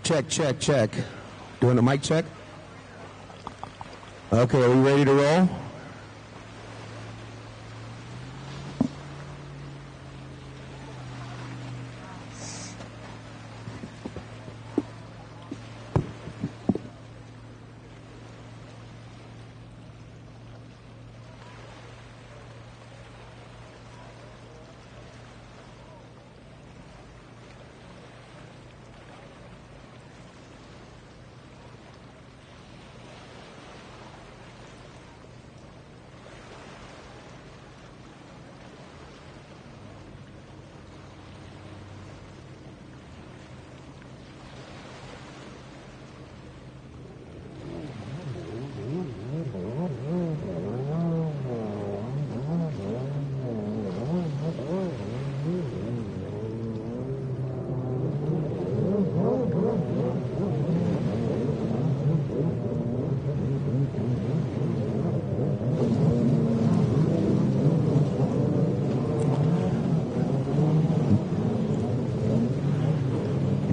Check, check, check. Doing a mic check? Okay, are we ready to roll?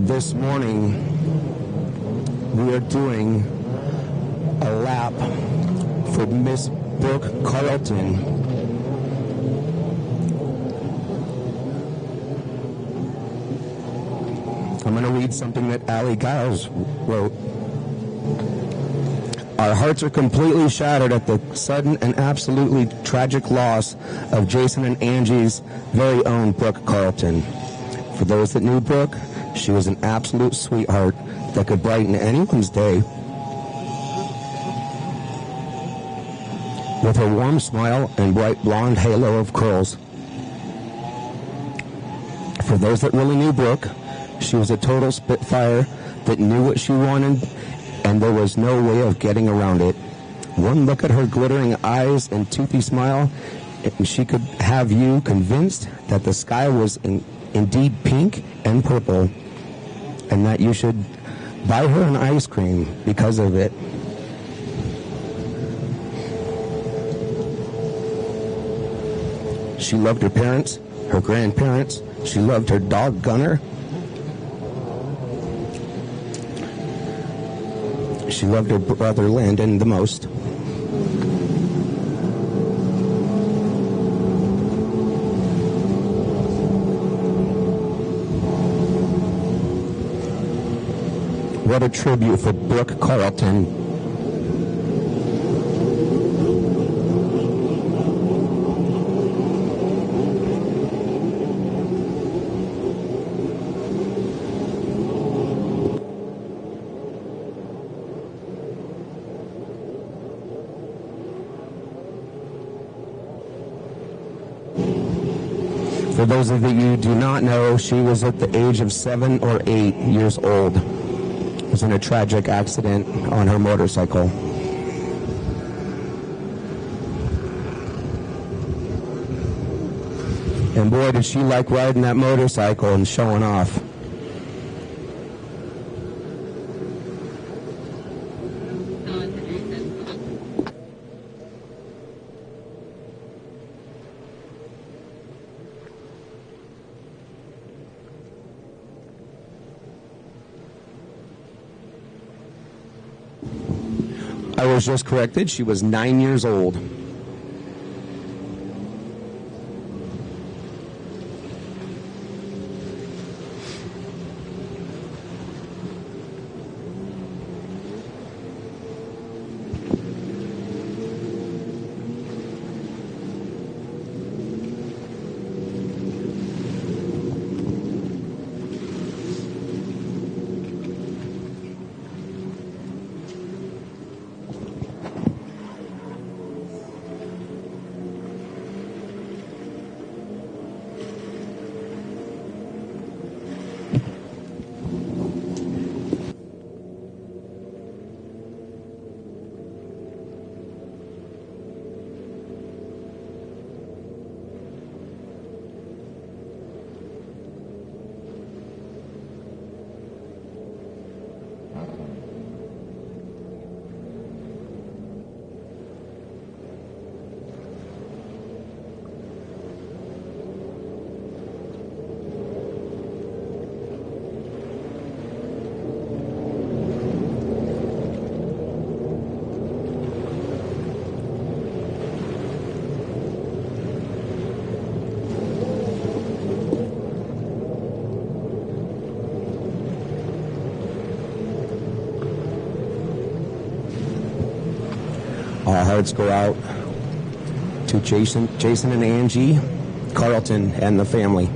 This morning, we are doing a lap for Miss Brooke Carlton. I'm going to read something that Allie Giles wrote. Our hearts are completely shattered at the sudden and absolutely tragic loss of Jason and Angie's very own Brooke Carlton. For those that knew Brooke, she was an absolute sweetheart that could brighten anyone's day. With her warm smile and bright blonde halo of curls. For those that really knew Brooke, she was a total spitfire that knew what she wanted, and there was no way of getting around it. One look at her glittering eyes and toothy smile, and she could have you convinced that the sky was indeed pink and purple, and that you should buy her an ice cream because of it. She loved her parents, her grandparents. She loved her dog Gunner. She loved her brother Landon the most. What a tribute for Brooke Carlton. For those of you who do not know, she was at the age of 7 or 8 years old. Was in a tragic accident on her motorcycle. And boy, did she like riding that motorcycle and showing off. I was just corrected. She was 9 years old. hearts go out to Jason and Angie, Carlton, and the family.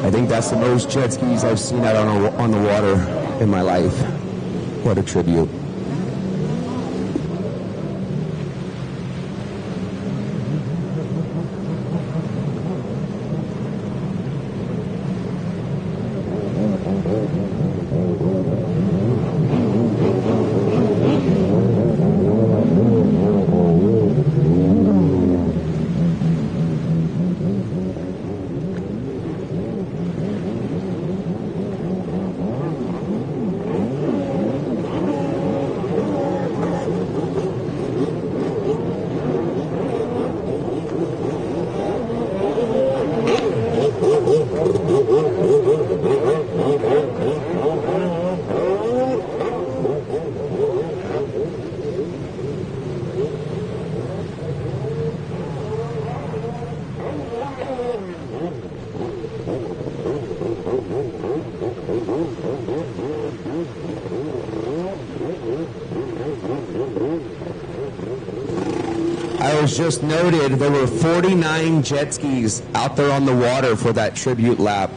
I think that's the most jet skis I've seen out on the water in my life. What a tribute. I was just noted there were 49 jet skis out there on the water for that tribute lap.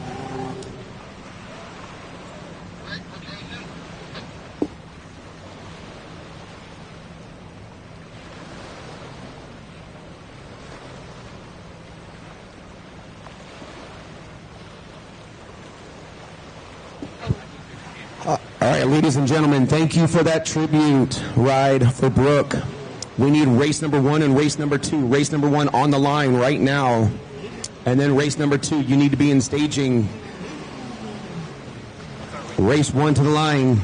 All right, ladies and gentlemen, thank you for that tribute ride for Brooke. We need race number 1 and race number 2. Race number 1 on the line right now. And then race number 2, you need to be in staging. Race 1 to the line.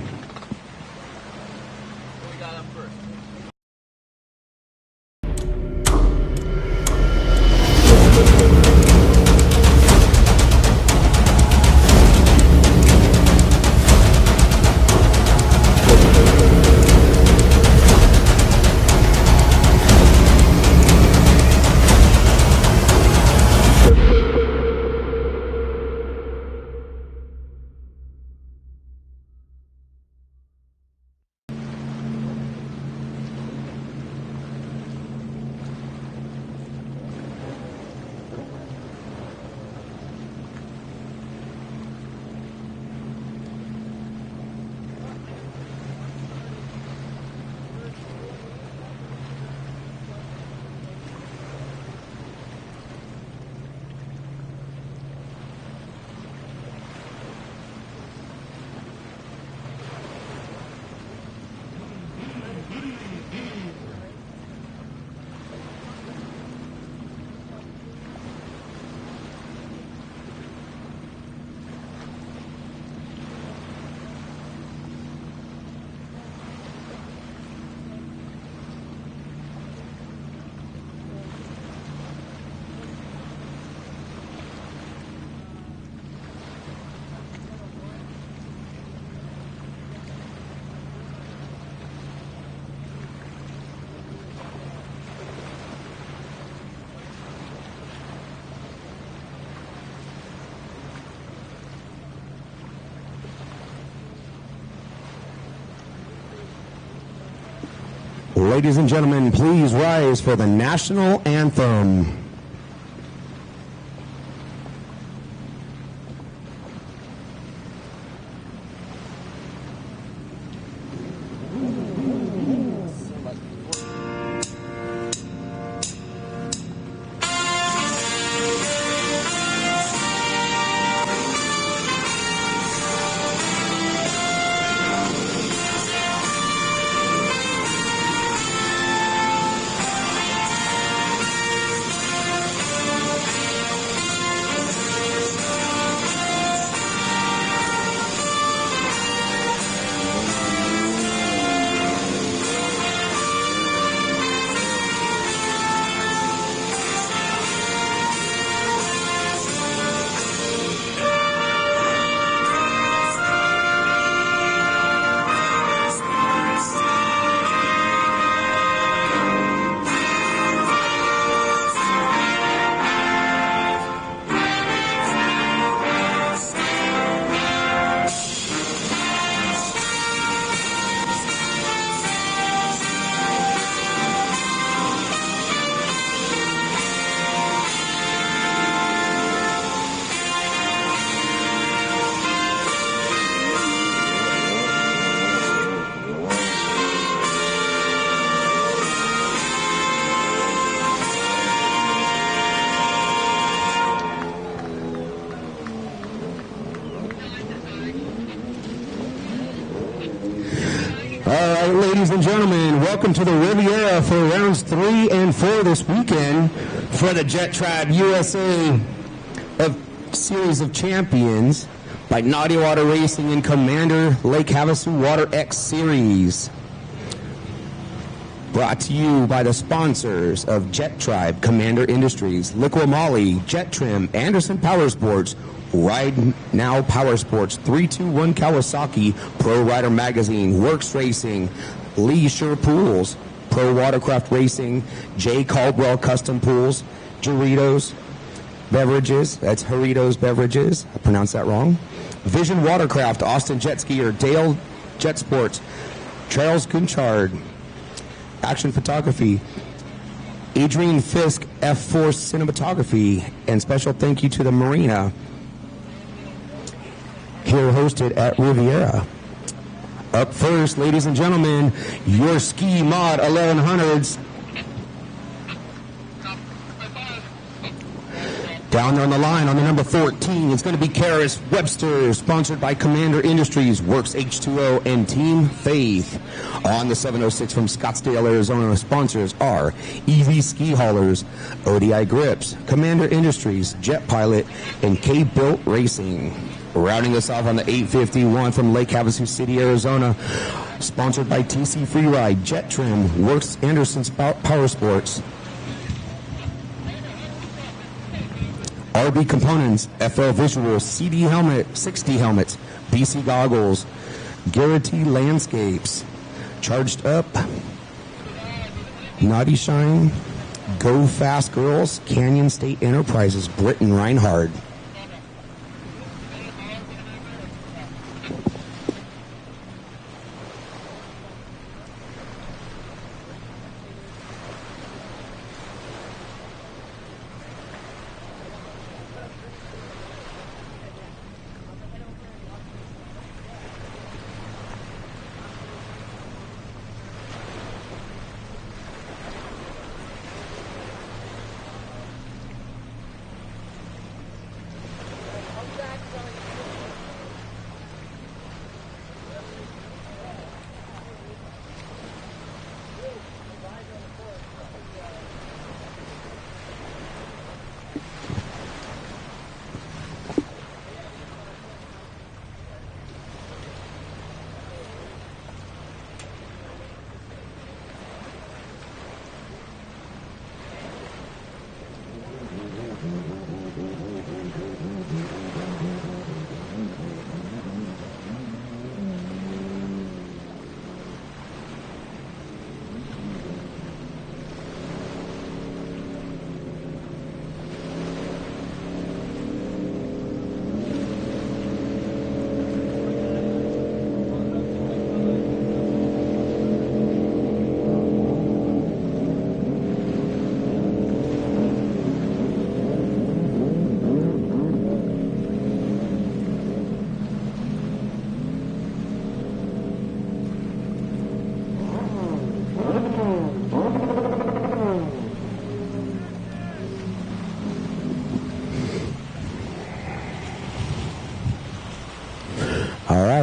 Ladies and gentlemen, please rise for the national anthem. Ladies and gentlemen, welcome to the Riviera for rounds 3 and 4 this weekend for the Jet Tribe USA Series of Champions by Naughty Water Racing and Kommander Lake Havasu Water X Series. Brought to you by the sponsors of Jet Tribe, Kommander Industries, Liqui Moly, Jet Trim, Anderson Power Sports, Ride Now Power Sports, 321 Kawasaki, Pro Rider Magazine, Works Racing, Lee Sure Pools, Pro Watercraft Racing, J. Caldwell Custom Pools, Doritos Beverages, that's Doritos Beverages, I pronounced that wrong, Vision Watercraft, Austin Jet Skier, Dale Jet Sports, Charles Guinchard, Action Photography, Adrian Fisk, F4 Cinematography, and special thank you to the Marina, here hosted at Riviera. Up first, ladies and gentlemen, your Ski Mod 1100s. Down on the line on the number 14, it's going to be Karis Webster, sponsored by Kommander Industries, Works H2O, and Team Faith. On the 706 from Scottsdale, Arizona, sponsors are EV Ski Haulers, ODI Grips, Kommander Industries, Jet Pilot, and K-Built Racing. Rounding us off on the 851 from Lake Havasu City, Arizona, sponsored by TC Freeride, Jet Trim, Works Anderson's Power Sports, RB Components, FL Visuals, CD Helmet, 60 Helmets, BC Goggles, Garrity Landscapes, Charged Up, Naughty Shine, Go Fast Girls, Canyon State Enterprises, Britton Reinhard.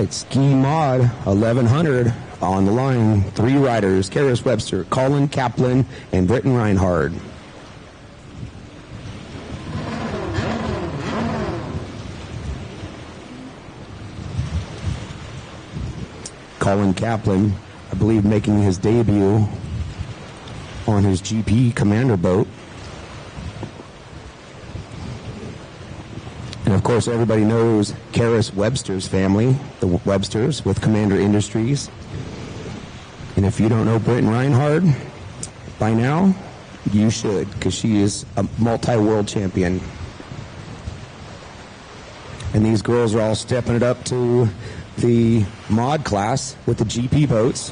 right, ski mod 1100 on the line. 3 riders: Karis Webster, Colin Kaplan, and Britton Reinhardt. Colin Kaplan, I believe, making his debut on his GP Kommander boat. And of course, everybody knows Karis Webster's family, the Websters with Kommander Industries. And if you don't know Britton Reinhardt by now, you should, because she is a multi-world champion. And these girls are all stepping it up to the mod class with the GP boats.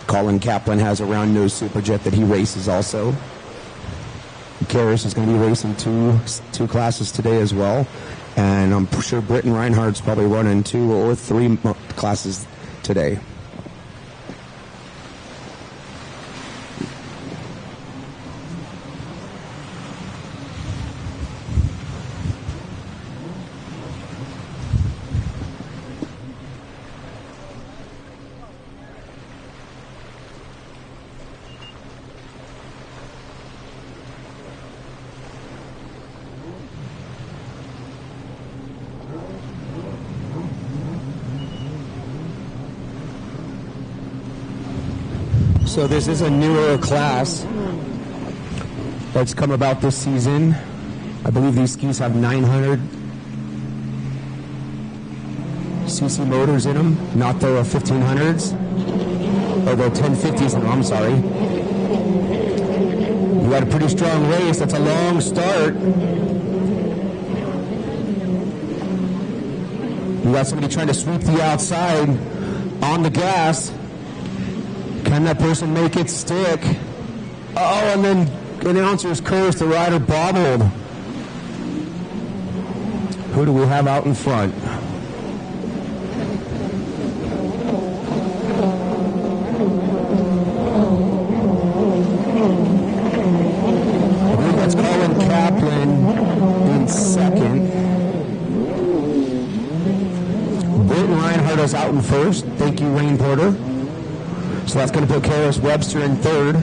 Colin Kaplan has a round nose superjet that he races also. Karis is going to be racing two classes today as well, and I'm sure Britton Reinhardt's probably running 2 or 3 classes today. So this is a newer class that's come about this season. I believe these skis have 900 cc motors in them, not the 1500s, or the 1050s in them, I'm sorry. You got a pretty strong race. That's a long start. You got somebody trying to sweep the outside on the gas. Can that person make it stick? Oh, and then announcers curse, the rider bobbled. Who do we have out in front? I believe that's Colin Kaplan in second. Britton Reinhardt is out in first. Thank you, Wayne Porter. So that's going to put Karis Webster in third.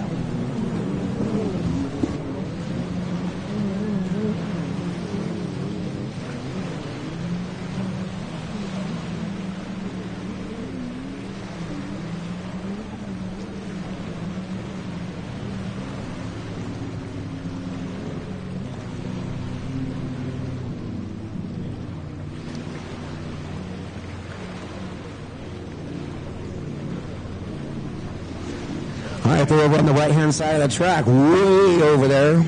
All right, they're over on the right-hand side of the track, way over there,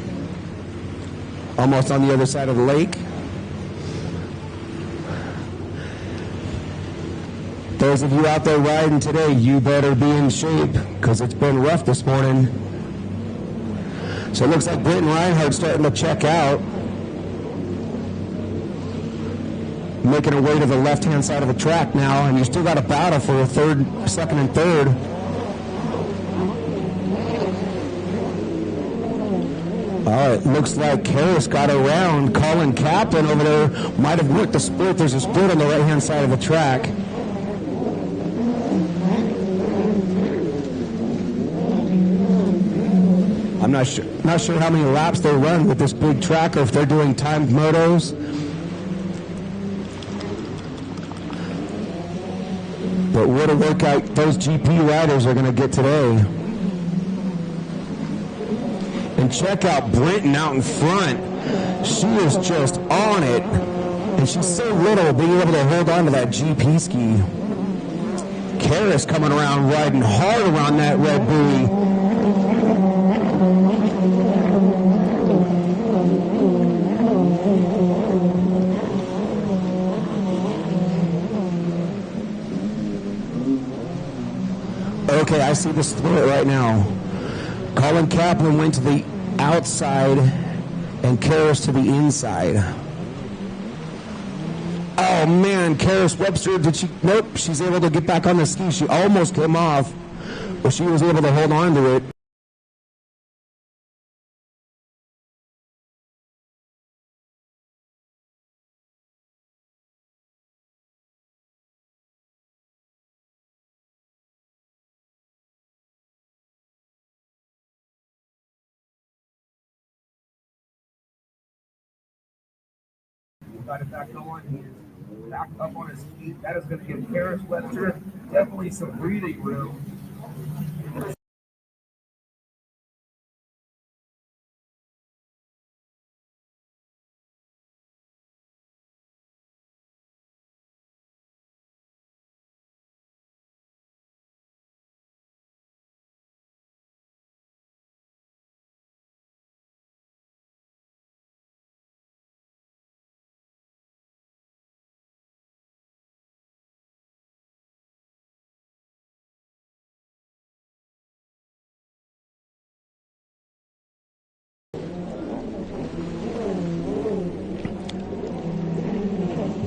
almost on the other side of the lake. Those of you out there riding today, you better be in shape, because it's been rough this morning. So it looks like Britton Reinhardt's starting to check out, making her way to the left-hand side of the track now, and you still got a battle for a second and third. All right, looks like Karis got around. Colin Kaplan over there might have worked the split. There's a split on the right-hand side of the track. I'm not sure how many laps they run with this big track, or if they're doing timed motos. But what a workout those GP riders are going to get today. And check out Britton out in front. She is just on it. And she's so little, being able to hold on to that GP ski. Karis coming around, riding hard around that red buoy. Okay, I see the split right now. Colin Kaplan went to the outside and Karis to the inside. Oh man, Karis Webster, nope, she's able to get back on the ski. She almost came off, but she was able to hold on to it. got it back going. He is back up on his feet. That is going to give Harris Webster definitely some breathing room.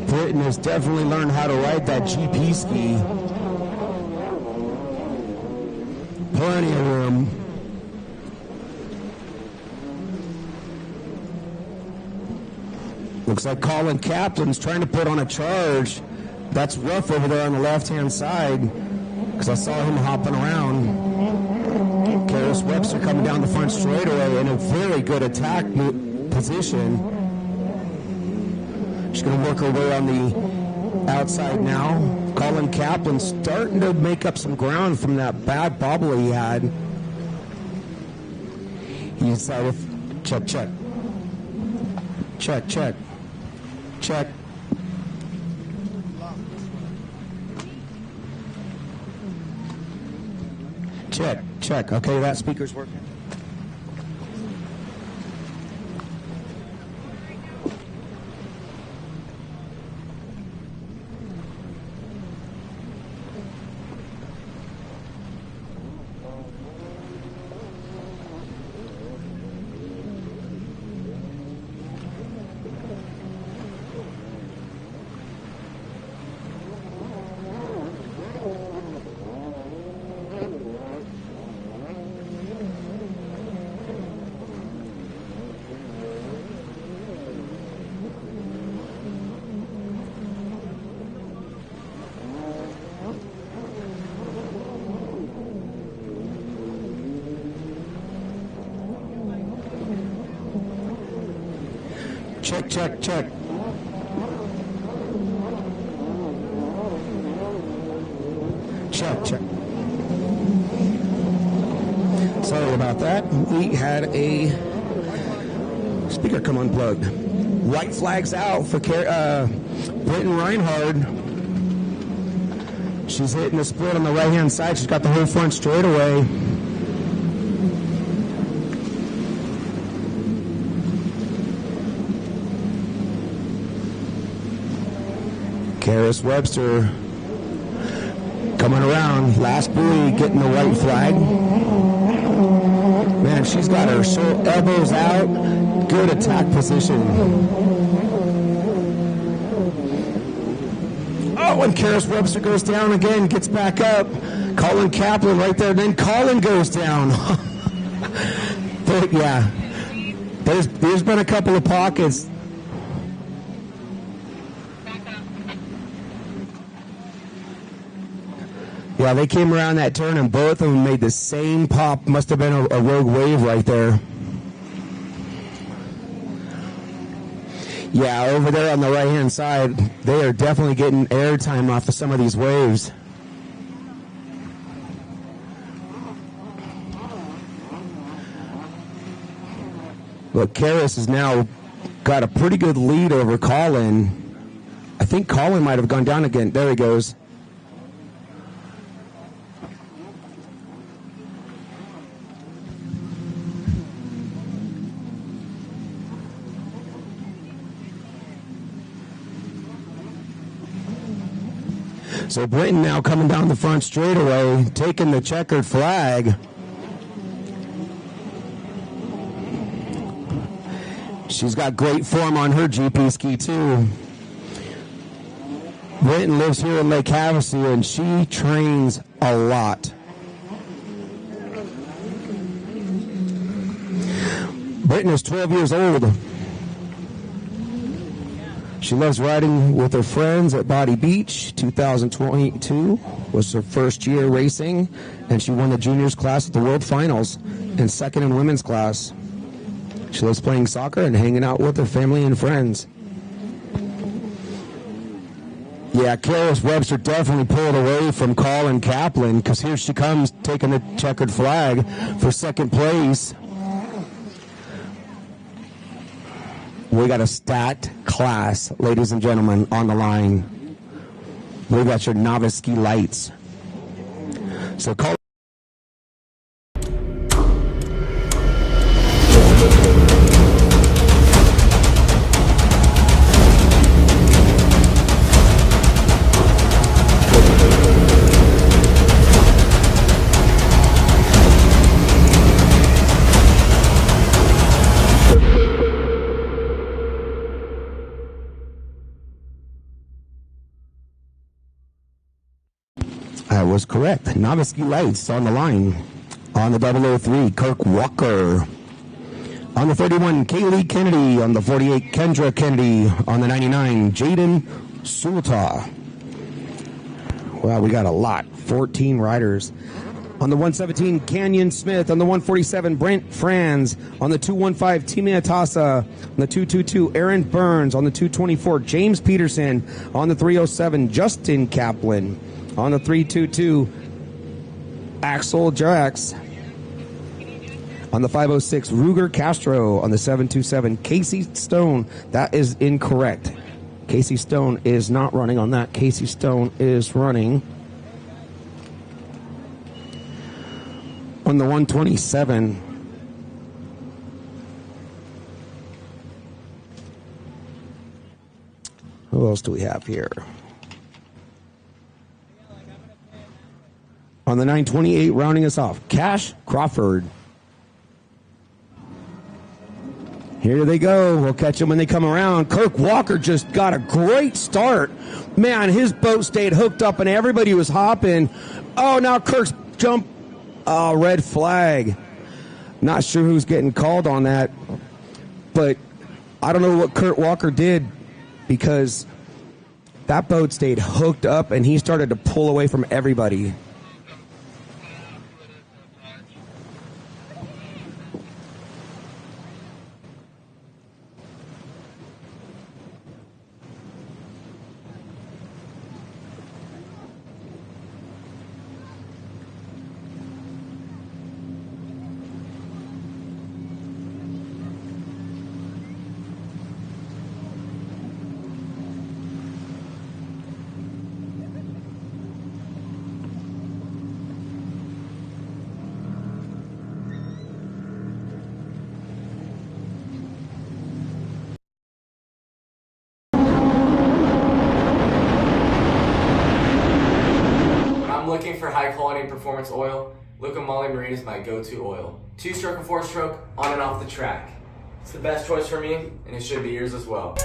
Britton has definitely learned how to ride that GP ski. Plenty of room. Looks like Colin Kaplan's trying to put on a charge. That's rough over there on the left-hand side because I saw him hopping around. Harris Webster coming down the front straightaway in a very good attack position. She's going to work her way on the outside now. Colin Kaplan starting to make up some ground from that bad bobble he had. He decided, check. Check. Okay, that speaker's working. Check. Check. Sorry about that. We had a speaker come unplugged. White flags out for Britton Reinhard. She's hitting the split on the right-hand side. She's got the whole front straightaway. Harris Webster coming around. Last buoy getting the white flag. Man, she's got her elbows out. Good attack position. Oh, and Harris Webster goes down again, gets back up. Colin Kaplan right there. Then Colin goes down. But yeah, there's been a couple of pockets. Yeah, they came around that turn and both of them made the same pop. Must have been a rogue wave right there. Yeah, over there on the right-hand side, they are definitely getting airtime off of some of these waves. Look, Karras has now got a pretty good lead over Colin. I think Colin might have gone down again. There he goes. So Britton now coming down the front straightaway, taking the checkered flag. She's got great form on her GP ski too. Britton lives here in Lake Havasu and she trains a lot. Britton is 12 years old. She loves riding with her friends at Body Beach. 2022 was her first year racing, and she won the juniors class at the World Finals and second in women's class. She loves playing soccer and hanging out with her family and friends. Yeah, Karis Webster definitely pulled away from Colin Kaplan because here she comes taking the checkered flag for second place. We got a stat class, ladies and gentlemen, on the line. We got your novice ski lights. So call. I was correct. Novice ski lights on the line. On the 003, Kirk Walker. On the 31, Kaylee Kennedy. On the 48, Kendra Kennedy. On the 99, Jaden Sulta. Well, we got a lot. 14 riders. On the 117, Canyon Smith. On the 147, Brent Franz. On the 215, Tima Atasa. On the 222, Aaron Burns. On the 224, James Peterson. On the 307, Justin Kaplan. On the 322, Axel Jax. On the 506, Ruger Castro. On the 727, Casey Stone. That is incorrect. Casey Stone is not running on that. Casey Stone is running on the 127. Who else do we have here? On the 928, rounding us off, Cash Crawford. Here they go. We'll catch them when they come around. Kirk Walker just got a great start. Man, his boat stayed hooked up and everybody was hopping. Oh, now Kirk's jump. Oh, red flag. Not sure who's getting called on that. But I don't know what Kurt Walker did because that boat stayed hooked up and he started to pull away from everybody. Looking for high quality performance oil, Luca Moly Marina is my go-to oil. 2-stroke and 4-stroke, on and off the track. It's the best choice for me, and it should be yours as well.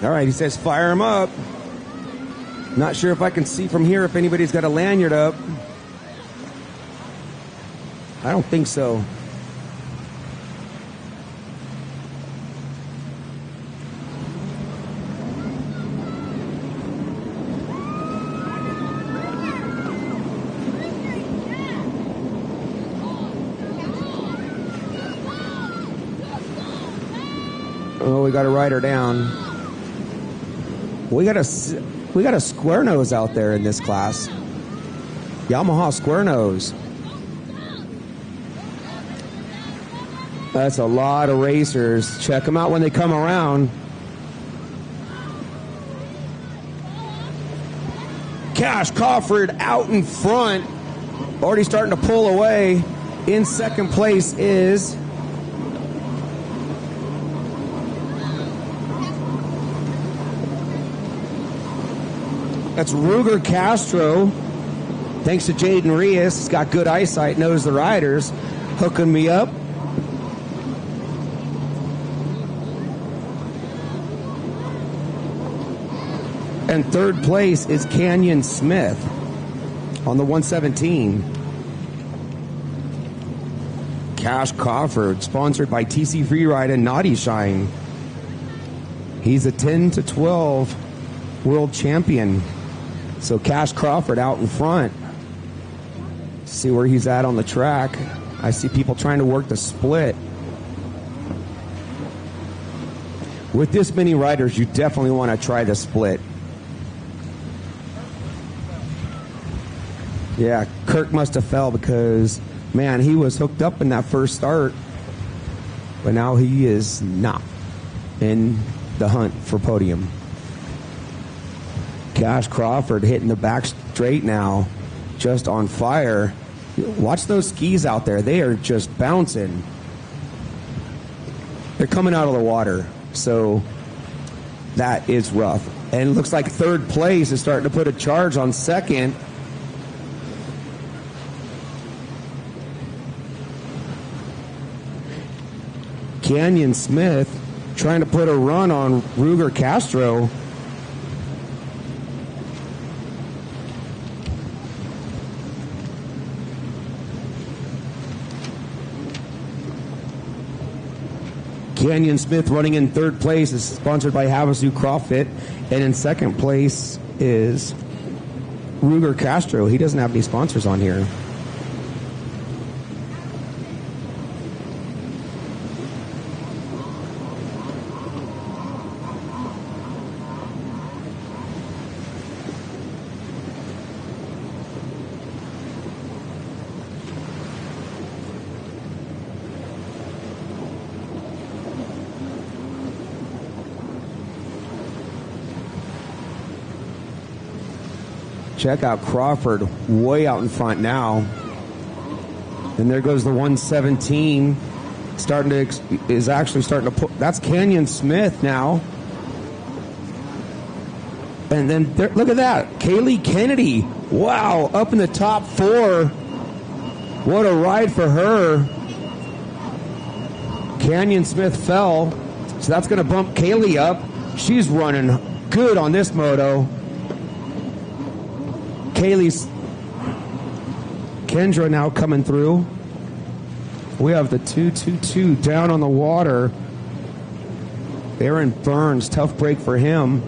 All right, he says fire him up. Not sure if I can see from here if anybody's got a lanyard up. I don't think so. Oh, we got to ride her down. We got a square nose out there in this class. Yamaha square nose. That's a lot of racers. Check them out when they come around. Cash Crawford out in front. Already starting to pull away. In second place is that's Ruger Castro. Thanks to Jaden Rios. He's got good eyesight, knows the riders. Hooking me up. And third place is Canyon Smith on the 117. Cash Crawford, sponsored by TC Freeride and Naughty Shine. He's a 10 to 12 world champion. So Cash Crawford out in front. See where he's at on the track. I see people trying to work the split. With this many riders, you definitely want to try the split. Yeah, Kirk must have fell because, man, he was hooked up in that first start. But now he is not in the hunt for podium. Cash Crawford hitting the back straight now, just on fire. Watch those skis out there. They are just bouncing. They're coming out of the water, so that is rough. And it looks like third place is starting to put a charge on second. Canyon Smith trying to put a run on Ruger Castro. Canyon Smith running in third place is sponsored by Havasu Crawford, and in second place is Ruger Castro. He doesn't have any sponsors on here. Check out Crawford way out in front now. And there goes the 117. Is actually starting to put. That's Canyon Smith now. And then there, look at that. Kaylee Kennedy. Wow, up in the top 4. What a ride for her. Canyon Smith fell. So that's going to bump Kaylee up. She's running good on this moto. Kaylee's Kendra now coming through. We have the 222 down on the water. Aaron Burns, tough break for him.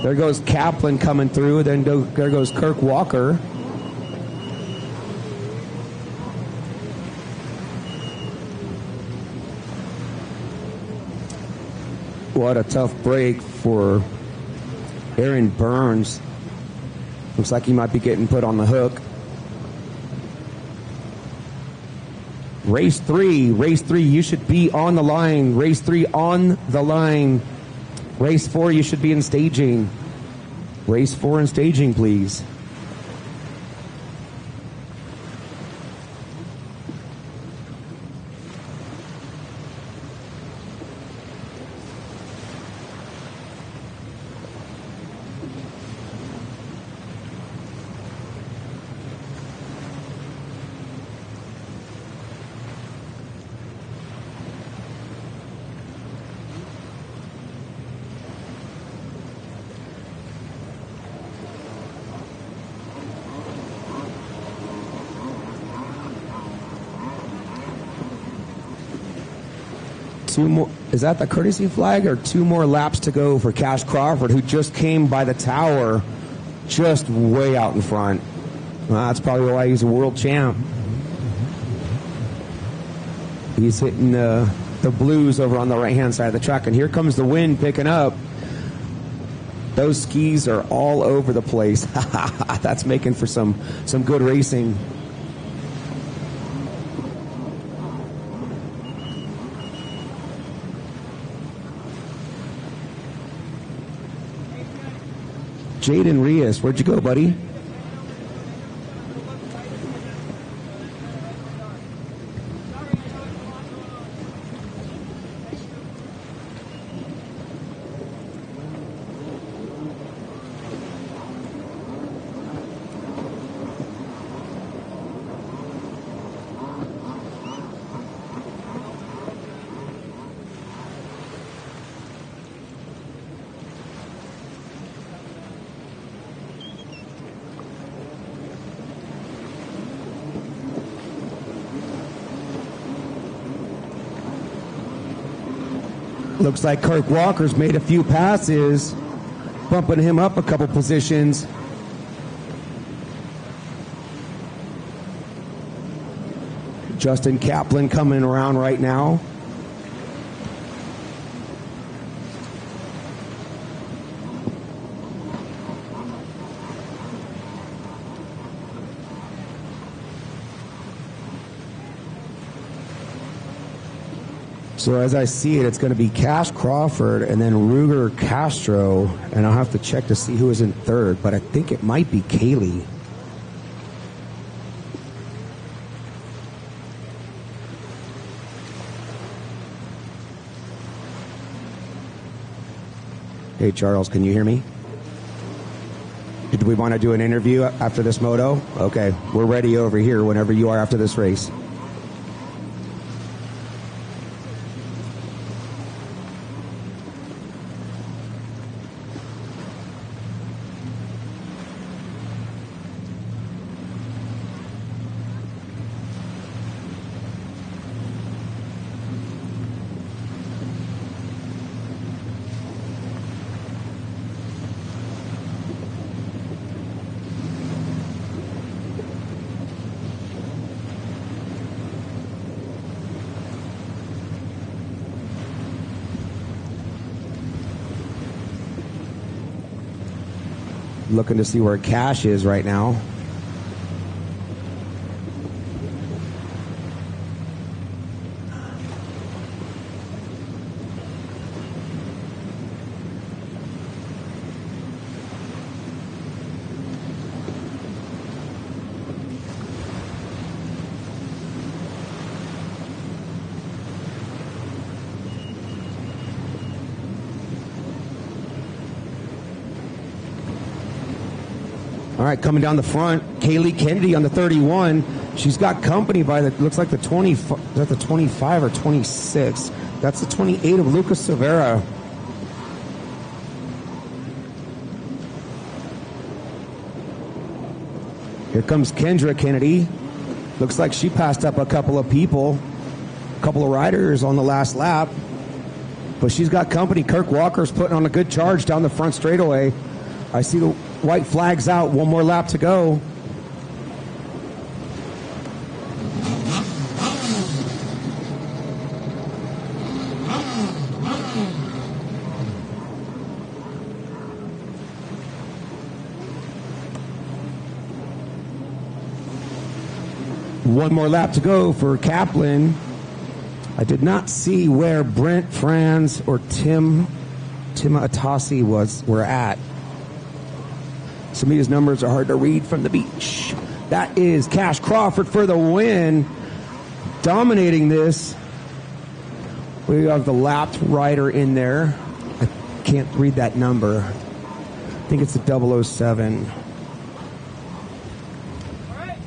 There goes Kaplan coming through. Then there goes Kirk Walker. What a tough break for Aaron Burns. Looks like he might be getting put on the hook. Race 3, you should be on the line. Race 3 on the line. Race 4, you should be in staging. Race 4 in staging, please. Two more. Is that the courtesy flag or 2 more laps to go for Cash Crawford, who just came by the tower just way out in front? Well, that's probably why he's a world champ. He's hitting the blues over on the right-hand side of the track, and here comes the wind picking up. Those skis are all over the place. That's making for some good racing. Jaden Rios, where'd you go, buddy? Looks like Kirk Walker's made a few passes, bumping him up a couple positions. Justin Kaplan coming around right now. So as I see it, it's going to be Cash Crawford and then Ruger Castro, and I'll have to check to see who is in third, but I think it might be Kaylee. Hey, Charles, can you hear me? Did we want to do an interview after this moto? Okay, we're ready over here whenever you are after this race. Looking to see where Cash is right now. All right, coming down the front, Kaylee Kennedy on the 31. She's got company by the, looks like the 20, is that the 25 or 26? That's the 28 of Lucas Silvera. Here comes Kendra Kennedy. Looks like she passed up a couple of people, a couple of riders on the last lap. But she's got company. Kirk Walker's putting on a good charge down the front straightaway. I see the white flags out. One more lap to go. One more lap to go for Kaplan. I did not see where Brent Franz or Tim Atasi were at. Some of these numbers are hard to read from the beach. That is Cash Crawford for the win. Dominating this. We have the lapped rider in there. I can't read that number. I think it's the 007. All right.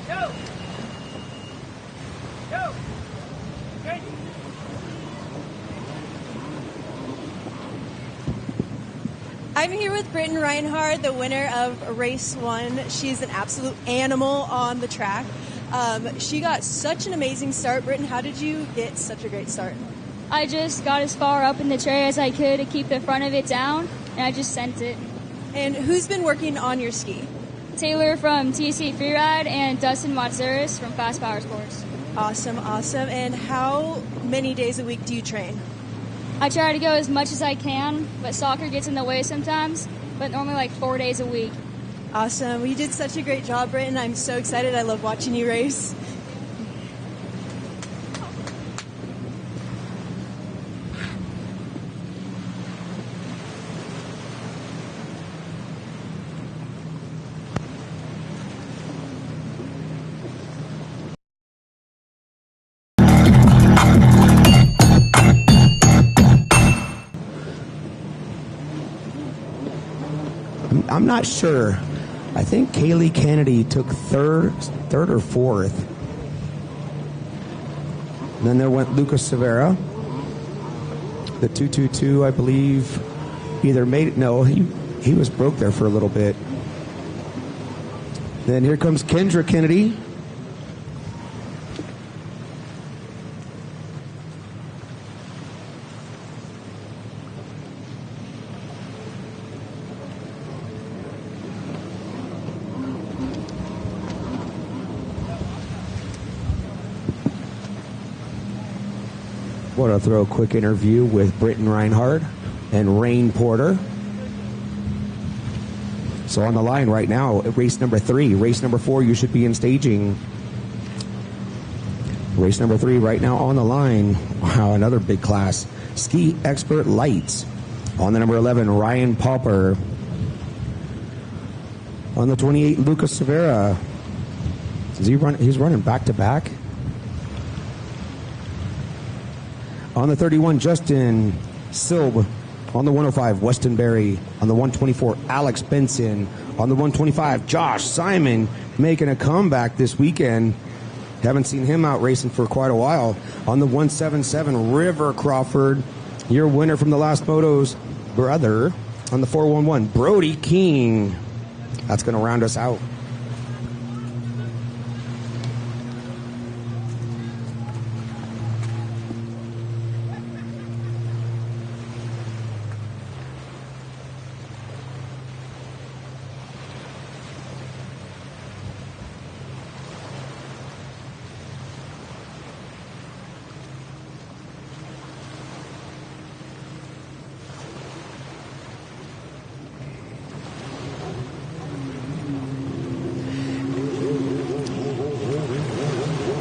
Go. Go. Okay. I'm here with Britton Reinhardt, the winner of race 1. She's an absolute animal on the track. She got such an amazing start. Britton, how did you get such a great start? I just got as far up in the tray as I could to keep the front of it down, and I just sent it. And who's been working on your ski? Taylor from TC Freeride and Dustin Matsuris from Fast Power Sports. Awesome, awesome. And how many days a week do you train? I try to go as much as I can, but soccer gets in the way sometimes, but normally like 4 days a week. Awesome. Well, you did such a great job, Britton. I'm so excited. I love watching you race. I'm not sure. I think Kaylee Kennedy took third or fourth. And then there went Lucas Silvera. The 222, I believe, either made it. No, he was broke there for a little bit. Then here comes Kendra Kennedy. Want to throw a quick interview with Britton Reinhardt and Rain Porter. So on the line right now, race number 3. Race number 4, you should be in staging. Race number 3 right now on the line. Wow, another big class. Ski Expert Lights. On the number 11, Ryan Popper. On the 28, Lucas Severa. He's running back to back. On the 31, Justin Silb. On the 105, Weston Berry. On the 124, Alex Benson. On the 125, Josh Simon making a comeback this weekend. Haven't seen him out racing for quite a while. On the 177, River Crawford. Your winner from the last moto's brother. On the 411, Brody King. That's going to round us out.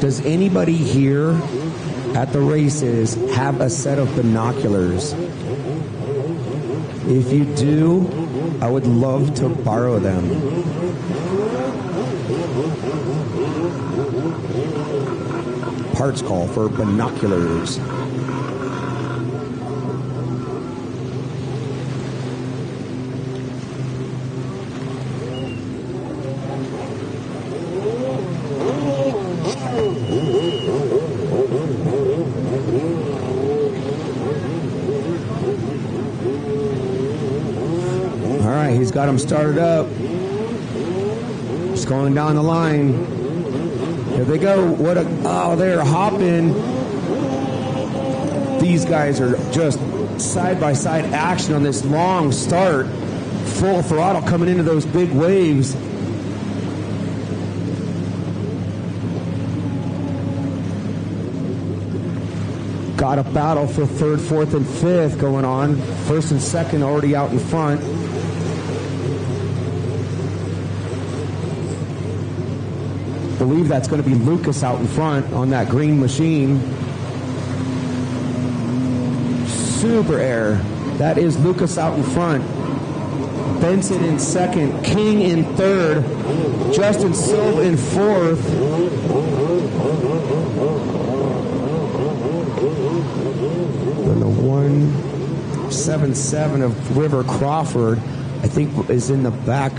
Does anybody here at the races have a set of binoculars? If you do, I would love to borrow them. Parts call for binoculars. He's got them started up. Just going down the line. Here they go. They're hopping. These guys are just side-by-side action on this long start. Full throttle coming into those big waves. Got a battle for 3rd, 4th, and 5th going on. 1st and 2nd already out in front. I believe that's going to be Lucas out in front on that green machine. Super Air. That is Lucas out in front. Benson in 2nd. King in 3rd. Justin Silva in 4th. Then the 177 of River Crawford, I think, is in the back.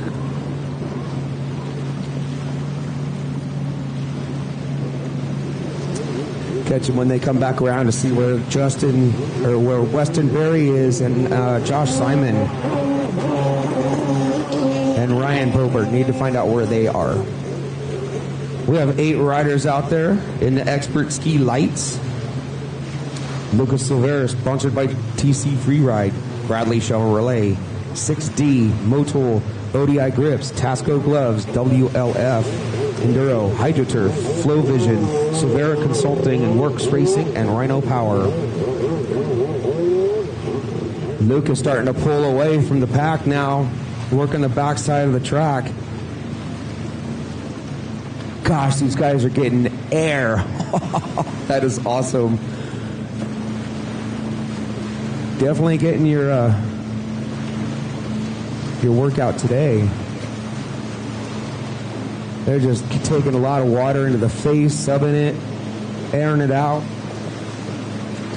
Catch them when they come back around to see where where Weston Berry is, and Josh Simon and Ryan Bobert. Need to find out where they are. We have 8 riders out there in the Expert Ski Lights. Lucas Silvera, sponsored by TC Freeride, Bradley Chevrolet, 6D, Motul, ODI Grips, Tasco Gloves, WLF, Enduro, HydroTurf, Flow Vision, Silvera Consulting and Works Racing, and Rhino Power. Luke is starting to pull away from the pack now, working the backside of the track. Gosh, these guys are getting air. That is awesome. Definitely getting your workout today. They're just taking a lot of water into the face, subbing it, airing it out.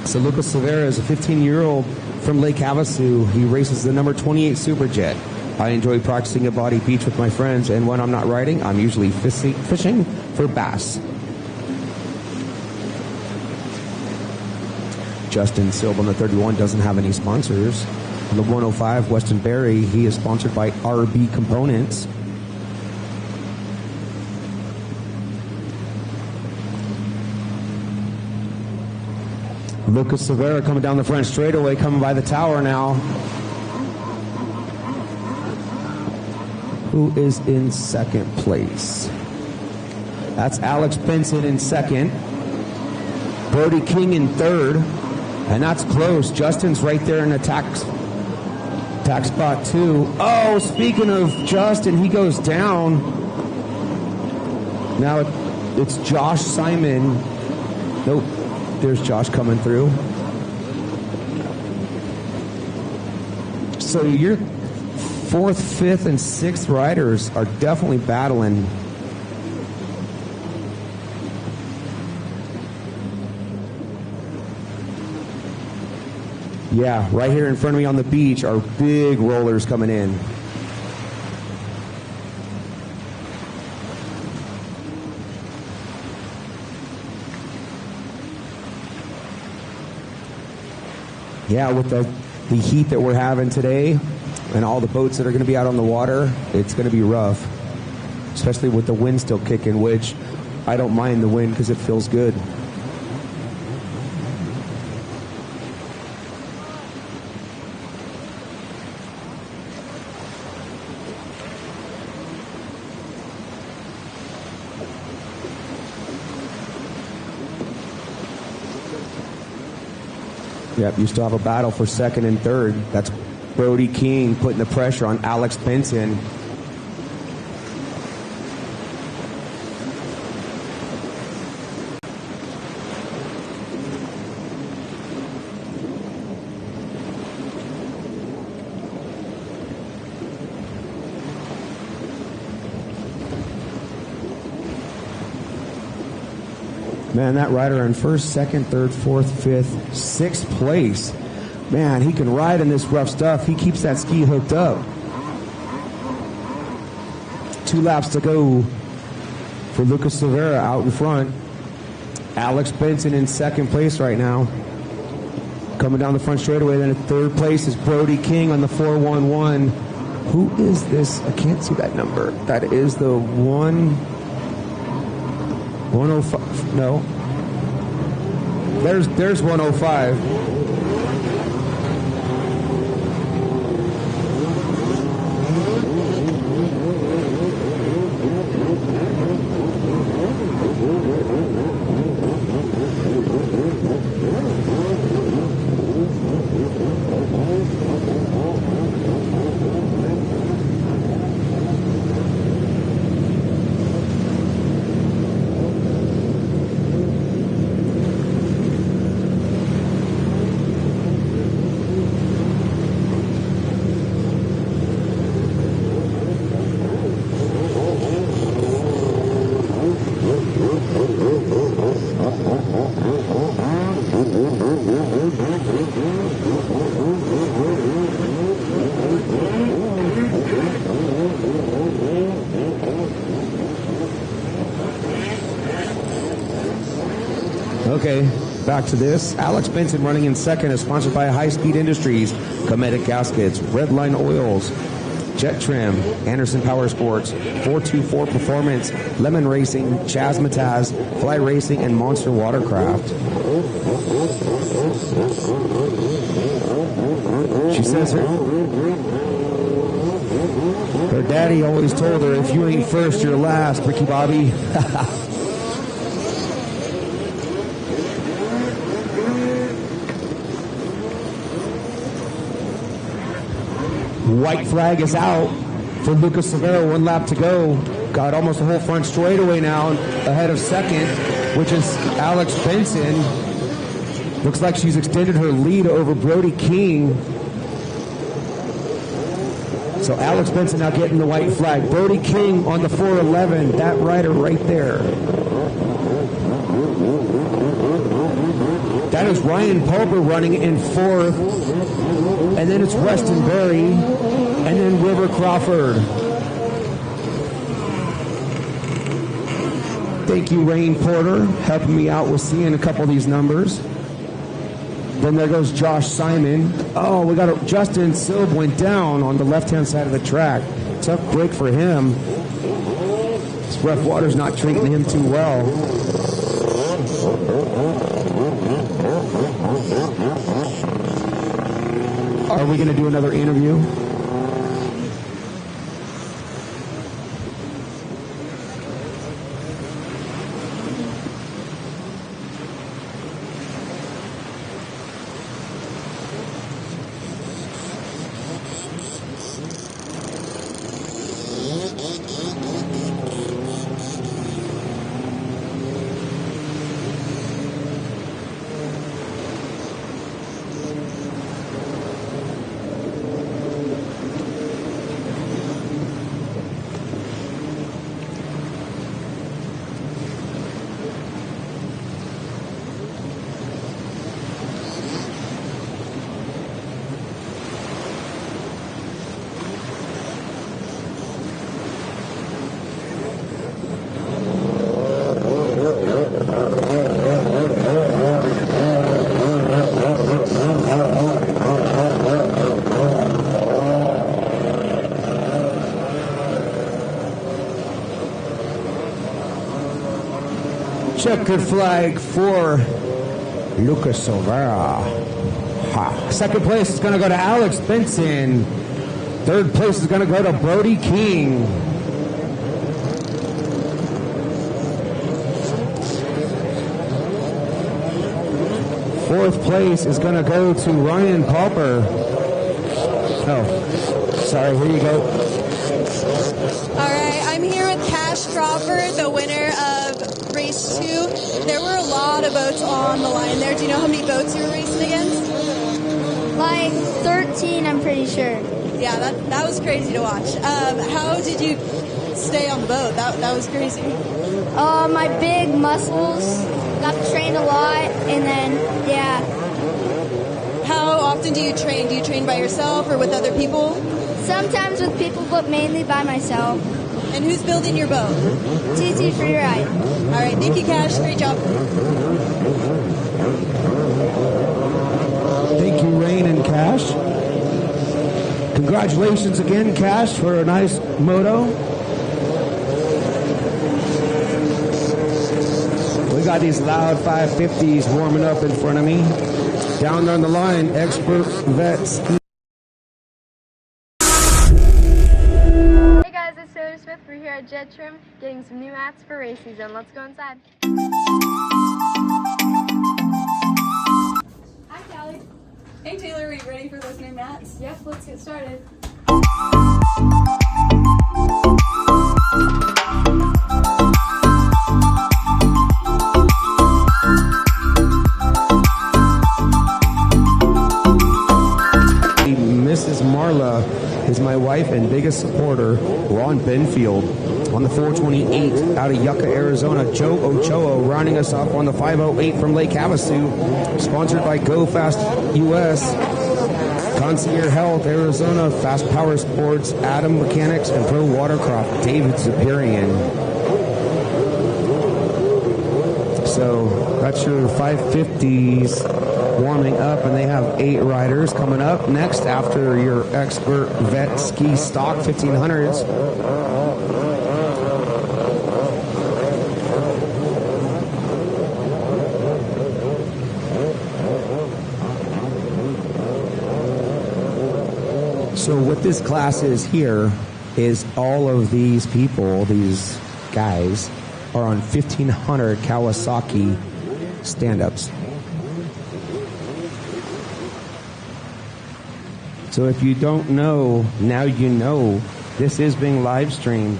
So Lucas Silvera is a 15-year-old from Lake Havasu. He races the number 28 Superjet. I enjoy practicing at Body Beach with my friends, and when I'm not riding, I'm usually fishing for bass. Justin Silva on the 31 doesn't have any sponsors. On the 105, Weston Berry, he is sponsored by RB Components. Lucas Silvera coming down the front straightaway, coming by the tower now. Who is in 2nd place? That's Alex Benson in 2nd. Brody King in 3rd. And that's close. Justin's right there in attack spot too. Oh, speaking of Justin, he goes down. Now it's Josh Simon. Nope, there's Josh coming through. So your 4th, 5th, and 6th riders are definitely battling. Yeah, right here in front of me on the beach are big rollers coming in. Yeah, with the heat that we're having today and all the boats that are going to be out on the water, it's going to be rough, especially with the wind still kicking, which I don't mind the wind because it feels good. Yep, you still have a battle for 2nd and 3rd. That's Brody King putting the pressure on Alex Benson. Man, that rider in 1st, 2nd, 3rd, 4th, 5th, 6th place. Man, he can ride in this rough stuff. He keeps that ski hooked up. 2 laps to go for Lucas Silveira out in front. Alex Benson in 2nd place right now. Coming down the front straightaway. Then in 3rd place is Brody King on the 411. Who is this? I can't see that number. That is the 105. No. There's 105. Okay, back to this. Alex Benson running in 2nd is sponsored by High Speed Industries, Kommander Gaskets, Redline Oils, Jet Trim, Anderson Power Sports, 424 Performance, Lemon Racing, Chaz Mataz, Fly Racing, and Monster Watercraft. She says her daddy always told her, if you ain't first, you're last, Ricky Bobby. White flag is out for Lucas Silveira. 1 lap to go. Got almost a whole front straightaway now ahead of 2nd, which is Alex Benson. Looks like she's extended her lead over Brody King. So Alex Benson now getting the white flag. Brody King on the 411. That rider right there. That is Ryan Pulver running in 4th. And then it's Weston Berry. And then River Crawford. Thank you, Rain Porter, helping me out with seeing a couple of these numbers. Then there goes Josh Simon. Oh, we got Justin Silb went down on the left-hand side of the track. Tough break for him. This rough water's not treating him too well. Are we going to do another interview? Checkered flag for Lucas Silvera. Ha. Second place is going to go to Alex Benson. Third place is going to go to Brody King. Fourth place is going to go to Ryan Pauper. Oh, sorry, here you go. All right, I'm here with Cash Crawford, the winner of race 2. There were a lot of boats on the line there. Do you know how many boats you were racing against? Like 13, I'm pretty sure. Yeah, that was crazy to watch. How did you stay on the boat? That was crazy. My big muscles, got trained a lot, and then, yeah. How often do you train? Do you train by yourself or with other people? Sometimes with people, but mainly by myself. And who's building your boat? TT Freeride. All right, thank you, Cash. Great job. Thank you, Rain and Cash. Congratulations again, Cash, for a nice moto. We got these loud 550s warming up in front of me. Down on the line, expert vets. Hey guys, it's Taylor Smith. We're here at Jet Trim getting some new hats for race season. Let's go inside. Hi, Callie. Hey, Taylor, are you ready for those new mats? Yep, let's get started. Mrs. Marla is my wife and biggest supporter. Ron Benfield on the 428 out of Yucca, Arizona. Joe Ochoa rounding us off on the 508 from Lake Havasu. Sponsored by Go Fast US. Concierge Health, Arizona. Fast Power Sports, Adam Mechanics, and Pro Watercraft, David Zupirian. So that's your 550s warming up, and they have 8 riders coming up next after your expert vet ski stock 1500s. So what this class is here is all of these people, these guys, are on 1500 Kawasaki stand-ups. So if you don't know, now you know. This is being live streamed.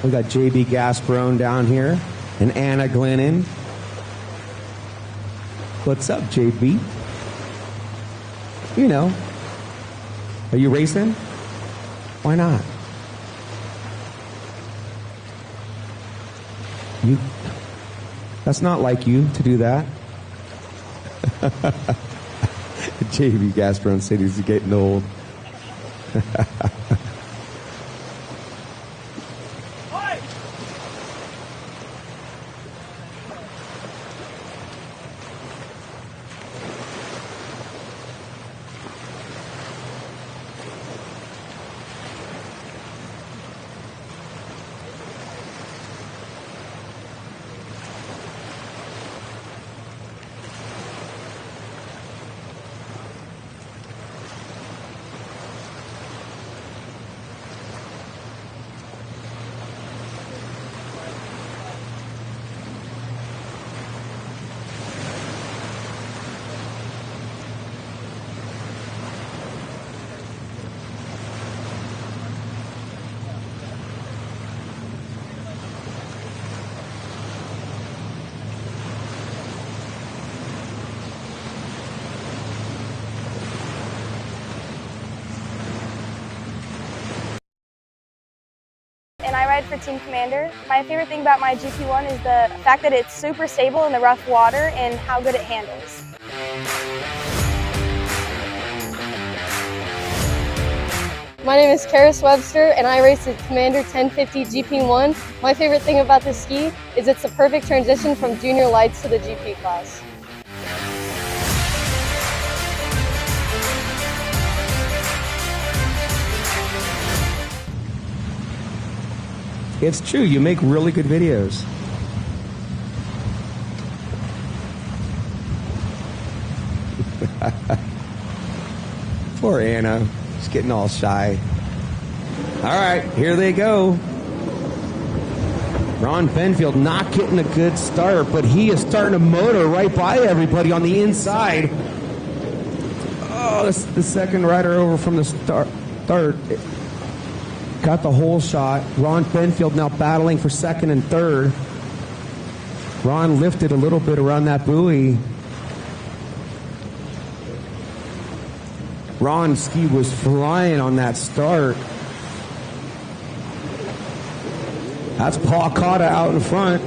We got JB Gasparone down here and Anna Glennon. What's up, JB? You know. Are you racing? Why not? That's not like you to do that. JB Gasparone said he's getting old. for Team Kommander. My favorite thing about my GP1 is the fact that it's super stable in the rough water and how good it handles. My name is Karis Webster and I race the Kommander 1050 GP1. My favorite thing about this ski is it's a perfect transition from junior lights to the GP class. It's true, you make really good videos. Poor Anna. She's getting all shy. All right, here they go. Ron Benfield not getting a good start, but he is starting a moto right by everybody on the inside. Oh, this is the second rider over from the start. Got the whole shot. Ron Benfield now battling for second and third. Ron lifted a little bit around that buoy. Ron's ski was flying on that start. That's Paul Cotta out in front.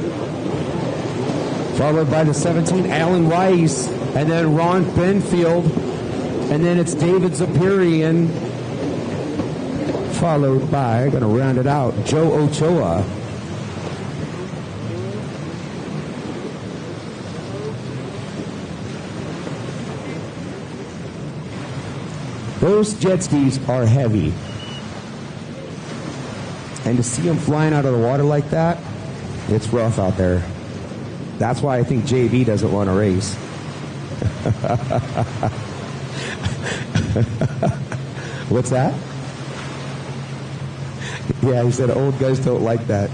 Followed by the 17, Alan Weiss. And then Ron Benfield. And then it's David Zapirian. Followed by, going to round it out, Joe Ochoa. Those jet skis are heavy. And to see them flying out of the water like that, it's rough out there. That's why I think JB doesn't want to race. What's that? Yeah, he said old guys don't like that.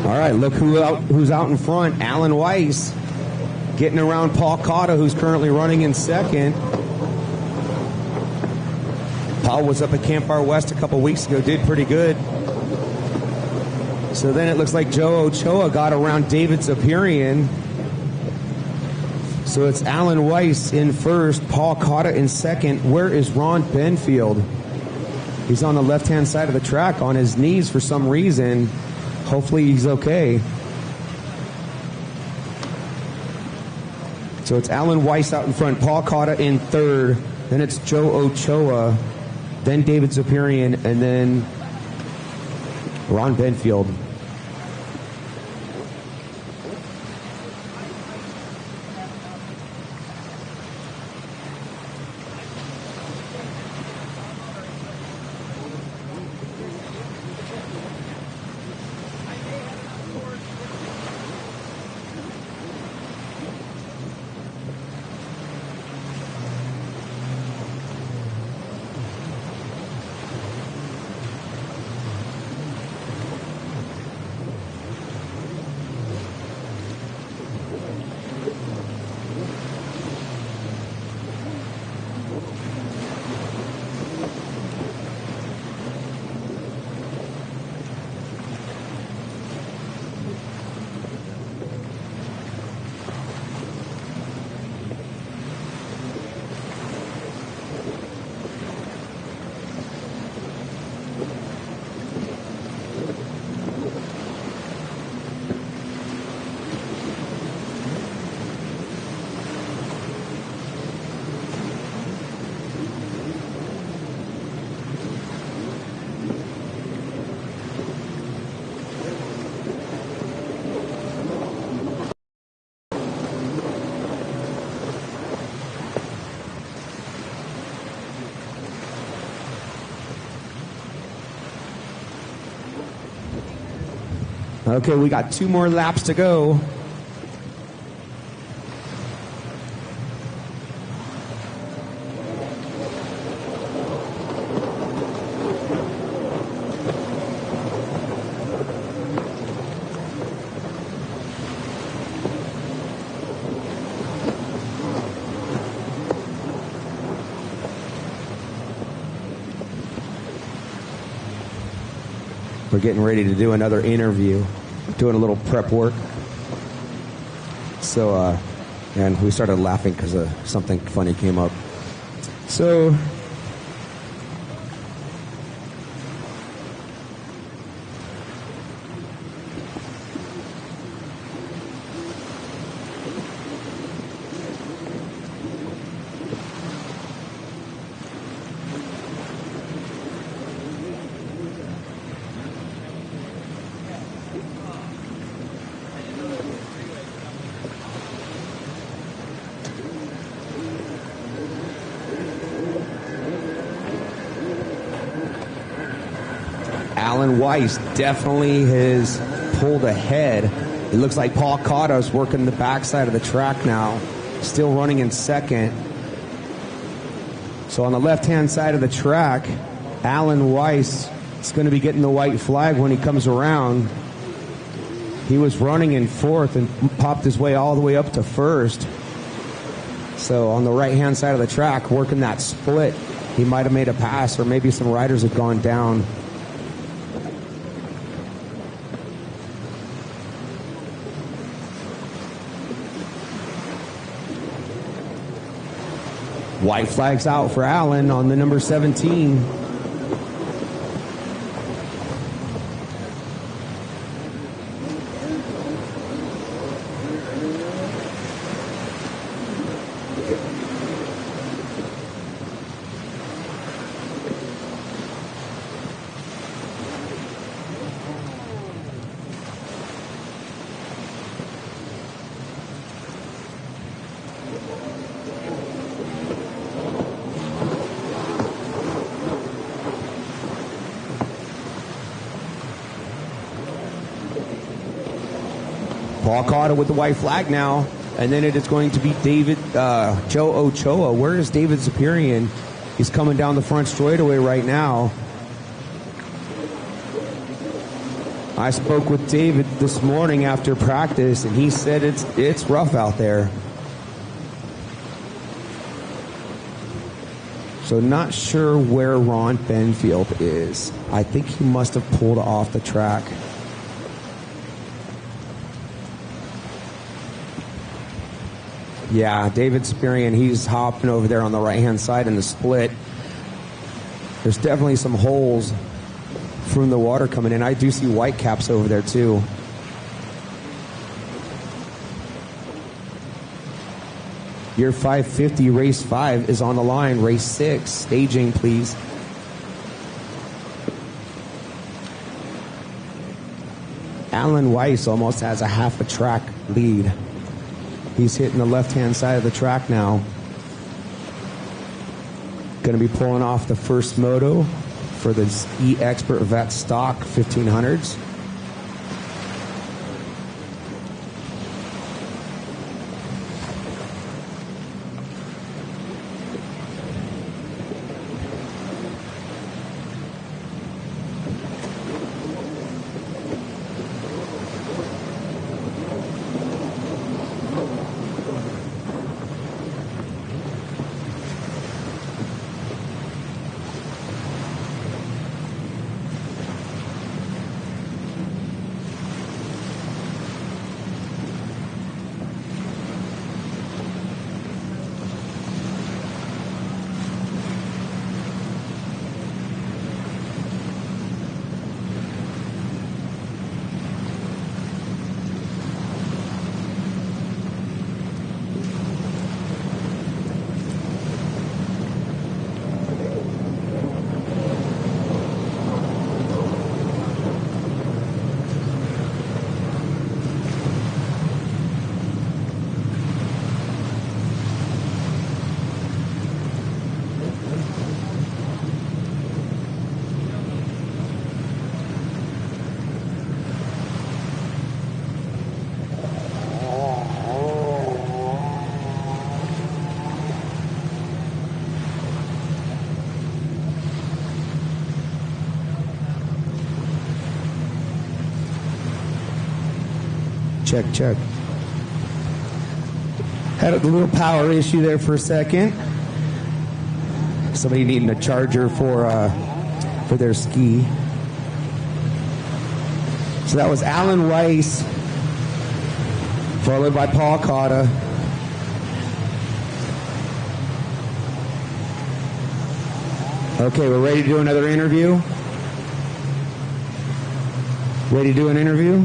All right, look who's out in front. Alan Weiss getting around Paul Cotta, who's currently running in second. Paul was up at Campfire West a couple weeks ago, did pretty good. So then it looks like Joe Ochoa got around David Zapirian. So it's Alan Weiss in first, Paul Cotta in second. Where is Ron Benfield? He's on the left-hand side of the track on his knees for some reason. Hopefully he's okay. So it's Alan Weiss out in front, Paul Cotta in third, then it's Joe Ochoa, then David Zapirian, and then Ron Benfield. Okay, we got 2 more laps to go. We're getting ready to do another interview, doing a little prep work. So, and we started laughing because something funny came up. So, Alan Weiss definitely has pulled ahead. It looks like Paul Cotta's working the backside of the track now, still running in second. So on the left-hand side of the track, Alan Weiss is going to be getting the white flag when he comes around. He was running in fourth and popped his way all the way up to first. So on the right-hand side of the track, working that split, he might have made a pass, or maybe some riders have gone down. White flags out for Allen on the number 17. Paul Cotta with the white flag now, and then it is going to be Joe Ochoa. Where is David Zapirian? He's coming down the front straightaway right now. I spoke with David this morning after practice, and he said it's rough out there. So not sure where Ron Benfield is. I think he must have pulled off the track. Yeah, David Spirian, he's hopping over there on the right-hand side in the split. There's definitely some holes from the water coming in. I do see white caps over there, too. Your 550, race 5 is on the line. Race 6, staging, please. Alan Weiss almost has a half a track lead. He's hitting the left-hand side of the track now. Going to be pulling off the first moto for the E-Expert Vet Stock 1500s. check, check. Had a little power issue there for a second. Somebody needing a charger for their ski. So that was Alan Rice, followed by Paul Cotta. Okay, we're ready to do another interview. Ready to do an interview?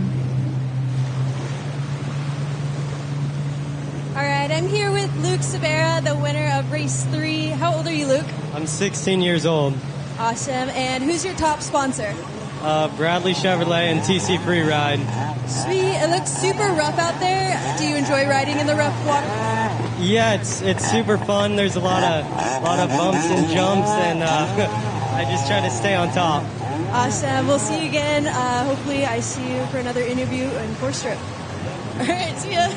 All right, I'm here with Luke Sabera, the winner of race 3. How old are you, Luke? I'm 16 years old. Awesome. And who's your top sponsor? Bradley Chevrolet and TC Free Ride. Sweet. It looks super rough out there. Do you enjoy riding in the rough water? Yeah, it's super fun. There's a lot of bumps and jumps, and I just try to stay on top. Awesome. We'll see you again. Hopefully I see you for another interview in fourstroke. All right, see ya.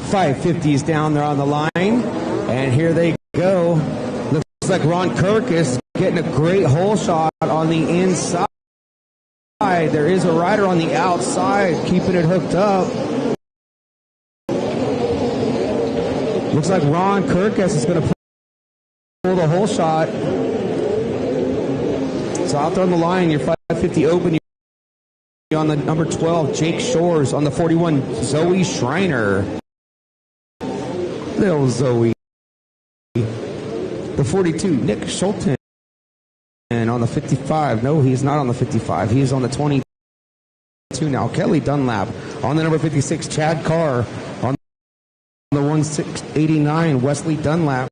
550s down there on the line, and here they go. Looks like Ron Kirk is getting a great hole shot on the inside. There is a rider on the outside keeping it hooked up. Looks like Ron Kirkus is going to pull the hole shot. So out there on the line, your 550 open. On the number 12, Jake Shores. On the 41, Zoe Schreiner. Little Zoe. The 42, Nick Schulten. And on the 55, no, he's not on the 55. He's on the 22 now. Kelly Dunlap. On the number 56, Chad Carr. On the 1689, Wesley Dunlap.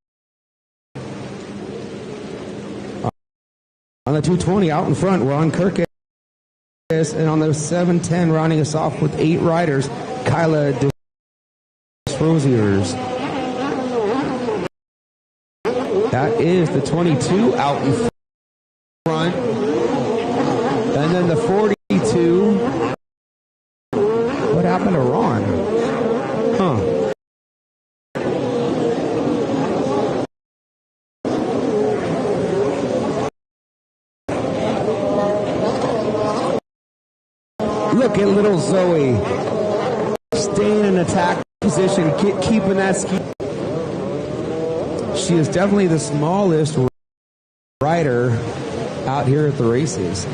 On the 220, out in front, Ron Kirkus. And on the 710, rounding us off with 8 riders, Kyla Desrosiers. That is the 22 out in front. And then the 42. What happened to Ron? Huh. Look at little Zoe staying in attack position, keeping that ski. She is definitely the smallest rider out here at the races.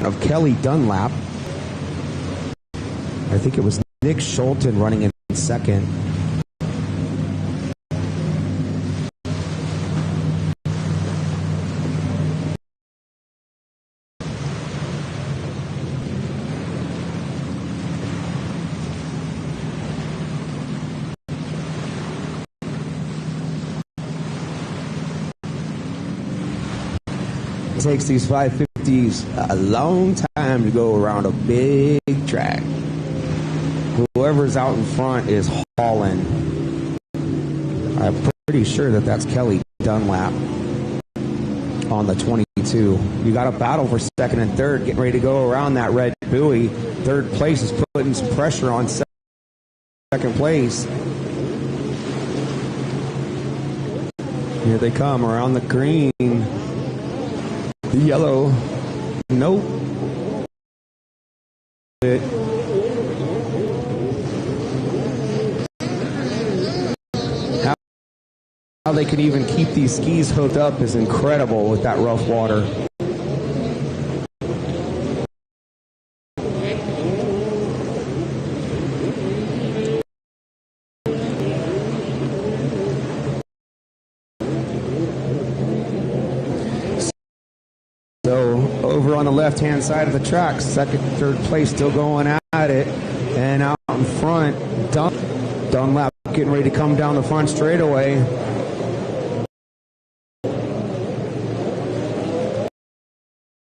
Of Kelly Dunlap. I think it was Nick Schulten running in second. It takes these 550s a long time to go around a big track. Whoever's out in front is hauling. I'm pretty sure that that's Kelly Dunlap on the 22. You got a battle for second and third, getting ready to go around that red buoy. Third place is putting some pressure on second place. Here they come around the green. The yellow, nope. they can even keep these skis hooked up is incredible with that rough water. So over on the left-hand side of the track, second, third place still going at it. And out in front, Dunlap getting ready to come down the front straightaway.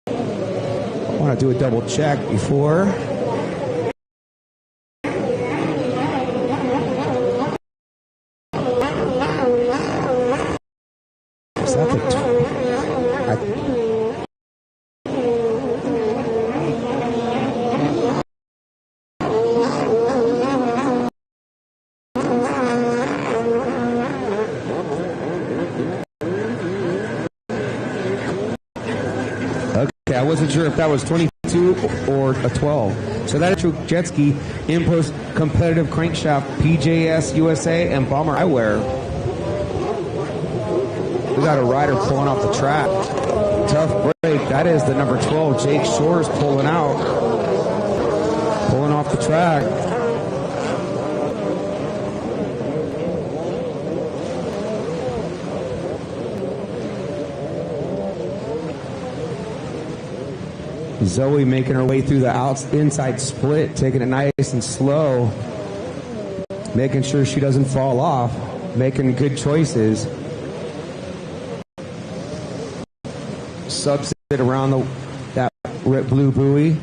I want to do a double check before. Is that the I wasn't sure if that was 22 or a 12. So that is true jet ski, Impost competitive crankshaft, PJS USA, and Bomber Eyewear. We got a rider pulling off the track. Tough break. That is the number 12, Jake Shores, pulling out. Pulling off the track. Zoe making her way through the inside split, taking it nice and slow, making sure she doesn't fall off, making good choices. Subs it around that blue buoy.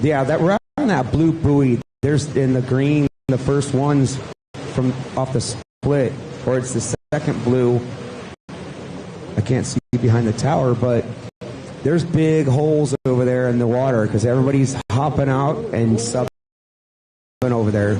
Yeah, that right on that blue buoy. There's in the green, the first ones from off the split, or it's the second blue. I can't see behind the tower, but there's big holes over there in the water because everybody's hopping out and subbing over there.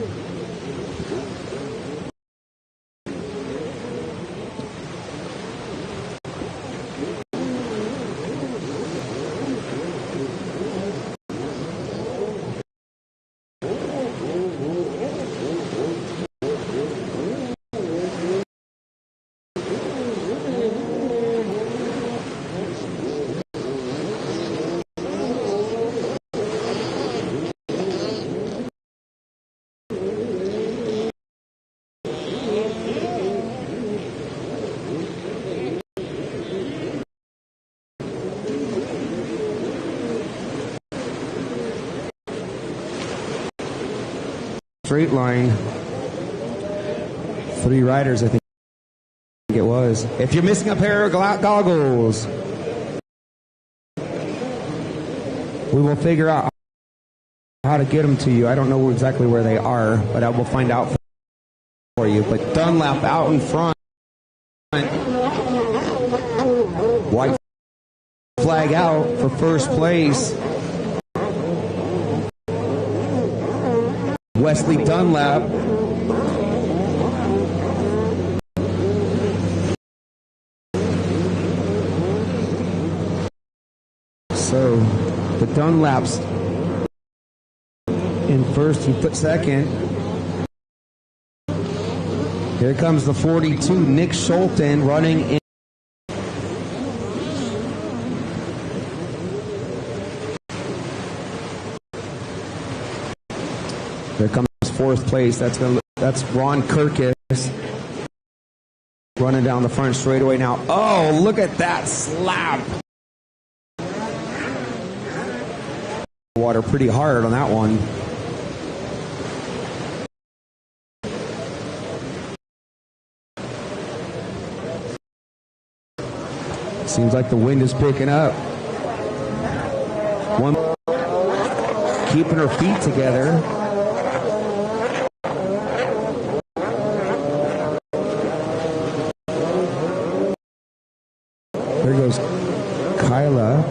Straight line. 3 riders, I think it was. If you're missing a pair of goggles, we will figure out how to get them to you. I don't know exactly where they are, but I will find out for you. But Dunlap out in front. White flag out for first place. Wesley Dunlap. So the Dunlaps in first, he put second. Here comes the 42, Nick Schulten running in. There comes fourth place. That's Ron Kirkus running down the front straightaway now. Oh, look at that slap! Water pretty hard on that one. Seems like the wind is picking up. One keeping her feet together. There goes Kyla.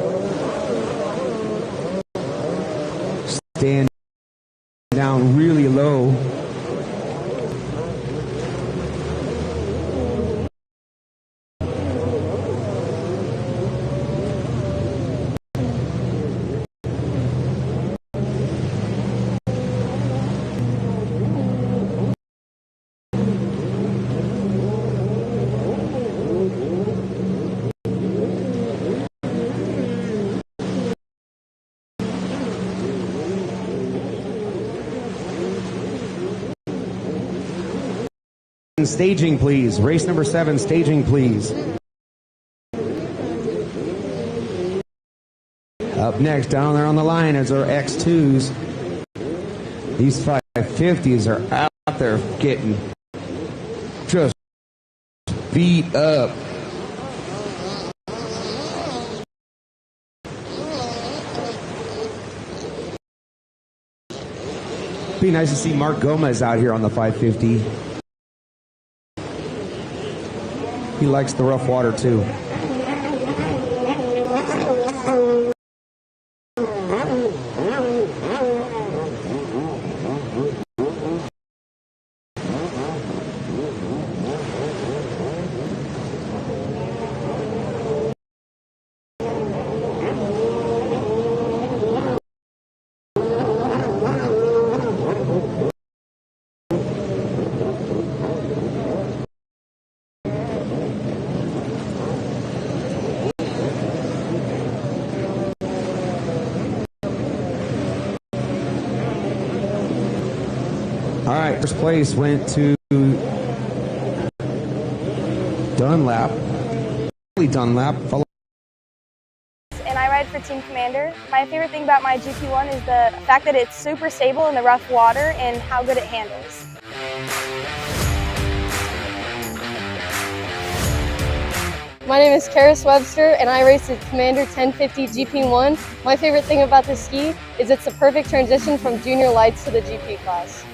Staying down really low. staging please. Race number 7, staging please. Up next, down there on the line is our X2s. These 550s are out there getting just beat up. Be nice to see Mark Gomez out here on the 550. He likes the rough water too. All right, first place went to Dunlap. And I ride for Team Kommander. My favorite thing about my GP1 is the fact that it's super stable in the rough water and how good it handles. My name is Karis Webster, and I race the Kommander 1050 GP1. My favorite thing about this ski is it's the perfect transition from junior lights to the GP class.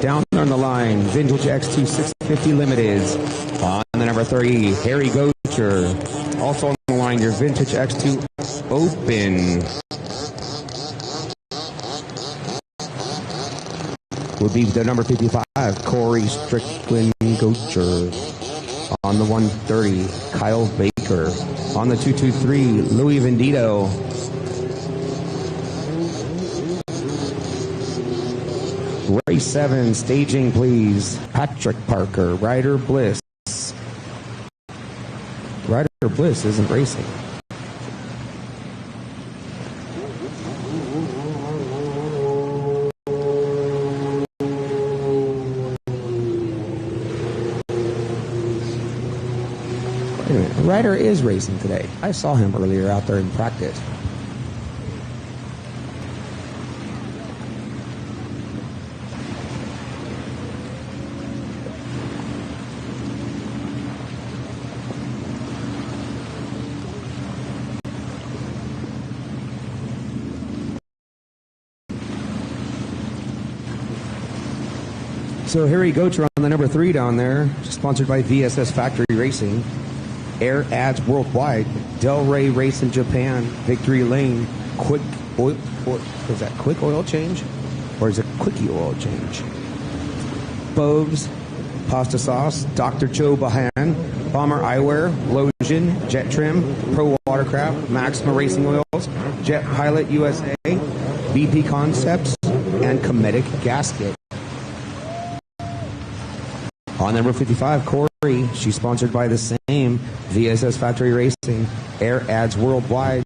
Down on the line, Vintage X2 650 Limited. On the number 3, Harry Guinchard. Also on the line, your Vintage X2 Open. Would be the number 55, Corey Strickland Guinchard. On the 130, Kyle Baker. On the 223, Louis Vendito. Race 7, staging please. Patrick Parker, Ryder Bliss. Ryder Bliss isn't racing. Wait a minute, Ryder is racing today. I saw him earlier out there in practice. So here we go on the number 3 down there, sponsored by VSS Factory Racing, Air Ads Worldwide, Del Rey Race in Japan, Victory Lane, Quick Oil, is that Quick Oil Change? Or is it Quickie Oil Change? Boves, Pasta Sauce, Dr. Joe Bahan, Bomber Eyewear, Lotion, Jet Trim, Pro Watercraft, Maxima Racing Oils, Jet Pilot USA, BP Concepts, and Comedic Gasket. On number 55, Corey. She's sponsored by the same VSS Factory Racing, Air Ads Worldwide,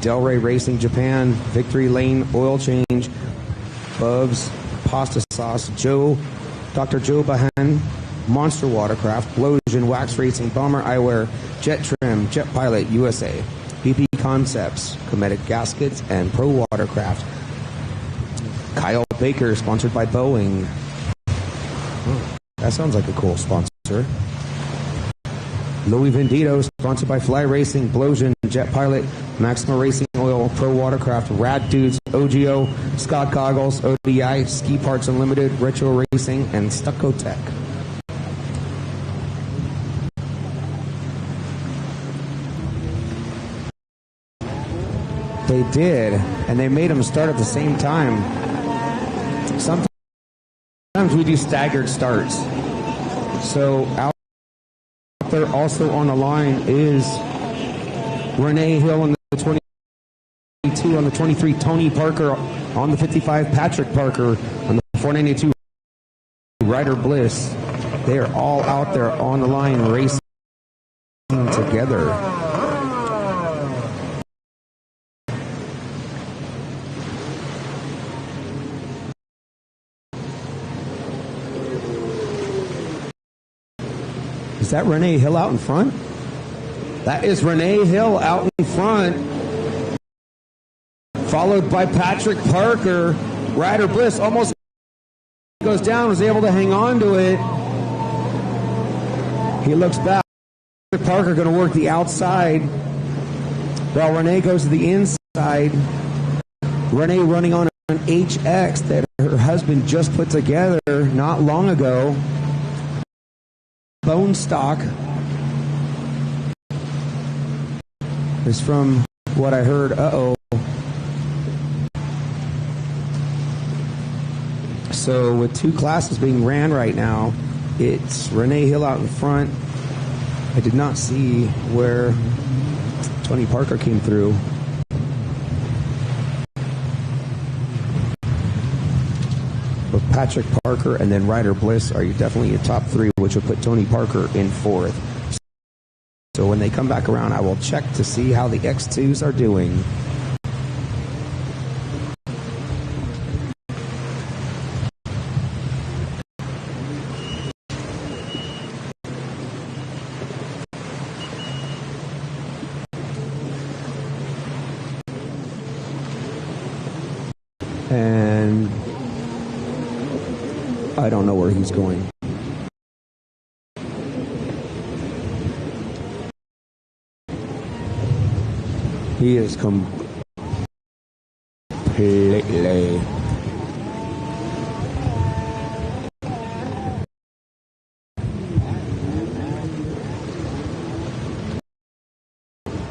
Del Rey Racing Japan, Victory Lane Oil Change, Bubs, Pasta Sauce, Dr. Joe Bahan, Monster Watercraft, Lotion, Wax Racing, Bomber Eyewear, Jet Trim, Jet Pilot USA, BP Concepts, Comedic Gaskets, and Pro Watercraft. Kyle Baker, sponsored by Boeing. That sounds like a cool sponsor. Louis Vendito, sponsored by Fly Racing, Blowsion, Jet Pilot, Maxima Racing Oil, Pro Watercraft, Rad Dudes, OGO, Scott Goggles, ODI, Ski Parts Unlimited, Retro Racing, and Stucco Tech. They did, and they made them start at the same time. Sometimes we do staggered starts. So out there also on the line is Renee Hill on the 22, on the 23, Tony Parker, on the 55, Patrick Parker, on the 492, Ryder Bliss. They are all out there on the line racing together. Is that Renee Hill out in front? That is Renee Hill out in front, followed by Patrick Parker. Ryder Bliss almost goes down, was able to hang on to it. He looks back. Patrick Parker going to work the outside, while Renee goes to the inside. Renee running on an HX that her husband just put together not long ago. Bone stock is from what I heard. So with two classes being ran right now, it's Renee Hill out in front. I did not see where Tony Parker came through. But Patrick Parker and then Ryder Bliss are definitely your top three, which would put Tony Parker in fourth. So when they come back around, I will check to see how the X2s are doing. And I don't know where he's going. He is completely.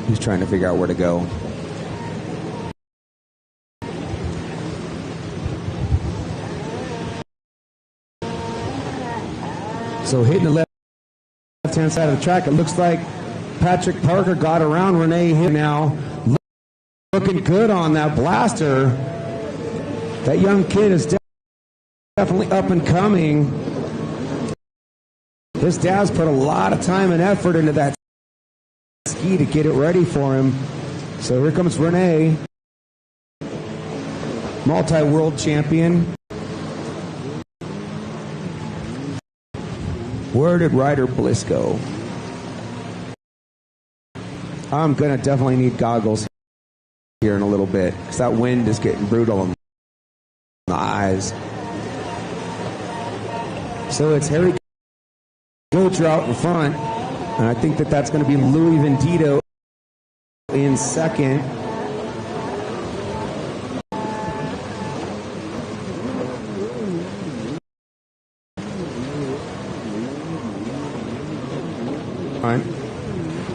He's trying to figure out where to go. So hitting the left-hand side of the track, it looks like Patrick Parker got around Renee Hill now. Looking good on that blaster. That young kid is definitely up and coming. His dad's put a lot of time and effort into that ski to get it ready for him. So here comes Renee, multi-world champion. Where did Ryder Bliss go? I'm going to definitely need goggles here in a little bit because that wind is getting brutal on the eyes. So it's Harry Guinchard out in front, and I think that's going to be Louis Vendito in second.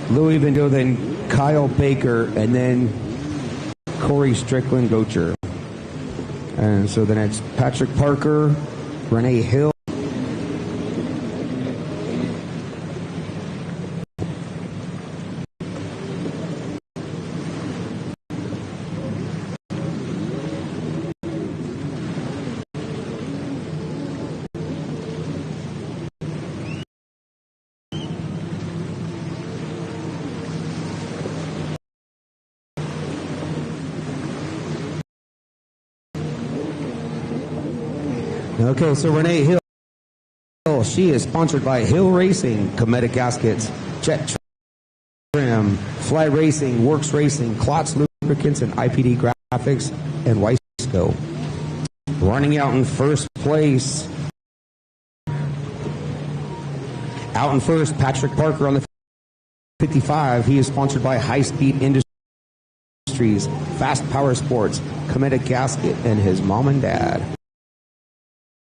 Louis Vendito, then Kyle Baker, and then Corey Strickland Gocher. And so then it's Patrick Parker, Renee Hill. Okay, so Renee Hill, she is sponsored by Hill Racing, Comedic Gaskets, Jet Trim, Fly Racing, Works Racing, Klotz Lubricants, and IPD Graphics, and Weisco. Running out in first place. Out in first, Patrick Parker on the 55. He is sponsored by High Speed Industries Industries, Fast Power Sports, Kommander Gasket, and his mom and dad.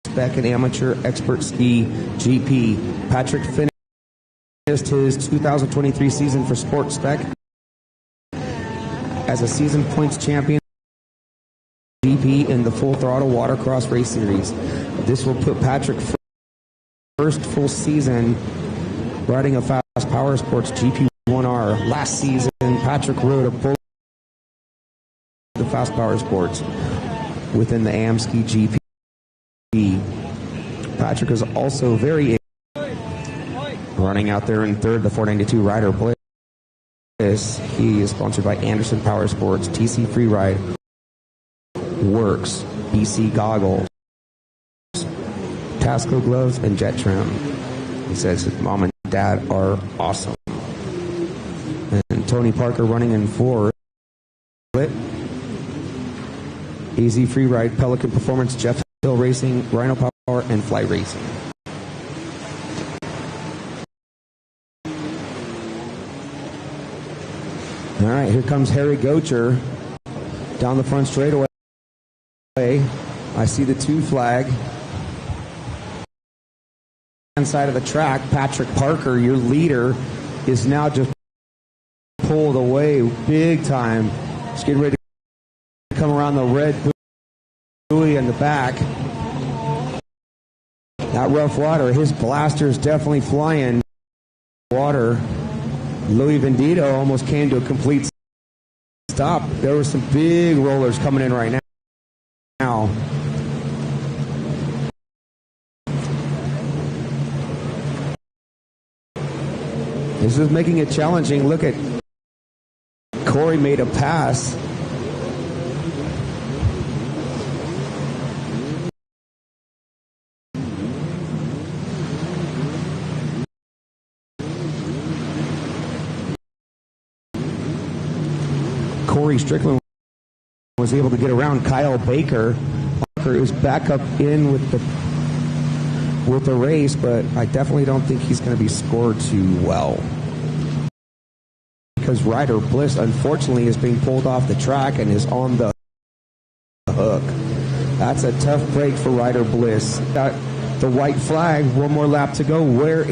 Spec and Amateur Expert Ski GP. Patrick finished his 2023 season for Sport Spec as a season points champion GP in the Full Throttle Watercross Race Series. This will put Patrick first full season riding a Fast Power Sports GP1R. Last season, Patrick rode a full the Fast Power Sports within the AMSKI GP. Patrick is also very running out there in third, the 492 Rider Bliss. He is sponsored by Anderson Power Sports, TC Freeride, Works, BC Goggles, Tasco Gloves, and Jet Trim. He says his mom and dad are awesome. And Tony Parker running in fourth. Easy Freeride, Pelican Performance, Jeff Hill Racing, Rhino Power, and Fly Racing. All right, here comes Harry Gocher down the front straightaway. I see the 2 flag. Side of the track, Patrick Parker, your leader, is now just pulled away big time. He's getting ready to come around the red buoy in the back. That rough water, his blaster is definitely flying. Water. Louis Vendito almost came to a complete stop. There were some big rollers coming in right now. This is making it challenging. Look at Corey made a pass. Corey Strickland was able to get around Kyle Baker. Parker is back up in with the race, but I definitely don't think he's going to be scored too well. Because Ryder Bliss, unfortunately, is being pulled off the track and is on the hook. That's a tough break for Ryder Bliss. Got the white flag, one more lap to go. Where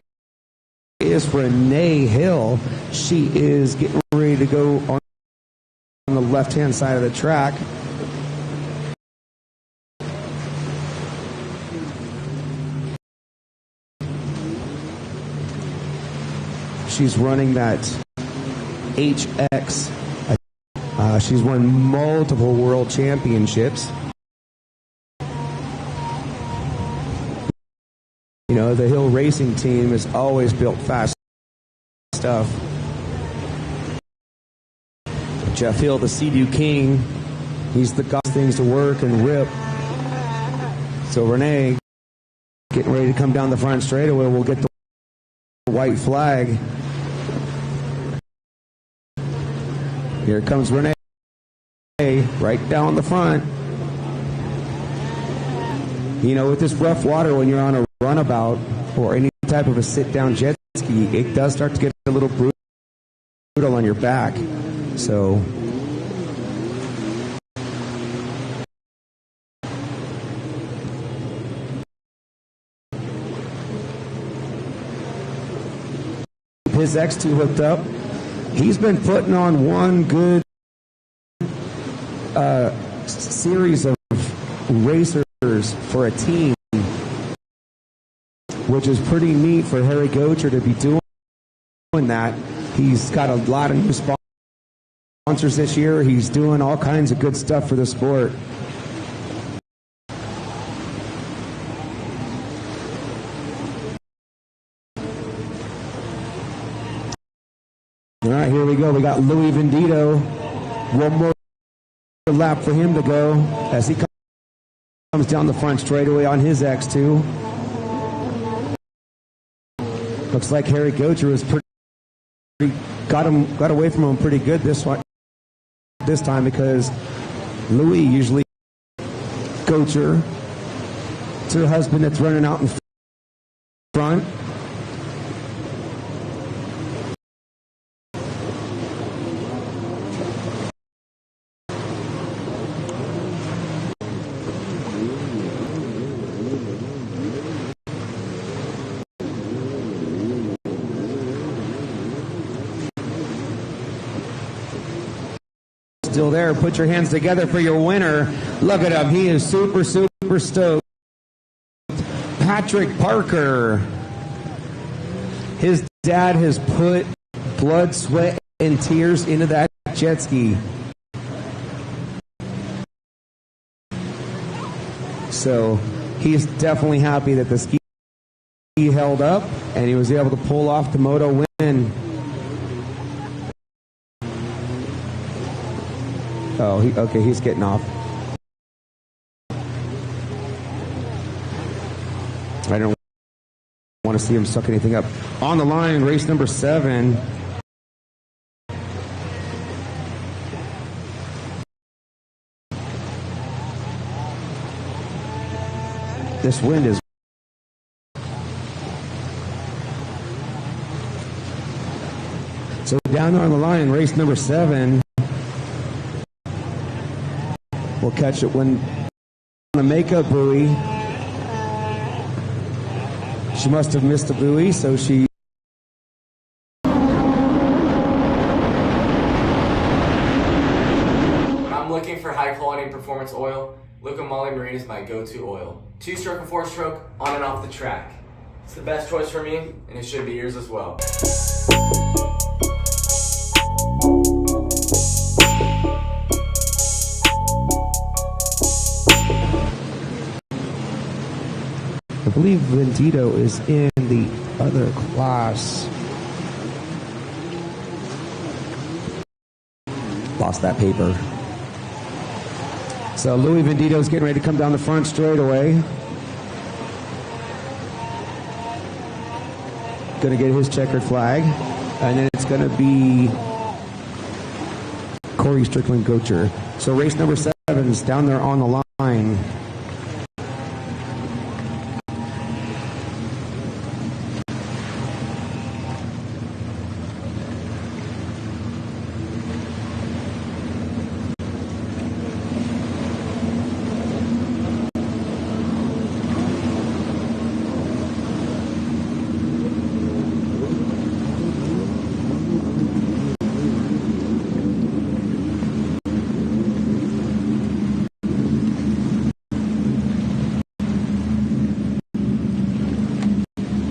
is Renee Hill? She is getting ready to go on the left-hand side of the track. She's running that HX. She's won multiple world championships. You know, the Hill Racing team has always built fast stuff. Jeff Hill, the Sea-Doo King, he's the got things to work and rip. So Renee, getting ready to come down the front straightaway, we'll get the white flag. Here comes Renee, right down the front. You know, with this rough water, when you're on a runabout or any type of a sit-down jet ski, it does start to get a little brutal on your back. So his X2 hooked up. He's been putting on one good series of racers for a team, which is pretty neat for Harry Gocher to be doing that. He's got a lot of new sponsors this year. He's doing all kinds of good stuff for the sport. All right, here we go. We got Louis Vendito. One more lap for him to go as he comes down the front straightaway on his X2. Looks like Harry Gocher was got away from him pretty good this time, because Louis usually Gocher, it's her husband that's running out in front. still there, put your hands together for your winner. Look at him. He is super, super stoked. Patrick Parker. His dad has put blood, sweat, and tears into that jet ski. So he's definitely happy that the ski held up and he was able to pull off the moto win. Oh, okay, he's getting off. I don't want to see him suck anything up. On the line, race number 7. This wind is... So down there on the line, race number 7. We'll catch it when on the makeup buoy. She must have missed the buoy, so she... When I'm looking for high quality performance oil, Marina is my go-to oil. 2-stroke and 4-stroke, on and off the track. It's the best choice for me, and it should be yours as well. I believe Vendito is in the other class. Lost that paper. So Louis Vendito's getting ready to come down the front straightaway. Going to get his checkered flag. And then it's going to be Corey Strickland Gocher. So race number 7 is down there on the line.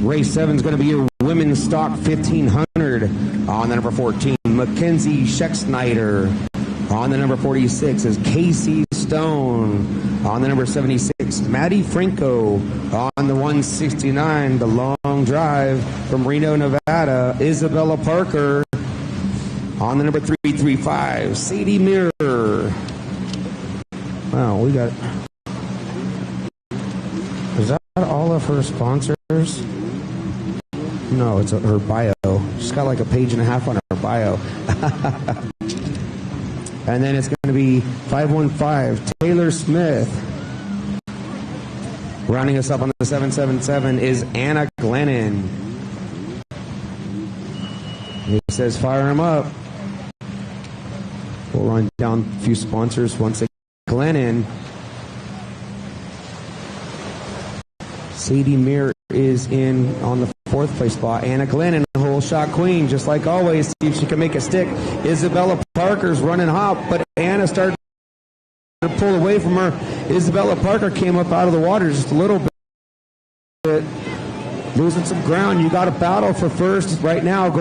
Race 7 is going to be your women's stock 1500 on the number 14. Mackenzie Schecksnyder. On the number 46 is Casey Stone. On the number 76, Maddie Franco. On the 169, the long drive from Reno, Nevada, Isabella Parker. On the number 335, Sadie Mirror. Wow, we got... Is that all of her sponsors? No, it's her bio. She's got like a page and a half on her bio. And then it's going to be 515, Taylor Smith. Rounding us up on the 777 is Anna Glennon. He says, fire him up. We'll run down a few sponsors once again. Glennon. Sadie Mir is in on the 4th place spot. Anna Glennon, the whole shot queen, just like always. See if she can make a stick. Isabella Parker's running hot, but Anna started to pull away from her. Isabella Parker came up out of the water just a little bit. Losing some ground. You got a battle for first right now.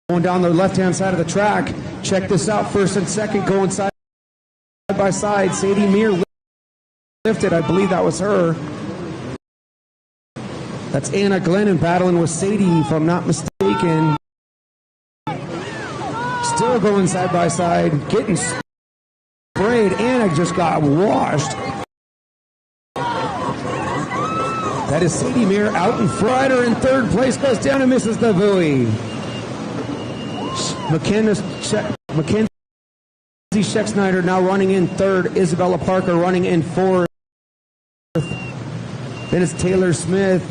Going down the left-hand side of the track. Check this out. First and second going side by side. Sadie Mir lifted. I believe that was her. That's Anna Glennon battling with Sadie, if I'm not mistaken. Still going side by side, getting sprayed. Anna just got washed. That is Sadie Mir out in front. Rider in 3rd place goes down and misses the buoy. Mackenzie Schecksnyder now running in 3rd. Isabella Parker running in 4th. Then it's Taylor Smith.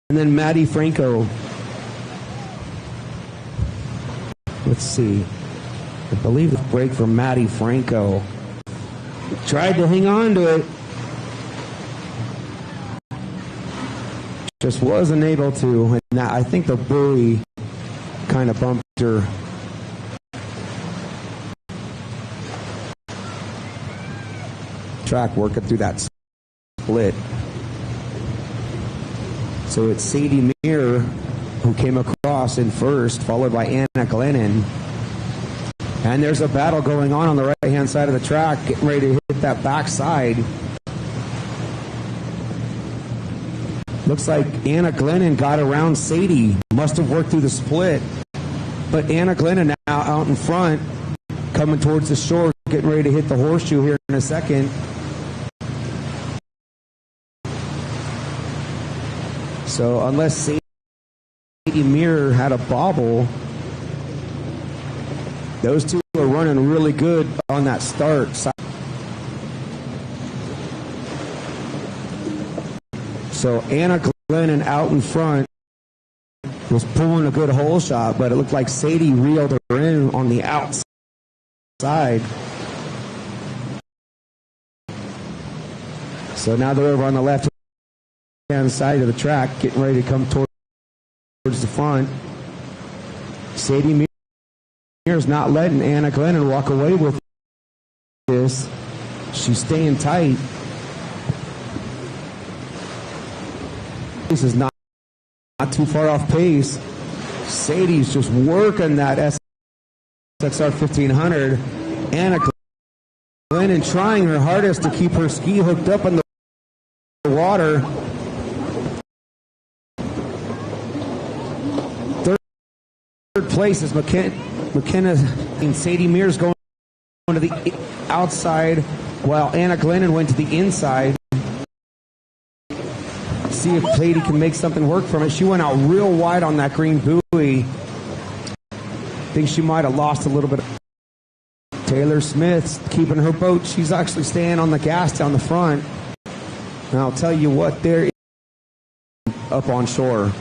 And then Maddie Franco. Let's see. I believe the break from Maddie Franco. Tried to hang on to it. Just wasn't able to. And I think the buoy kind of bumped her. track working through that split. So it's Sadie Meir who came across in first, followed by Anna Glennon. And there's a battle going on the right-hand side of the track, getting ready to hit that backside. Looks like Anna Glennon got around Sadie. Must have worked through the split. But Anna Glennon now out in front, coming towards the shore, getting ready to hit the horseshoe here in a second. So unless Sadie Meir had a bobble, those two are running really good on that start. So Anna Glennon out in front was pulling a good hole shot, but it looked like Sadie reeled her in on the outside. So now they're over on the left-hand side of the track, getting ready to come towards the front. Sadie Meir's not letting Anna Glennon walk away with this. She's staying tight. This is not too far off pace. Sadie's just working that SXR 1500. Anna Glennon trying her hardest to keep her ski hooked up in the water. Third place is McKenna and Sadie Meir's going to the outside while Anna Glennon went to the inside. See if Sadie can make something work from it. She went out real wide on that green buoy. Think she might have lost a little bit. Taylor Smith's keeping her boat. She's actually staying on the gas down the front. And I'll tell you what, they're up on shore.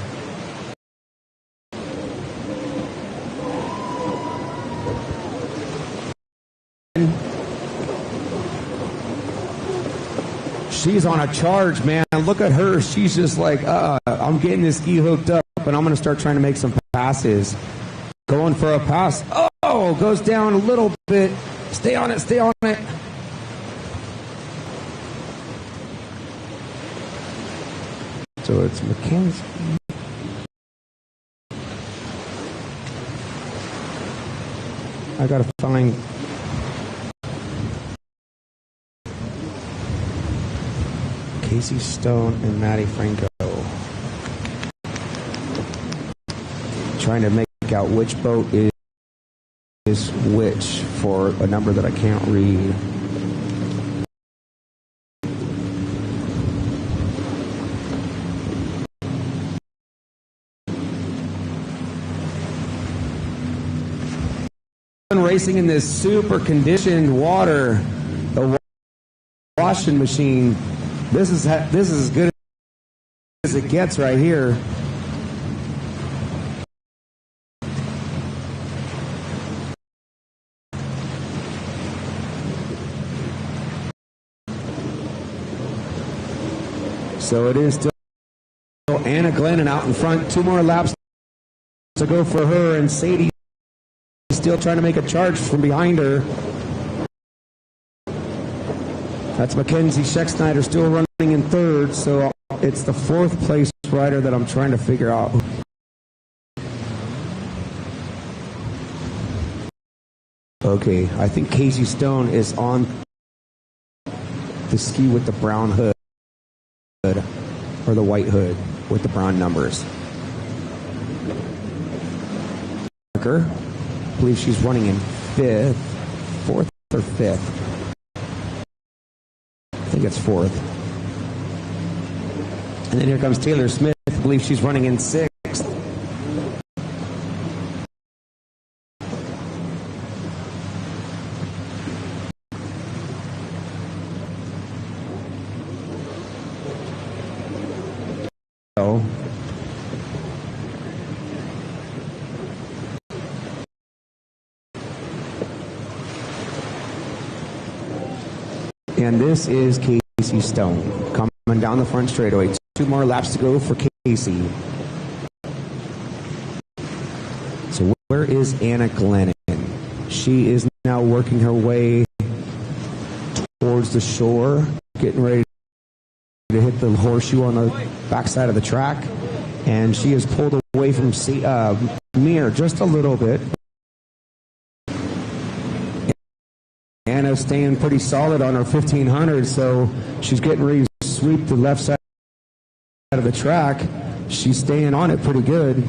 She's on a charge, man. Look at her. She's just like, I'm getting this ski hooked up, and I'm going to start trying to make some passes. Going for a pass. Oh, goes down a little bit. Stay on it, stay on it. So it's Mackenzie. I got to find... Casey Stone and Maddie Franco. Trying to make out which boat is which for a number that I can't read. Racing in this super conditioned water, the washing machine. This is as good as it gets right here. So it is still Anna Glennon out in front. 2 more laps to go for her, and Sadie still trying to make a charge from behind her. That's Mackenzie Schecksnyder still running in third, so it's the 4th place rider that I'm trying to figure out. Okay, I think Casey Stone is on the ski with the brown hood, or the white hood with the brown numbers. I believe she's running in 5th, 4th or 5th. I think it's 4th. And then here comes Taylor Smith. I believe she's running in 6th. And this is Casey Stone coming down the front straightaway. 2 more laps to go for Casey. So where is Anna Glennon? She is now working her way towards the shore, getting ready to hit the horseshoe on the backside of the track. And she is pulled away from Mir just a little bit. Anna's staying pretty solid on her 1500, so she's getting ready to sweep the left side of the track. She's staying on it pretty good.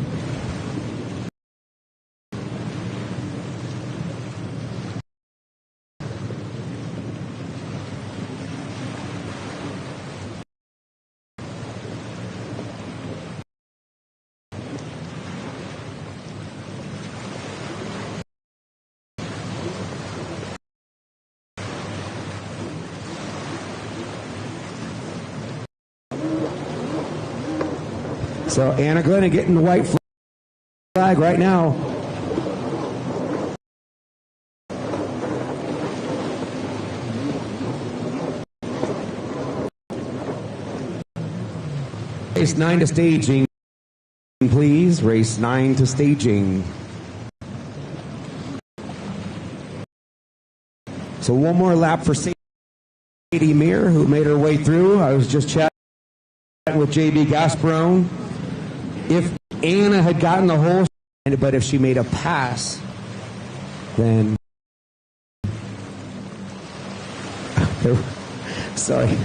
So Anna Glennon getting the white flag right now. Race 9 to staging, please. Race 9 to staging. So one more lap for Sadie Mir, who made her way through. I was just chatting with JB Gasparone. If Anna had gotten the hole, but if she made a pass, then sorry,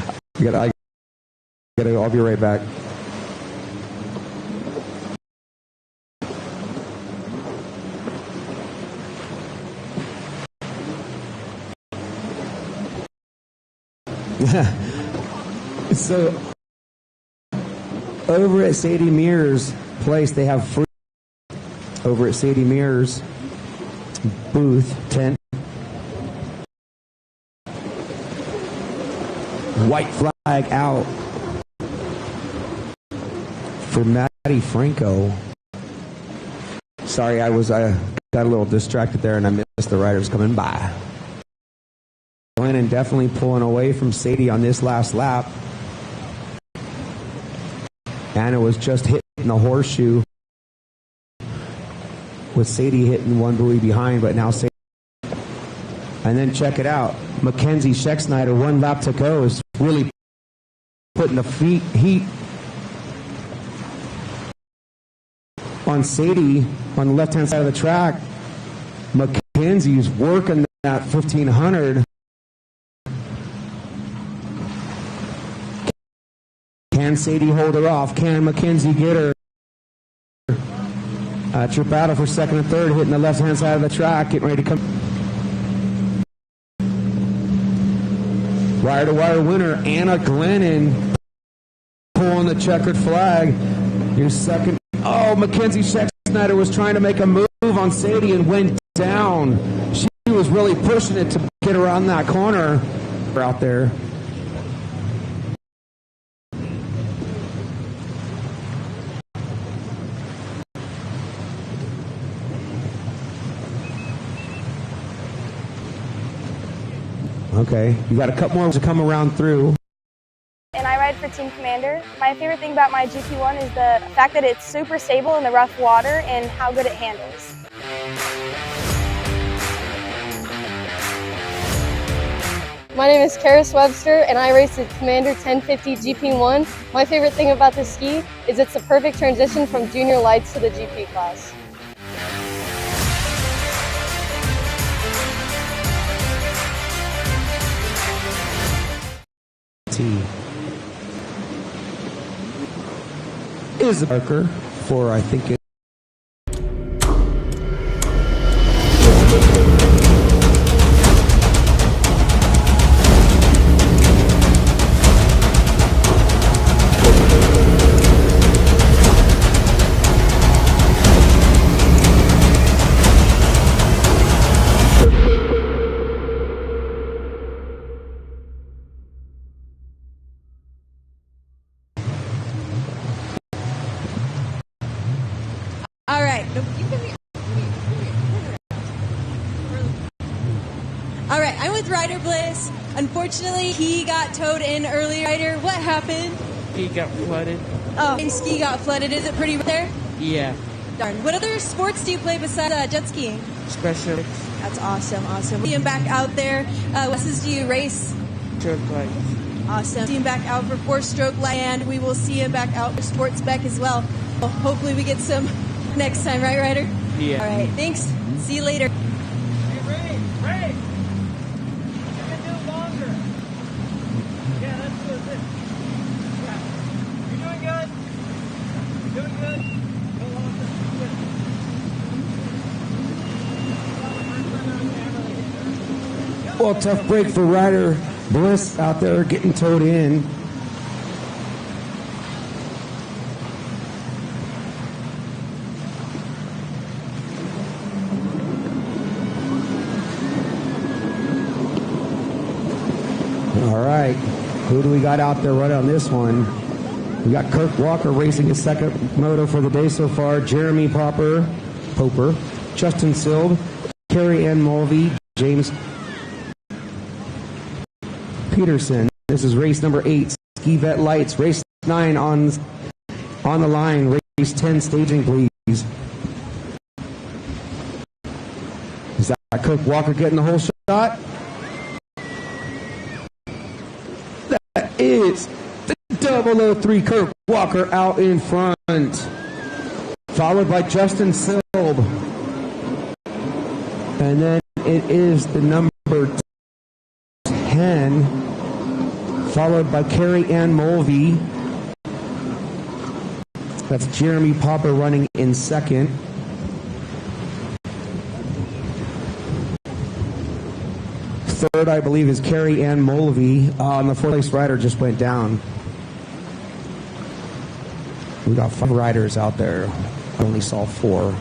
I'll be right back. So over at Sadie Mir's place, they have free. Over at Sadie Mir's booth tent, white flag out for Maddie Franco. Sorry, I got a little distracted there and I missed the riders coming by. Glennon definitely pulling away from Sadie on this last lap. Anna was just hitting the horseshoe with Sadie hitting one buoy behind, but now Sadie. And then check it out. Mackenzie Scheck-Snyder, one lap to go, is really putting the heat on Sadie on the left-hand side of the track. Mackenzie's working that 1500. Can Sadie hold her off? Can Mackenzie get her? It's your battle for second and third, hitting the left-hand side of the track, getting ready to come. Wire-to-wire winner, Anna Glennon, pulling the checkered flag. Your second. Oh, Mackenzie Scheck-Snyder was trying to make a move on Sadie and went down. She was really pushing it to get around that corner out there. Okay, you got a couple more to come around through. And I ride for Team Kommander. My favorite thing about my GP1 is the fact that it's super stable in the rough water and how good it handles. My name is Karis Webster and I race the Kommander 1050 GP1. My favorite thing about this ski is it's the perfect transition from junior lights to the GP class. Is a marker for, I think it. Alright, I'm with Ryder Bliss. Unfortunately, he got towed in earlier. Ryder, what happened? He got flooded. Oh, and ski got flooded. Is it pretty there? Yeah. Darn. What other sports do you play besides jet skiing? Special. That's awesome, awesome. Being back out there, what classes do you race? four-stroke twice. Awesome. See him back out for four-stroke, and we will see him back out for sports spec as well. Well, hopefully we get some next time, right, Ryder? Yeah. All right, thanks. See you later. Hey, Ray! You can do longer. Yeah, that's it. Yeah. You're doing good. You're doing good. Go longer. Good. Well, tough break for Ryder Bliss out there getting towed in. All right, who do we got out there right on this one? We got Kirk Walker racing his second moto for the day so far. Jeremy Poper, Justin Silb, Carrie Ann Mulvey, James Peterson. This is race number 8, Ski Vet Lights. Race 9 on the line. Race 10, staging please. Is that Kirk Walker getting the whole shot? That is the 003 Kirk Walker out in front. Followed by Justin Silb. And then it is the number 10, followed by Carrie Ann Mulvey. That's Jeremy Popper running in second. Third, I believe, is Carrie Ann Mulvey. And the fourth place rider just went down. We got 5 riders out there. I only saw 4.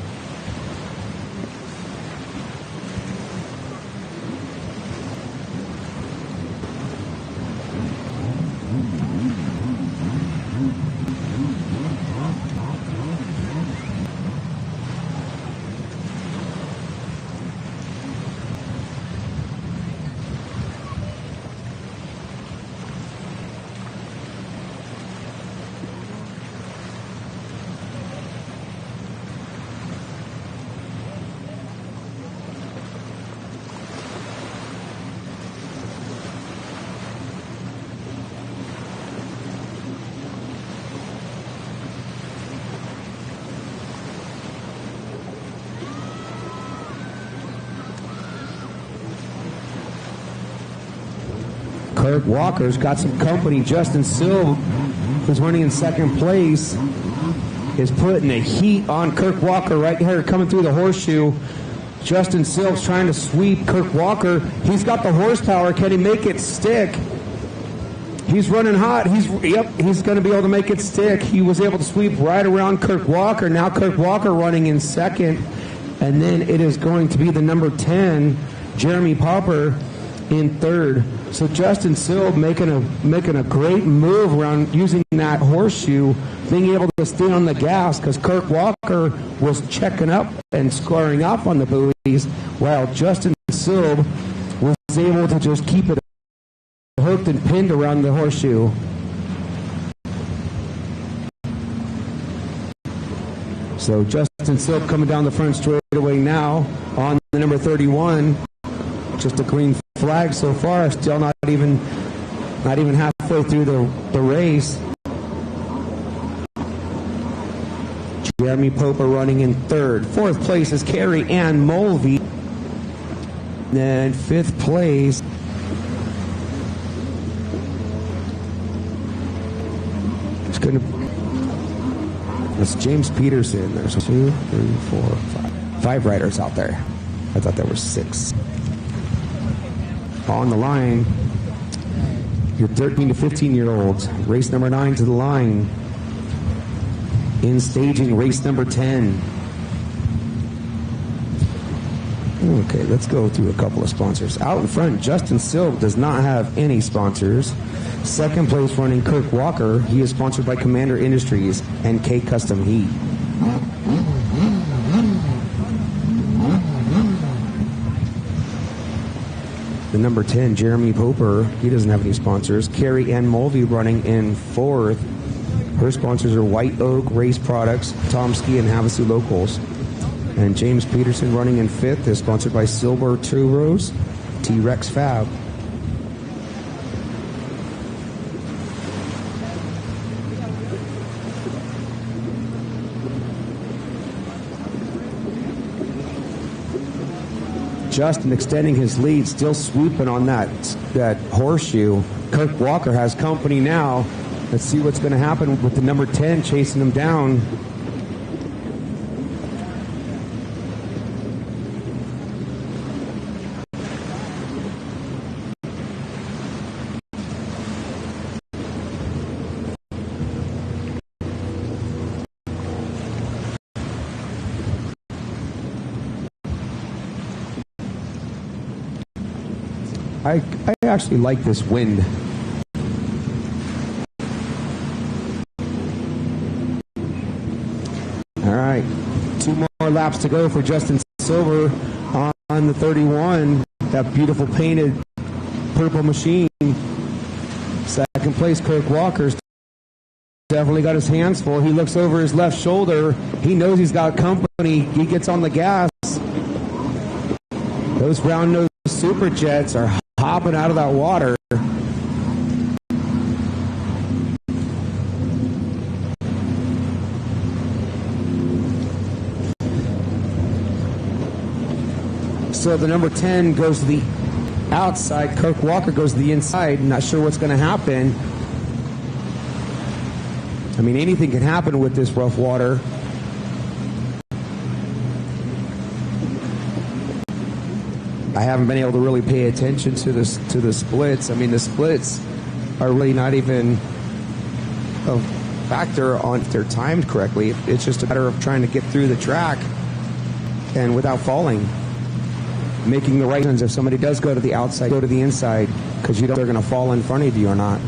Kirk Walker's got some company. Justin Silb, who's running in second place, is putting the heat on Kirk Walker right here coming through the horseshoe. Justin Silb's trying to sweep Kirk Walker. He's got the horsepower. Can he make it stick? He's running hot. He's going to be able to make it stick. He was able to sweep right around Kirk Walker. Now Kirk Walker running in second. And then it is going to be the number 10, Jeremy Popper, in third. So Justin Silb making a great move around using that horseshoe, being able to stay on the gas because Kirk Walker was checking up and scoring up on the buoys, while Justin Silb was able to just keep it hooked and pinned around the horseshoe. So Justin Silb coming down the front straightaway now on the number 31. Just a green flag so far, still not even halfway through the race. Jeremy Poper running in third. Fourth place is Carrie Ann Mulvey. Then fifth place it's James Peterson. There's 2, 3, 4, 5. 5 riders out there. I thought there were 6. On the line, your 13 to 15-year-olds. Race number 9 to the line. In staging, race number 10. Okay, let's go through a couple of sponsors. Out in front, Justin Silb does not have any sponsors. Second place running Kirk Walker. He is sponsored by Kommander Industries and K Custom Heat. The number 10, Jeremy Poper, he doesn't have any sponsors. Carrie Ann Mulvey running in fourth. Her sponsors are White Oak Race Products, Tom Ski, and Havasu Locals. And James Peterson running in fifth is sponsored by Silver Two Rose, T-Rex Fab. Justin extending his lead, still swooping on that horseshoe. Kirk Walker has company now. Let's see what's going to happen with the number 10 chasing him down. I actually like this wind. All right, 2 more laps to go for Justin Silver on the 31. That beautiful painted purple machine. Second place, Kirk Walker's definitely got his hands full. He looks over his left shoulder. He knows he's got company. He gets on the gas. Those round-nosed Super Jets are hopping out of that water. So the number 10 goes to the outside. Kirk Walker goes to the inside. Not sure what's going to happen. I mean, anything can happen with this rough water. I haven't been able to really pay attention to the splits. I mean, the splits are really not even a factor on if they're timed correctly. It's just a matter of trying to get through the track and without falling, making the right ones. If somebody does go to the outside, go to the inside, because you don't know if they're going to fall in front of you or not.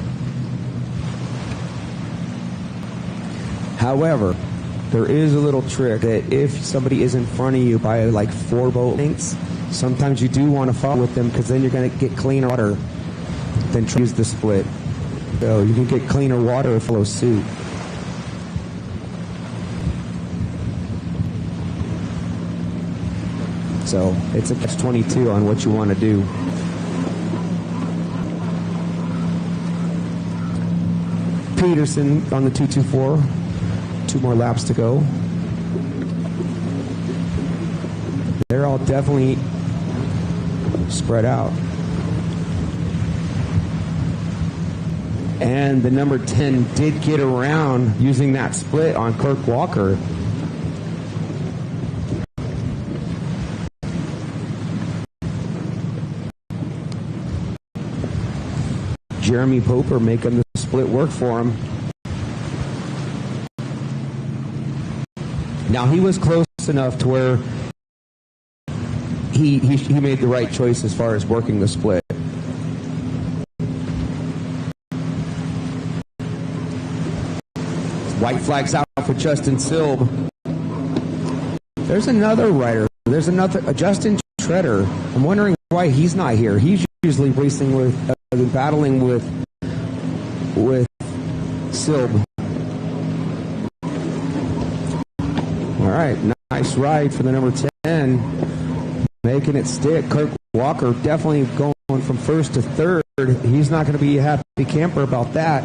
However, there is a little trick that if somebody is in front of you by like 4 boat lengths, sometimes you do want to follow with them because then you're going to get cleaner water than try to use the split. So you can get cleaner water if follow suit. So it's a catch-22 on what you want to do. Peterson on the 224. 2 more laps to go. They're all definitely spread out. And the number 10 did get around using that split on Kirk Walker. Jeremy Poper making the split work for him. Now he was close enough to where he made the right choice as far as working the split. White flags out for Justin Silb. There's another rider. There's another Justin Treader. I'm wondering why he's not here. He's usually racing with, battling with Silb. All right, nice ride for the number 10. Making it stick. Kirk Walker definitely going from first to third. He's not going to be a happy camper about that.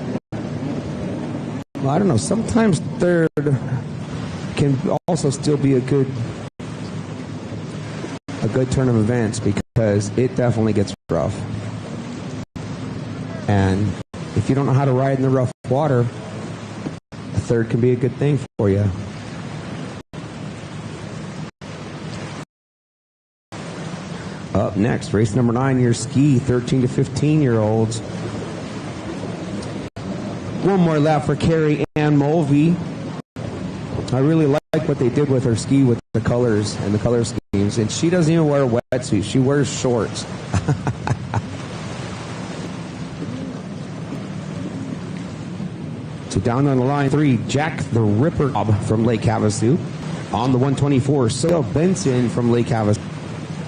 Well, I don't know. Sometimes third can also still be a good turn of events because it definitely gets rough. And if you don't know how to ride in the rough water, a third can be a good thing for you. Up next, race number 9, your ski, 13 to 15-year-olds. One more lap for Carrie Ann Mulvey. I really like what they did with her ski with the colors and the color schemes. And she doesn't even wear a wetsuit. She wears shorts. So down on the line 3, Jack the Ripper from Lake Havasu. On the 124, Sarah Benson from Lake Havasu.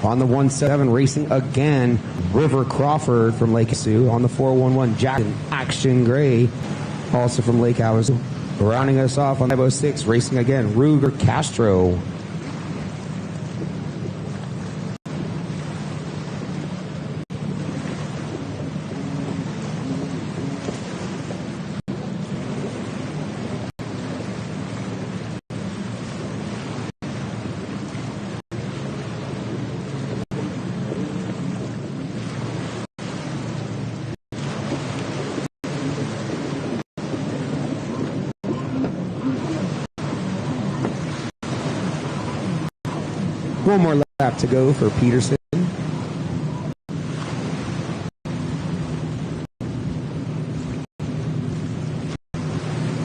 On the 177, racing again, River Crawford from Lake Havasu. On the 411, Jack Action Gray, also from Lake Havasu. Rounding us off on 506, racing again, Ruger Castro. one more lap to go for Peterson.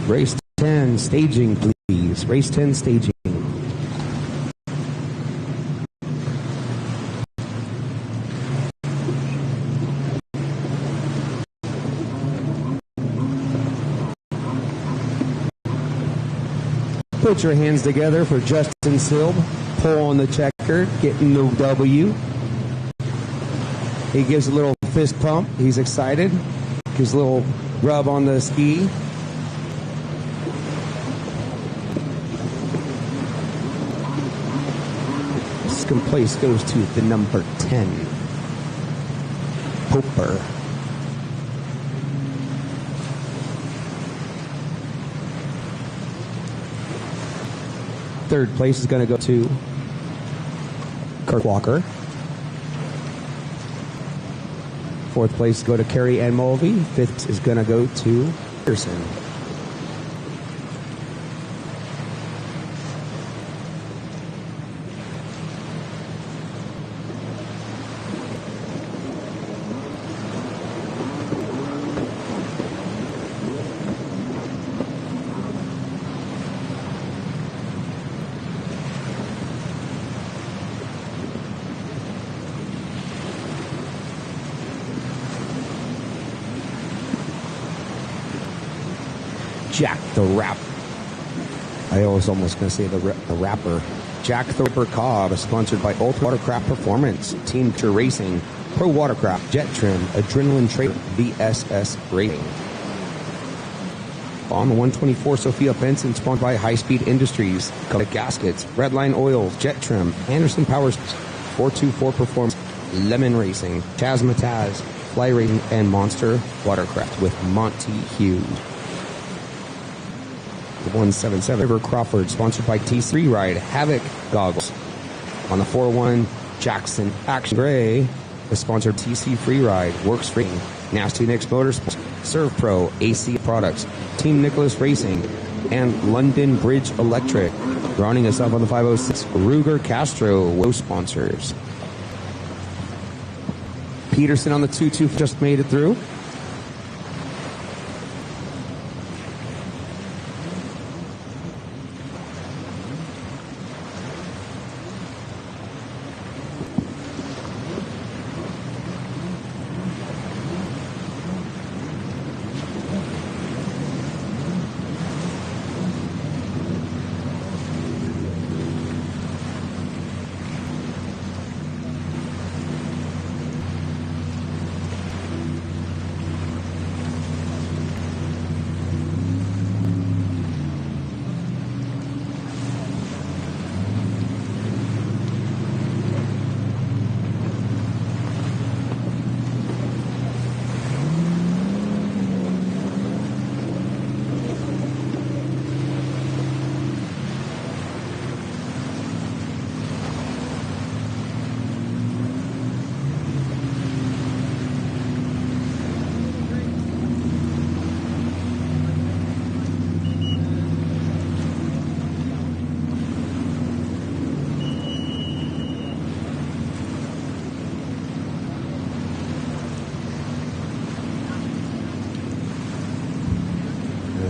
Race 10, staging, please. Race 10, staging. Put your hands together for Justin Silb. Pull on the checker, getting the W. He gives a little fist pump. He's excited. Gives a little rub on the ski. Second place goes to the number 10, Popper. Third place is going to go to Kirk Walker. Fourth place go to Carrie Ann Mulvey. Fifth is going to go to Pearson. Jack the Rap. I was almost going to say the rapper. Jack the Ripper Cobb is sponsored by Ultra Watercraft Performance, Team Tour Racing, Pro Watercraft, Jet Trim, Adrenaline Trader, VSS Rating. On the 124, Sophia Benson, sponsored by High Speed Industries, Comet Gaskets, Redline Oils, Jet Trim, Anderson Powers, 424 Performance, Lemon Racing, Chaz Mataz, Fly Racing, and Monster Watercraft with Monty Hughes. 177 River Crawford, sponsored by TC Free Ride, Havoc Goggles. On the 401, Jackson Action Gray is sponsored TC Free Ride, Works Racing, Nasty Nicks Motorsports, Serve Pro, AC Products, Team Nicholas Racing, and London Bridge Electric. Rounding us up on the 506, Ruger Castro, WO sponsors. Peterson on the 2-2 just made it through.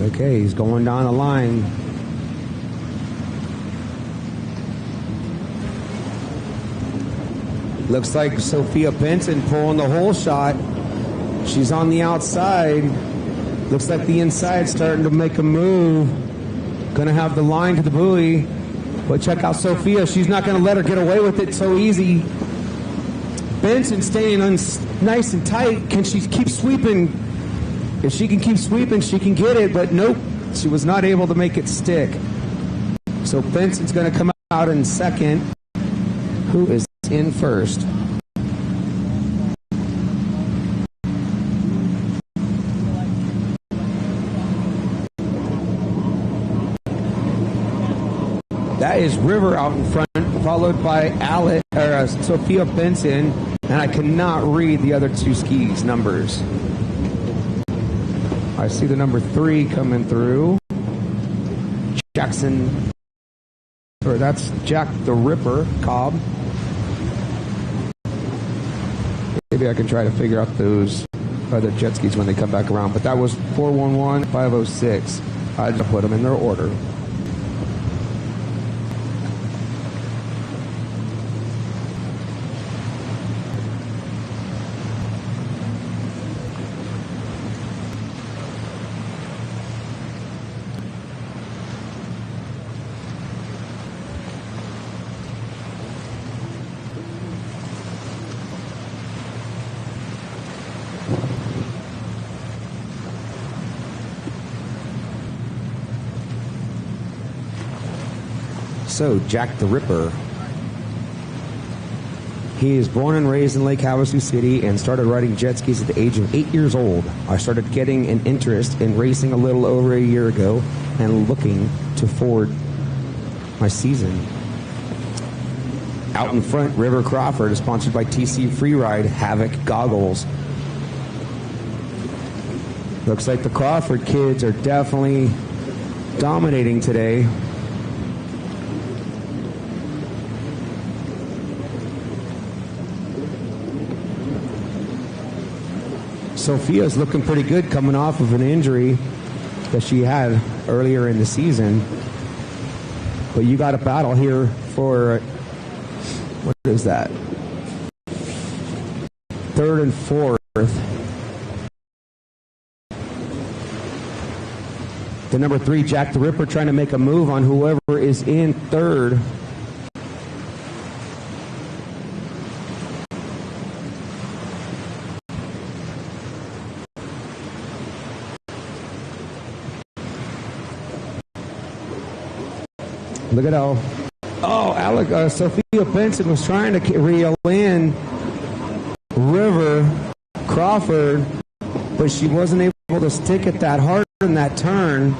Okay, he's going down the line. Looks like Sophia Benson pulling the whole shot. She's on the outside. Looks like the inside's starting to make a move. Going to have the line to the buoy. But check out Sophia. She's not going to let her get away with it so easy. Benson staying nice and tight. Can she keep sweeping? If she can keep sweeping, she can get it, but nope, she was not able to make it stick. So Benson's going to come out in second. Who is in first? That is River out in front, followed by Sophia Benson, and I cannot read the other two skis numbers. I see the number 3 coming through. Jackson or that's Jack the Ripper, Cobb. Maybe I can try to figure out those other jet skis when they come back around. But that was 411, 506. I just put them in their order. So, Jack the Ripper. He is born and raised in Lake Havasu City and started riding jet skis at the age of 8 years old. I started getting an interest in racing a little over a year ago and looking to forward my season. Out in front, River Crawford is sponsored by TC Freeride Havoc Goggles. Looks like the Crawford kids are definitely dominating today. Sophia's looking pretty good coming off of an injury that she had earlier in the season. But you got a battle here for, what is that? Third and fourth. The number 3, Jack the Ripper, trying to make a move on whoever is in third. Look at how, Sophia Benson was trying to reel in River Crawford, but she wasn't able to stick it that hard in that turn.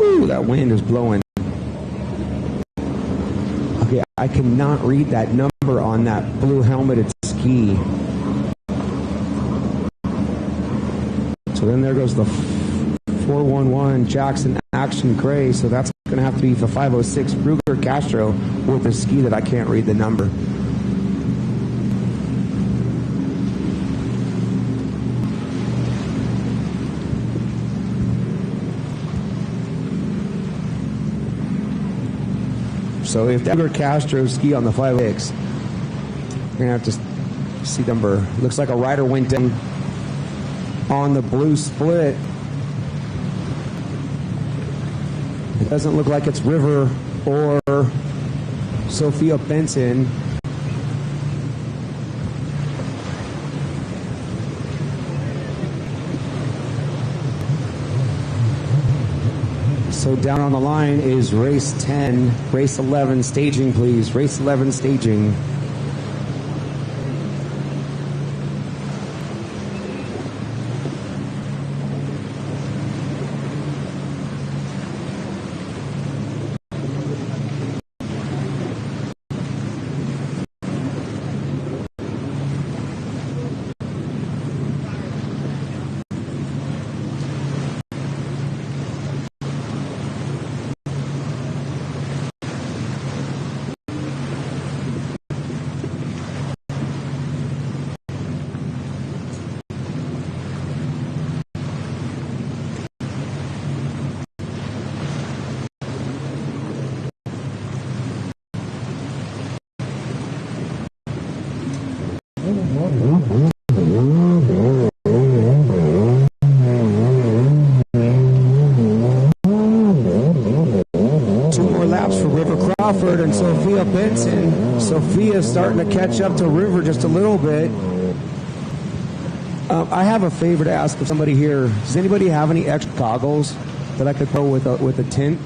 Ooh, that wind is blowing. Okay, I cannot read that number on that blue helmeted ski. So then there goes the 411 Jackson Action Gray. So that's going to have to be the 506 Ruger Castro with a ski that I can't read the number. So if the Ruger Castro ski on the 506, you're going to have to see number. Looks like a rider went down on the blue split. It doesn't look like it's River or Sophia Benson. So down on the line is race 10, race 11 staging, please. Race 11 staging. Crawford and Sophia Benson. Sophia's starting to catch up to River just a little bit. I have a favor to ask of somebody here. Does anybody have any extra goggles that I could throw with a tint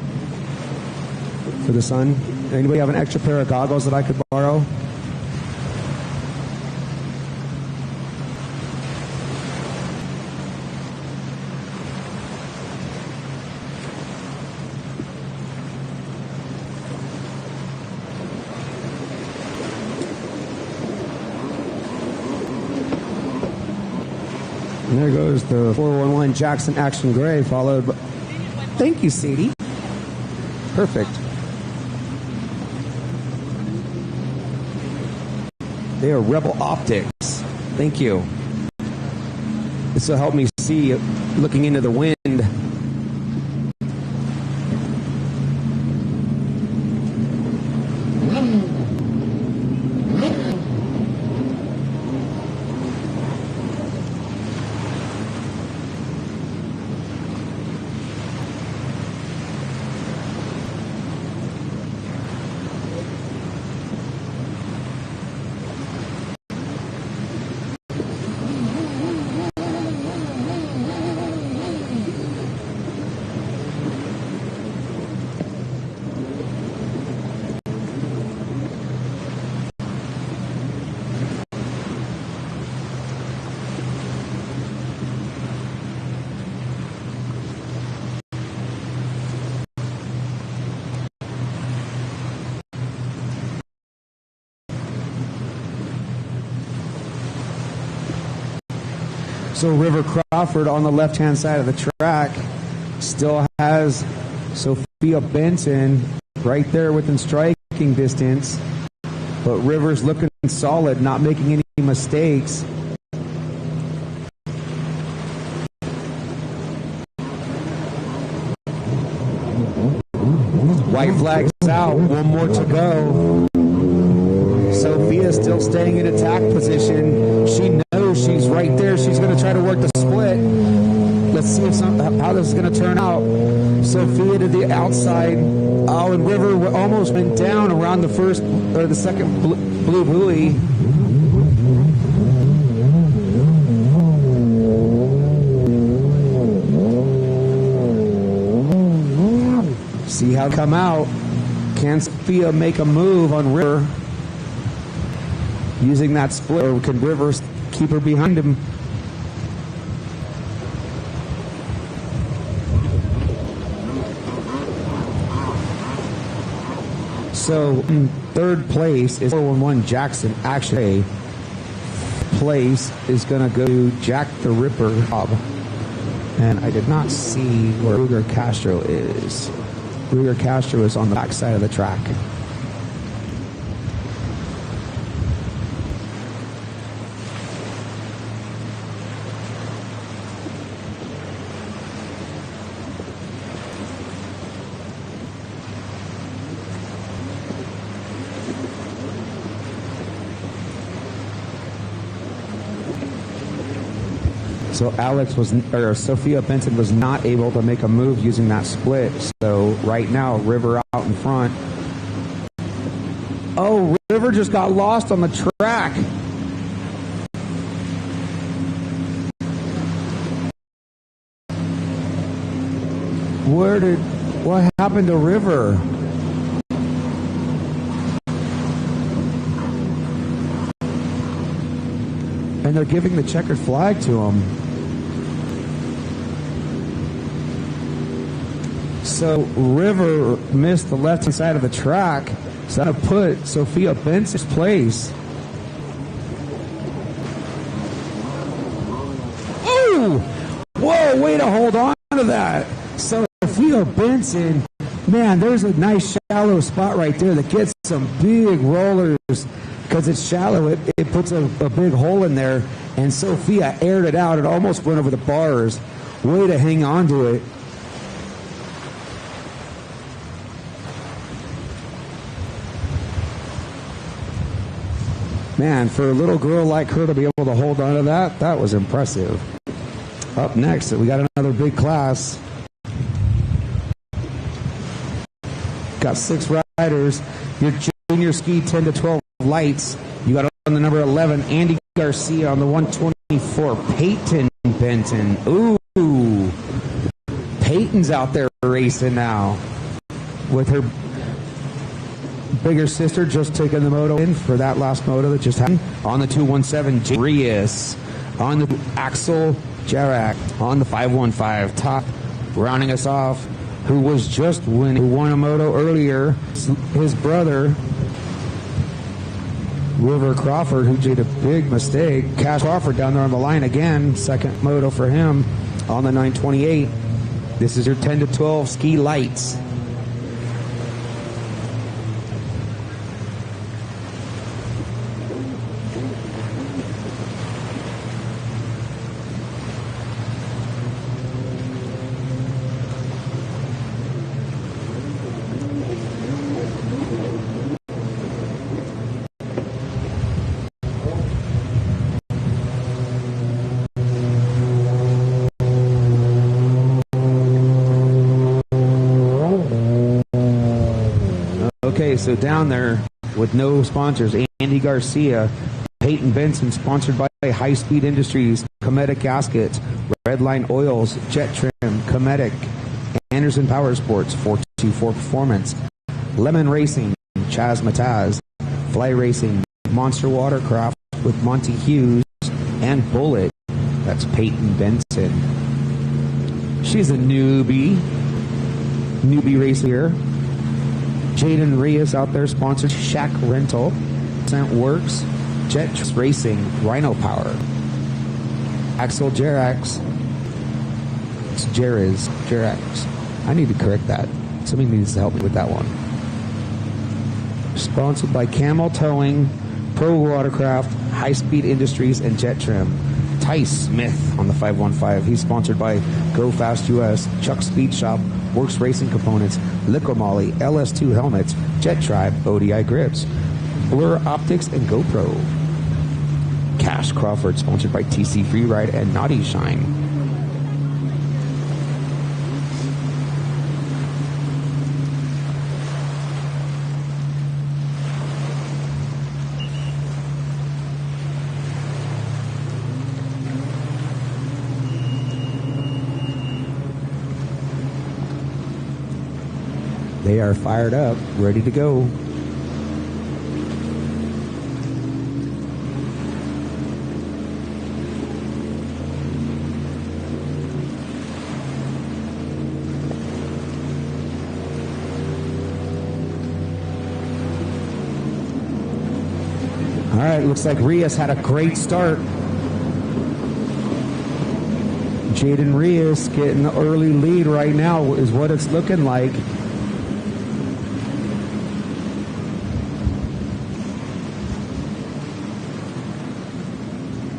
for the sun? Anybody have an extra pair of goggles that I could borrow? And there goes the 411 Jackson Action Gray, followed by... Thank you, Sadie. Perfect. They are Rebel Optics. Thank you. This will help me see looking into the wind. So River Crawford on the left-hand side of the track still has Sophia Benson right there within striking distance. But River's looking solid, not making any mistakes. White flag's out, one more to go. Sophia still staying in attack position. She knows she's right there. She's going to try to work the split. Let's see how this is going to turn out. Sophia to the outside. Oh, and River almost went down around the first or the second blue buoy. See how come out. Can Sophia make a move on River using that split, or can River keep her behind him? So in third place is 411 Jackson. Actually, place is going to go to Jack the Ripper Bob. And I did not see where Ruger Castro is. Ruger Castro is on the back side of the track. So Sophia Benson was not able to make a move using that split. So right now, River out in front. Oh, River just got lost on the track. What happened to River? And they're giving the checkered flag to him. So River missed the left-hand side of the track. So that put Sophia Benson's place. Oh! Whoa, way to hold on to that. Sophia Benson, man, there's a nice shallow spot right there that gets some big rollers. Because it's shallow, it puts a big hole in there. And Sophia aired it out. It almost went over the bars. Way to hang on to it. Man, for a little girl like her to be able to hold on to that was impressive. Up next, we got another big class. Got 6 riders. Your junior ski 10 to 12 lights. You got on the number 11, Andy Garcia. On the 124, Peyton Benton. Ooh. Peyton's out there racing now with her bigger sister just taking the moto in for that last moto that just happened. On the 217, Rias. On the Axel Jarak. On the 515, Top. Rounding us off, who was just winning, who won a moto earlier. His brother, River Crawford, who made a big mistake. Cash Crawford down there on the line again. Second moto for him on the 928. This is your 10 to 12 ski lights. Okay, so down there with no sponsors, Andy Garcia, Peyton Benson, sponsored by High Speed Industries, Cometic Gaskets, Redline Oils, Jet Trim, Cometic, Anderson Power Sports, 424 Performance, Lemon Racing, Chaz Mataz, Fly Racing, Monster Watercraft with Monty Hughes, and Bullet. That's Peyton Benson. She's a newbie racer here. Jaden Reyes out there sponsored Shack Rental, Cent Works, Jet Racing, Rhino Power, Axel Jerax. It's Jerax. I need to correct that. Somebody needs to help me with that one. Sponsored by Camel Towing, Pro Watercraft, High Speed Industries, and Jet Trim. Tice Smith on the 515. He's sponsored by Go Fast US, Chuck Speed Shop, Works Racing Components, Liquid Molly, LS2 Helmets, Jet Tribe, ODI Grips, Blur Optics, and GoPro. Cash Crawford, sponsored by TC Freeride and Naughty Shine. They are fired up, ready to go. All right, looks like Reyes had a great start. Jaden Reyes getting the early lead right now is what it's looking like.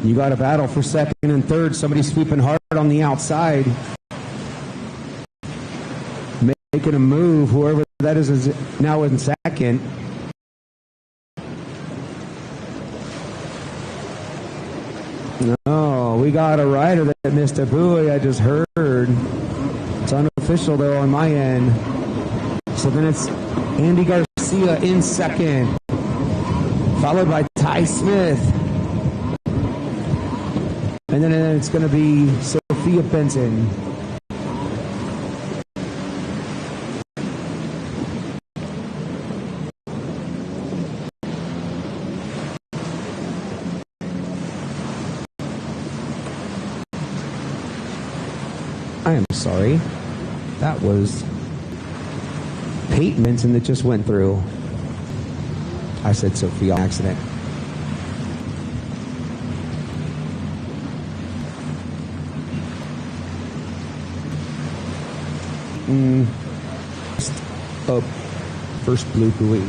You got a battle for second and third. Somebody sweeping hard on the outside. Making a move. Whoever that is now in second. No, we got a rider that missed a buoy. I just heard. It's unofficial though on my end. So then it's Andy Garcia in second, followed by Ty Smith. And then it's going to be Sophia Benson. I am sorry. That was Peyton Benson that just went through. I said Sophia on accident. Up first blue buoy.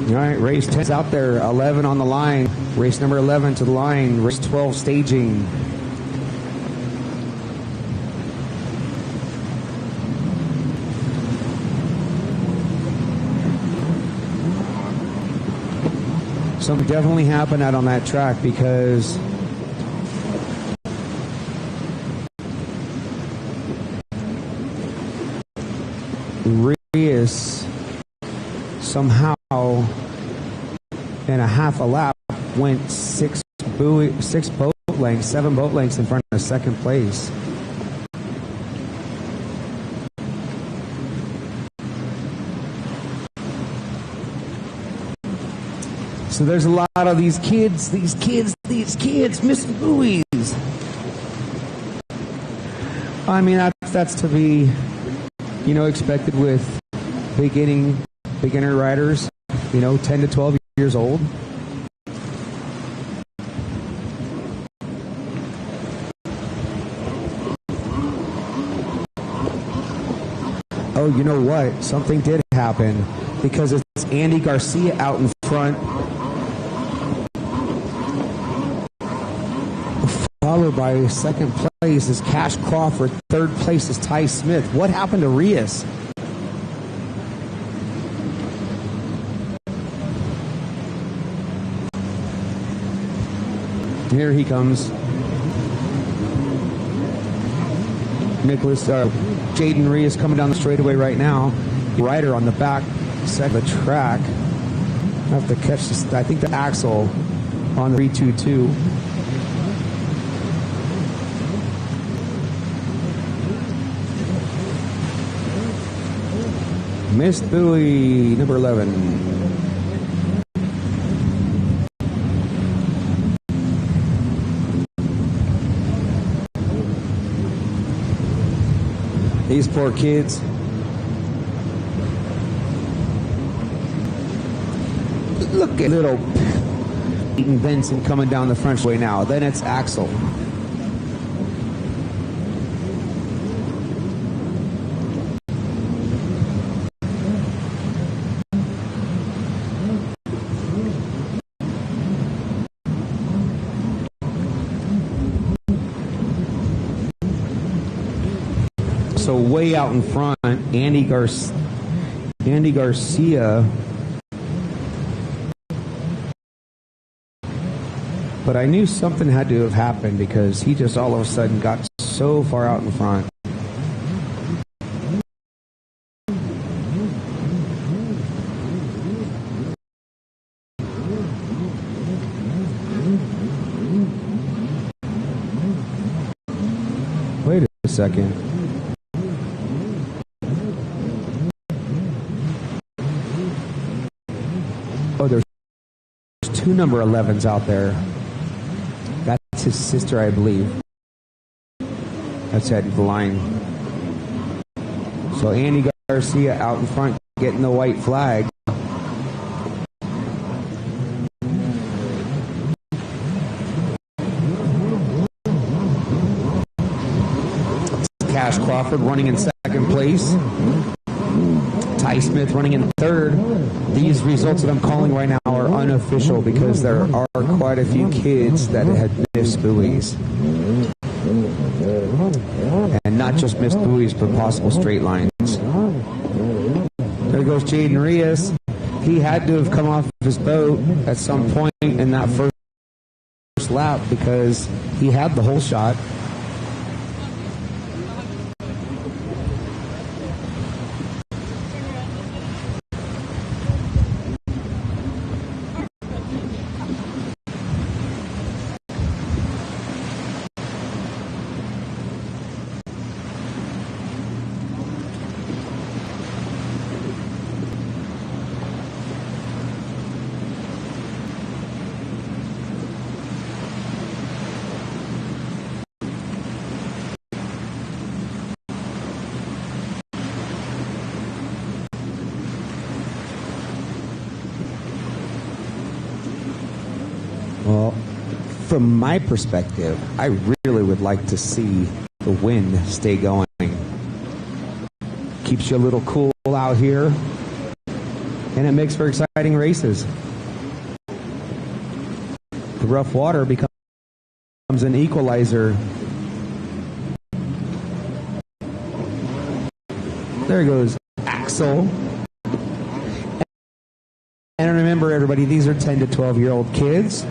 All right, race 10 is out there, 11 on the line. Race number 11 to the line. Race 12 staging. Something definitely happened out on that track because Reyes somehow in a half a lap went 7 boat lengths in front of second place. So there's a lot of these kids missing buoys. I mean, that's to be, expected with beginner riders, 10 to 12 years old. Oh, you know what? Something did happen because it's Andy Garcia out in front, followed by second place is Cash Crawford. Third place is Ty Smith. What happened to Rias? Here he comes. Jaden Rias coming down the straightaway right now. Rider on the back side of the track. I have to catch this, I think the axle on the 322. Missed buoy, number 11. These poor kids. Look at little Peyton Benson coming down the French way now. Then it's Axel. So way out in front, Andy Garcia. But I knew something had to have happened because he just all of a sudden got so far out in front. Wait a second. Oh, there's two number 11s out there. That's his sister, I believe. That's heading for the line. So Andy Garcia out in front getting the white flag. Cash Crawford running in second place. Ty Smith running in third. These results that I'm calling right now are unofficial because there are quite a few kids that had missed buoys. And not just missed buoys, but possible straight lines. There goes Jaden Rias. He had to have come off his boat at some point in that first lap because he had the whole shot. Well, from my perspective, I really would like to see the wind stay going. Keeps you a little cool out here, and it makes for exciting races. The rough water becomes an equalizer. There goes Axel. And remember, everybody, these are 10 to 12-year-old kids.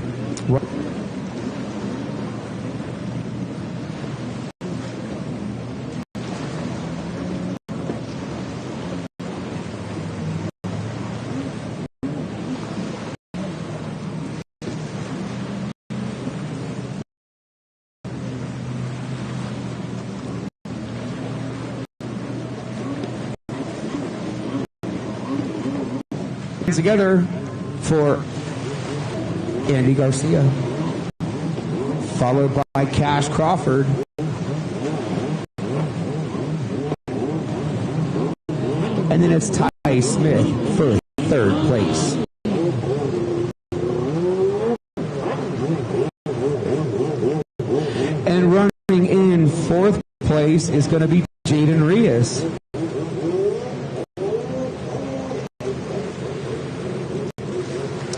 Together for Andy Garcia, followed by Cash Crawford. And then it's Ty Smith for third place. And running in fourth place is going to be Jaden Rios.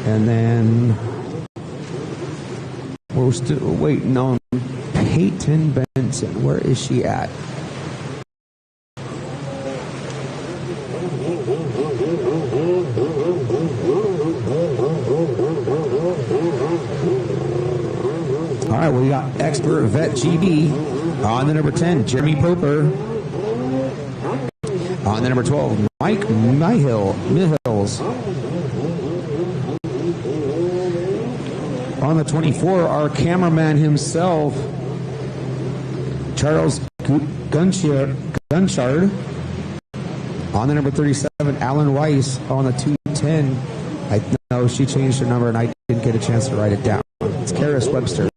And then we're still waiting on Peyton Benson. Where is she at? All right, we got Expert Vet GB on the number 10, Jeremy Poper. On the number 12, Mike Mihils. On the 24, our cameraman himself, Charles Guinchard. On the number 37, Alan Weiss. On the 210, I know she changed her number and I didn't get a chance to write it down. It's Karis Webster.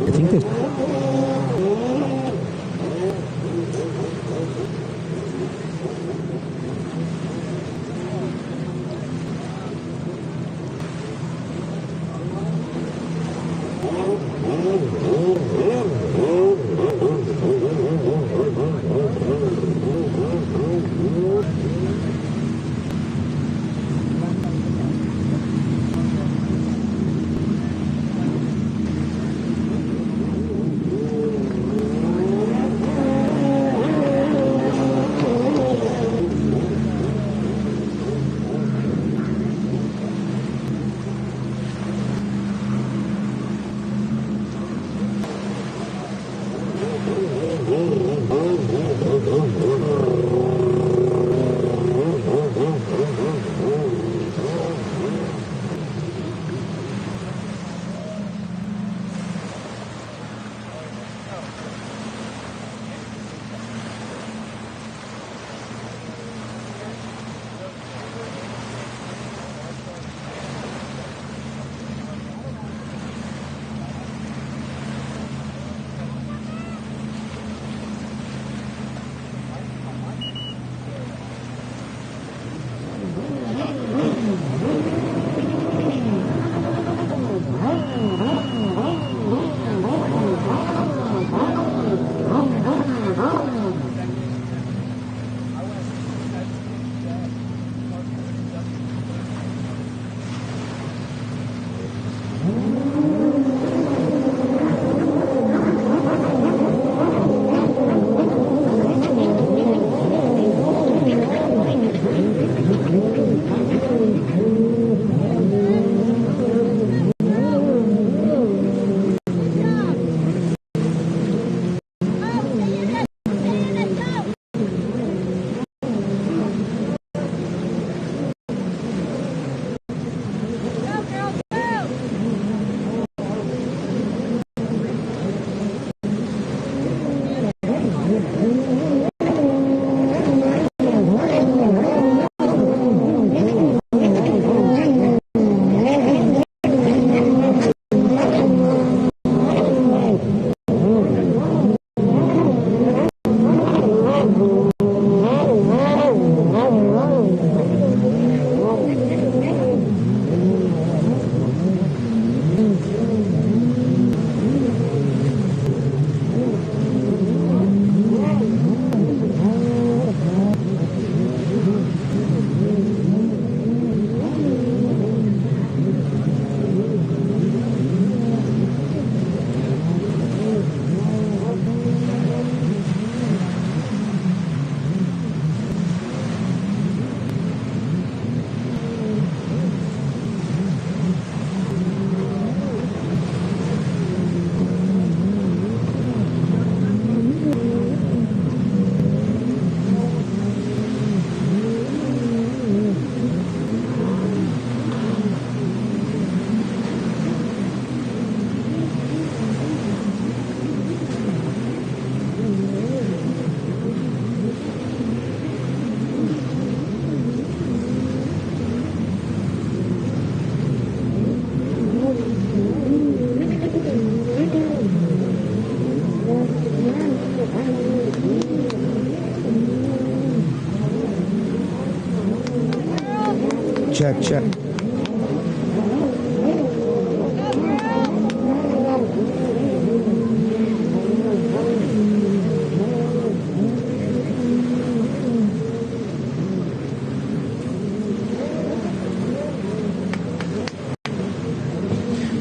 I think that check, check.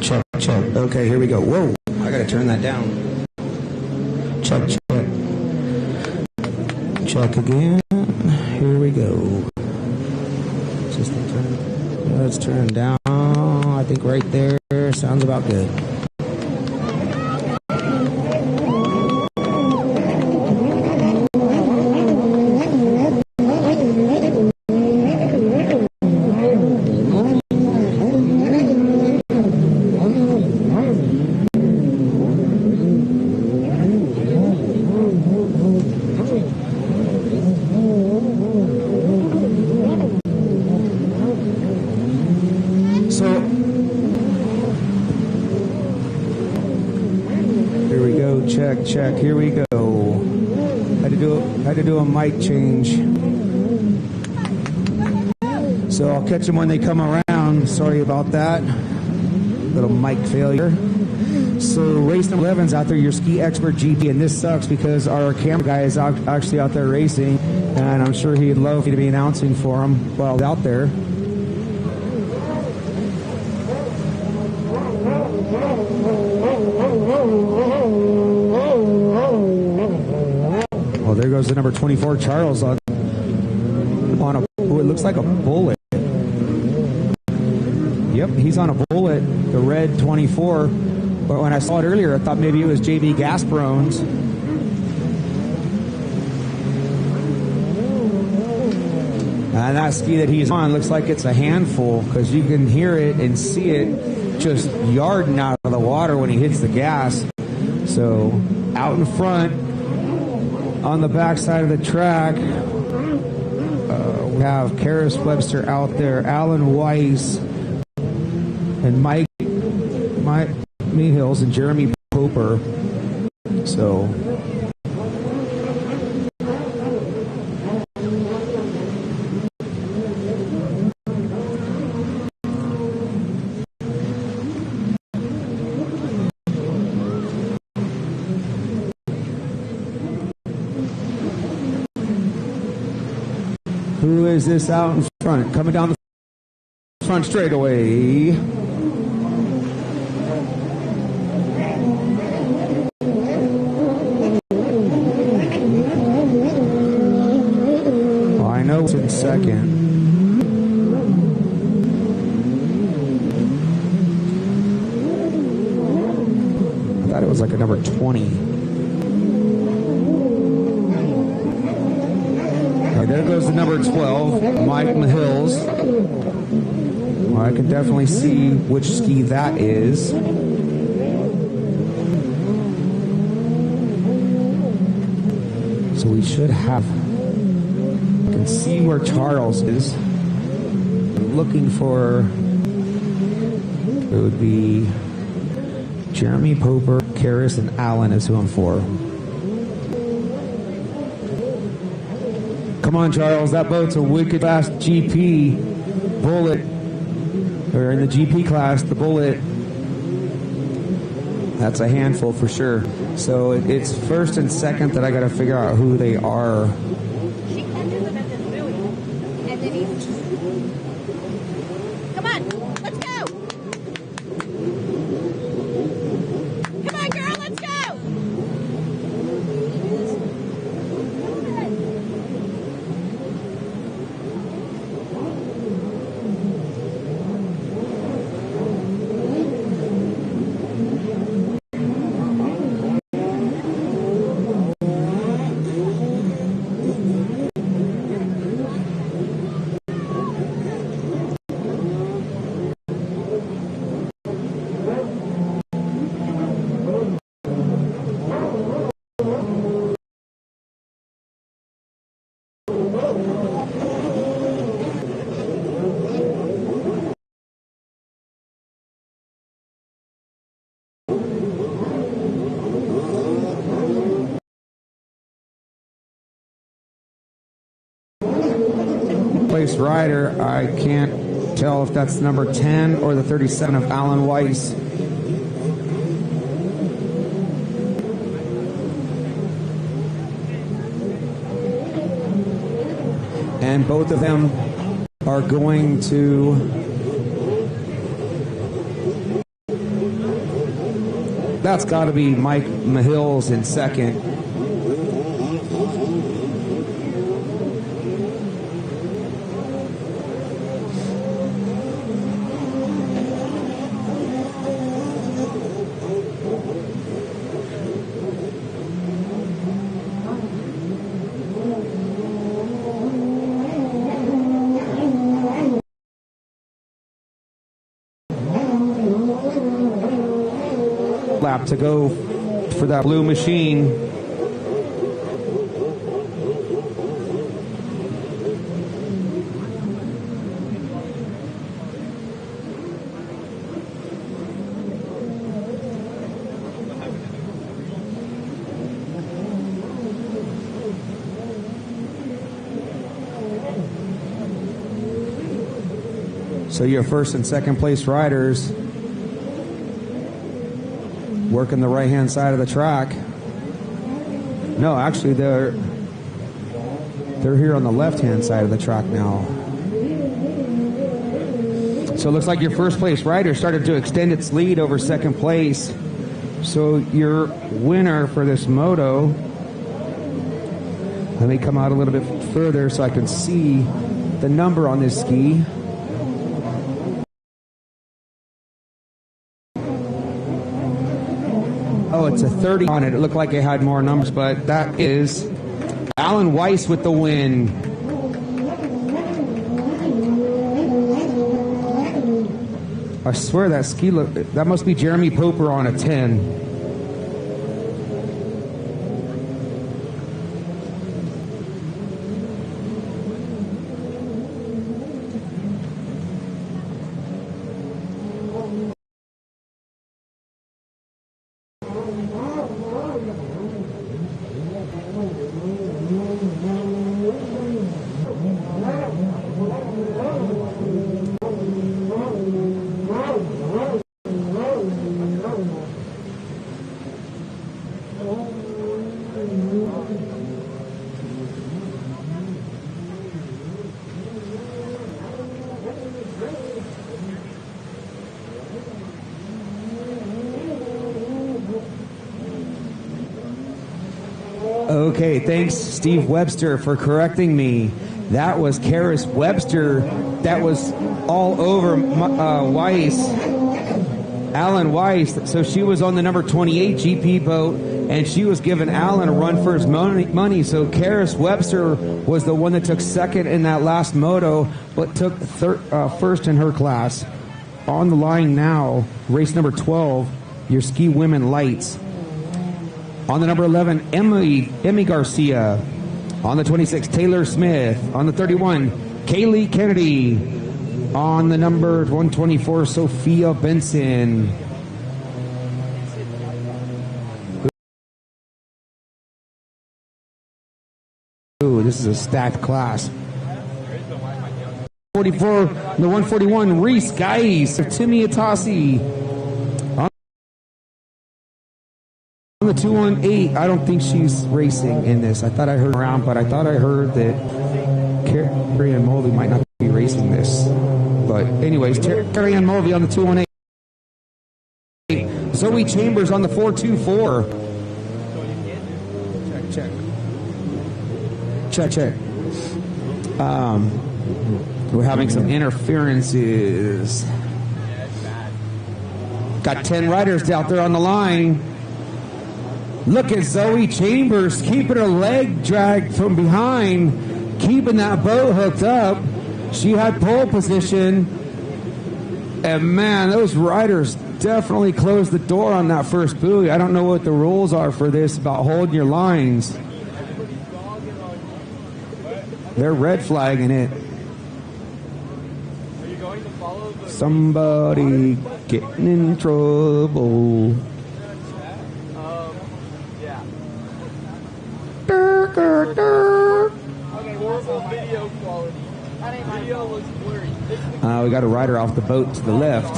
Check, check. Okay, here we go. Whoa, I gotta turn that down. Check, check. Check again. Here we go. Just turn. Let's turn down. I think right there sounds about good. Check, here we go. Had to do a mic change. So I'll catch them when they come around. Sorry about that. Little mic failure. So race number 11's out there, your ski expert GP, and this sucks because our camera guy is actually out there racing, and I'm sure he'd love me to be announcing for him while out there. Oh, there goes the number 24, Charles, on a, oh, it looks like a bullet. Yep, he's on a bullet, the red 24. But when I saw it earlier, I thought maybe it was JB Gasperone's. And that ski that he's on looks like it's a handful because you can hear it and see it just yarding out of the water when he hits the gas. So out in front, on the backside of the track, we have Karis Webster out there, Alan Weiss, and Mike Mihils and Jeremy Poper. So who is this out in front? Coming down the front straightaway. Well, I know it's in second. I thought it was like a number 20. There goes the number 12, Mike Mahills. Well, I can definitely see which ski that is. So we should have, I can see where Charles is. I'm looking for, it would be Jeremy Poper, Karis, and Allen is who I'm for. Come on, Charles, that boat's a wicked fast GP bullet, or in the GP class, the bullet. That's a handful for sure. So it's first and second that I got to figure out who they are. Come on, let's go. Come on, girl, let's go. Place rider, I can't tell if that's number 10 or the 37 of Alan Weiss. And both of them are going to that's got to be Mike Mahil's in second. Lap to go for that blue machine. So your first and second place riders working the right-hand side of the track. No, actually, they're here on the left-hand side of the track now. So it looks like your first-place rider started to extend its lead over second place. So your winner for this moto, let me come out a little bit further so I can see the number on this ski. Oh, it's a 30 on it. It looked like it had more numbers, but that is Alan Weiss with the win. I swear that ski look, that must be Jeremy Poper on a 10. Okay, thanks, Steve Webster, for correcting me. That was Karis Webster. That was all over Weiss, Alan Weiss. So she was on the number 28 GP boat, and she was giving Alan a run for his money. So Karis Webster was the one that took second in that last moto, but took first in her class. On the line now, race number 12, your ski women lights. On the number 11, Emmy Garcia. On the 26, Taylor Smith. On the 31, Kaylee Kennedy. On the number 124, Sophia Benson. Ooh, this is a stacked class. 44, the 141, Reese Geis. Timmy Atasi. On the 218, I don't think she's racing in this. I thought I heard around, but I thought I heard that Carrie Ann Mulvey might not be racing this. But anyways, Carrie Ann Mulvey on the 218. Zoe Chambers on the 424. Check. We're having some interferences. Got 10 riders out there on the line. Look at Zoe Chambers keeping her leg dragged from behind, keeping that boat hooked up. She had pole position. And man, those riders definitely closed the door on that first buoy. I don't know what the rules are for this about holding your lines. They're red flagging it. Somebody getting in trouble. Okay, horrible video quality. We got a rider off the boat to the left.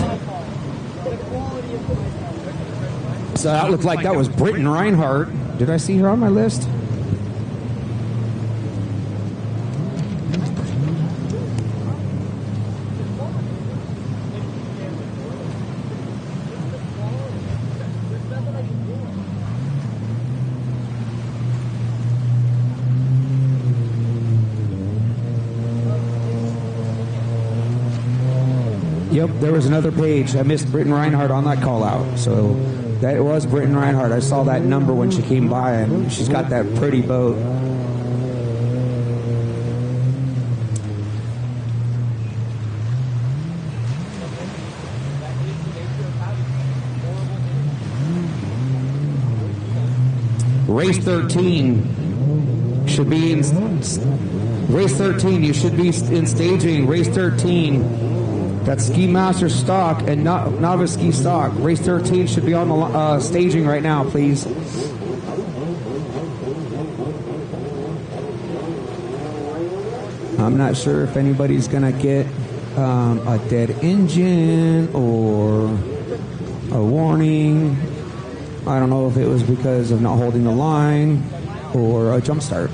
So that looked like that was Britton Reinhardt. Did I see her on my list? Yep, there was another page. I missed Britton Reinhardt on that call out. So that was Britton Reinhardt. I saw that number when she came by, and she's got that pretty boat. Race 13 should be in race 13. You should be in staging. Race 13. That's Ski Master stock and Novice ski stock. Race 13 should be on the staging right now, please. I'm not sure if anybody's going to get a dead engine or a warning. I don't know if it was because of not holding the line or a jump start.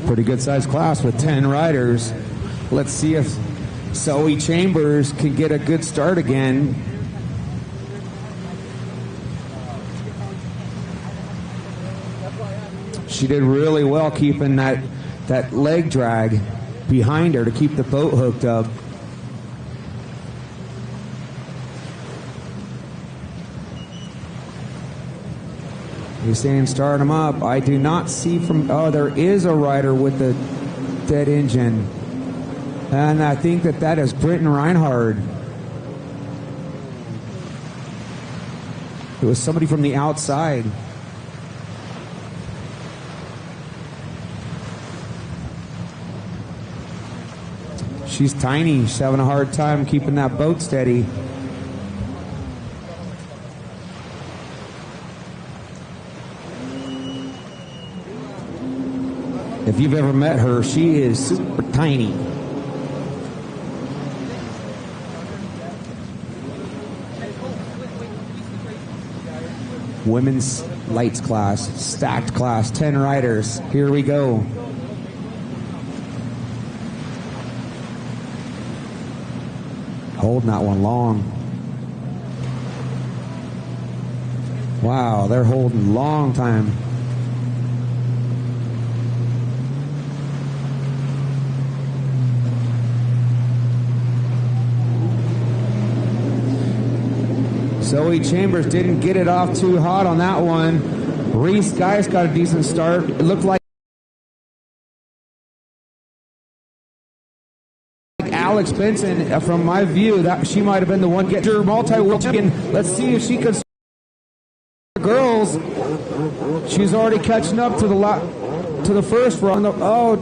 Pretty good sized class with 10 riders. Let's see if Zoe Chambers can get a good start again. She did really well keeping that leg drag behind her to keep the boat hooked up. He's saying start him up. I do not see from... Oh, there is a rider with the dead engine. And I think that is Britton Reinhardt. It was somebody from the outside. She's tiny. She's having a hard time keeping that boat steady. If you've ever met her, she is super tiny. Women's lights class, stacked class, 10 riders. Here we go. Holding that one long. Wow, they're holding long time. Zoe Chambers didn't get it off too hot on that one. Reese Geist got a decent start. It looked like Alex Benson, from my view, that she might have been the one getting her multi-world champion. Let's see if she could. Girls, she's already catching up to the first run. Oh,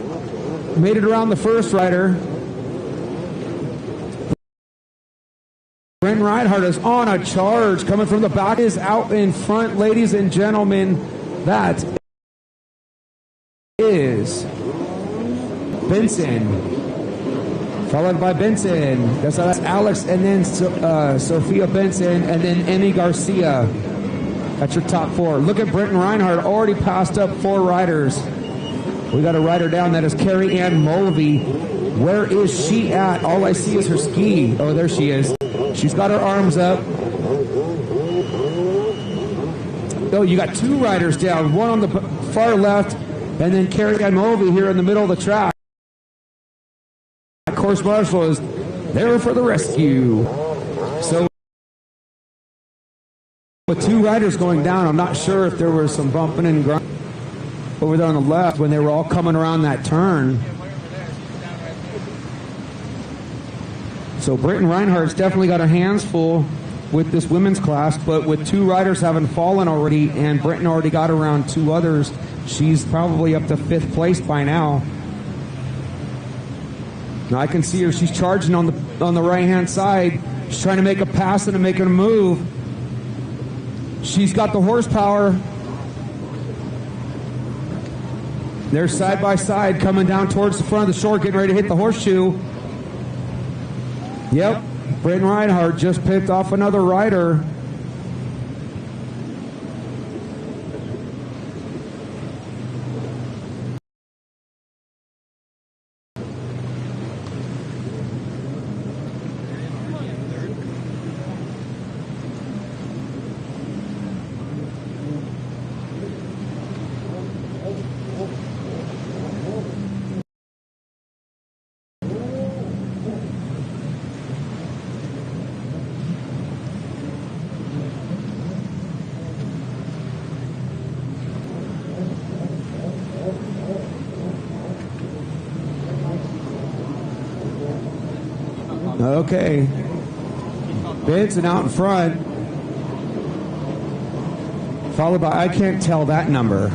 made it around the first rider. Britton Reinhardt is on a charge, coming from the back, is out in front, ladies and gentlemen. That is Benson, followed by Benson. That's Alex, and then Sophia Benson, and then Emmy Garcia. That's your top four. Look at Britton Reinhardt, already passed up 4 riders. We got a rider down, that is Carrie Ann Mulvey. Where is she at? All I see is her ski. Oh, there she is. She's got her arms up. Oh, you got 2 riders down, one on the far left, and then Carrie Ann Mulvey here in the middle of the track. Course Marshal is there for the rescue. So with 2 riders going down, I'm not sure if there was some bumping and grinding over there on the left when they were all coming around that turn. So Britton Reinhardt's definitely got her hands full with this women's class, but with 2 riders having fallen already, and Britton already got around 2 others, She's probably up to 5th place by now. Now I can see her. She's charging on the right-hand side. She's trying to make a pass and making a move. She's got the horsepower. They're side by side coming down towards the front of the short, getting ready to hit the horseshoe. Yep, Britton Reinhardt just picked off another rider. Okay. Benson out in front. Followed by, I can't tell that number.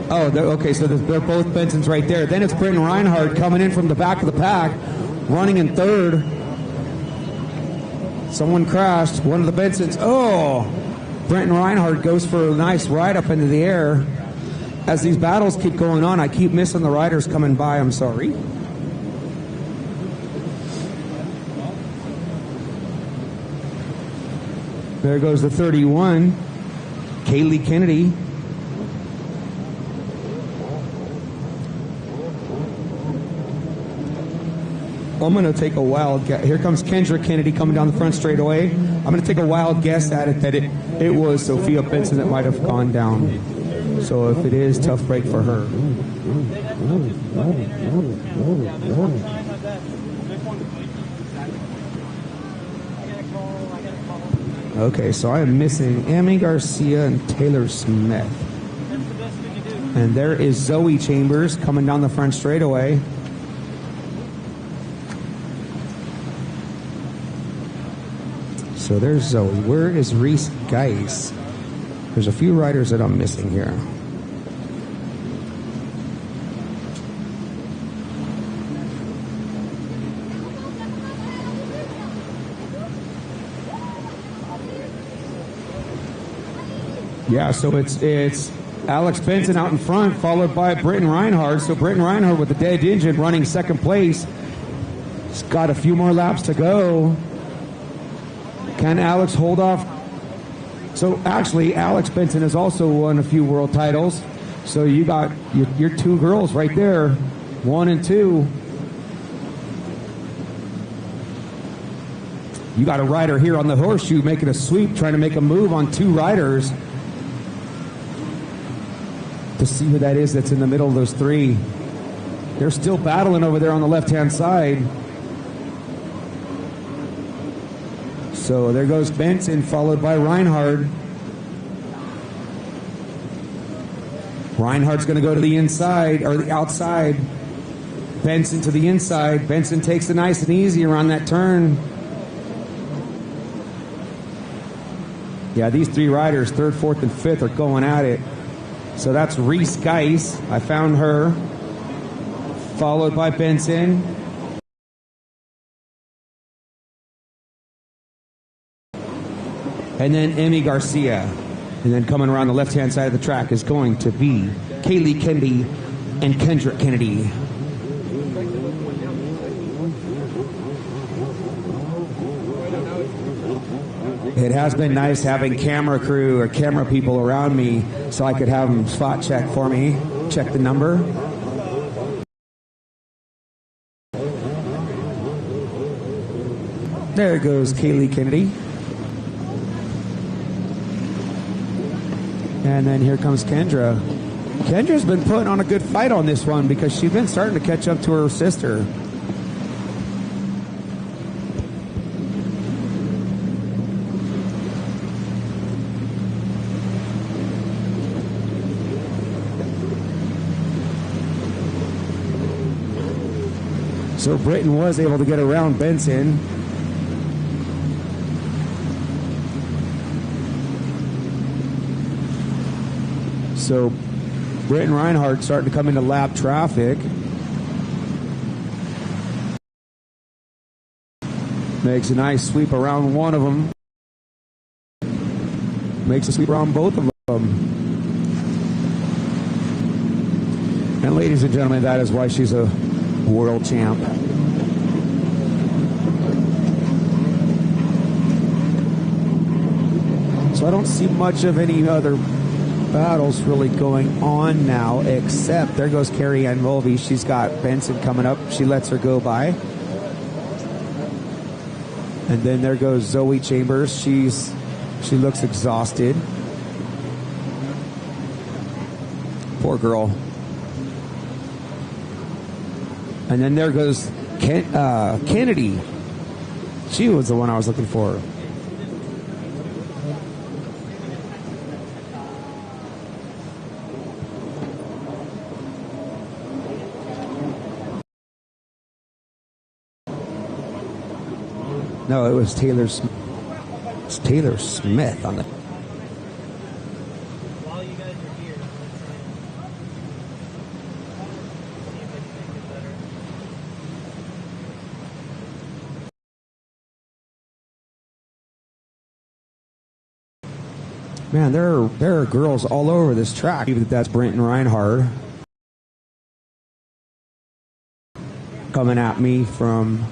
Oh, okay, so they're both Bensons right there. Then it's Britton Reinhardt coming in from the back of the pack, running in 3rd. Someone crashed, one of the Bensons. Oh, Britton Reinhardt goes for a nice ride up into the air. As these battles keep going on, I keep missing the riders coming by, I'm sorry. There goes the 31, Kaylee Kennedy. I'm going to take a wild guess. Here comes Kendra Kennedy coming down the front straightaway. I'm going to take a wild guess at it that it was Sophia Benson that might have gone down. So if it is, tough break for her. Okay, so I am missing Amy Garcia and Taylor Smith. And there is Zoe Chambers coming down the front straightaway. So there's Zoe. Where is Reese Geis? There's a few riders that I'm missing here. Yeah, so it's Alex Benson out in front, followed by Britton Reinhardt. So Britton Reinhardt with the dead engine running 2nd place. He's got a few more laps to go. Can Alex hold off? So actually, Alex Benson has also won a few world titles. So you got your 2 girls right there, 1 and 2. You got a rider here on the horseshoe making a sweep, trying to make a move on 2 riders. To see who that is that's in the middle of those 3. They're still battling over there on the left-hand side. So there goes Benson, followed by Reinhardt. Reinhardt's going to go to the inside, or the outside. Benson to the inside. Benson takes it nice and easy around that turn. Yeah, these 3 riders, 3rd, 4th, and 5th, are going at it. So that's Reese Geis. I found her. Followed by Benson. And then Emmy Garcia. And then coming around the left-hand side of the track is going to be Kaylee Kennedy and Kendra Kennedy. It has been nice having camera crew or camera people around me so I could have them spot check for me, check the number. There goes Kaylee Kennedy. And then here comes Kendra. Kendra's been putting on a good fight on this one because she's been starting to catch up to her sister. So Britton was able to get around Benson. So Britton Reinhardt starting to come into lap traffic. Makes a nice sweep around one of them. Makes a sweep around both of them. And ladies and gentlemen, that is why she's a world champ. So I don't see much of any other battles really going on now, except there goes Carrie Ann Mulvey. She's got Benson coming up. She lets her go by. And then there goes Zoe Chambers. She looks exhausted. Poor girl. And then there goes Kennedy. She was the one I was looking for. No, it was Taylor Smith. It's Taylor Smith on the... While you guys are here, see if I can make it better. Man, there are girls all over this track. Even if that's Britton Reinhardt coming at me from...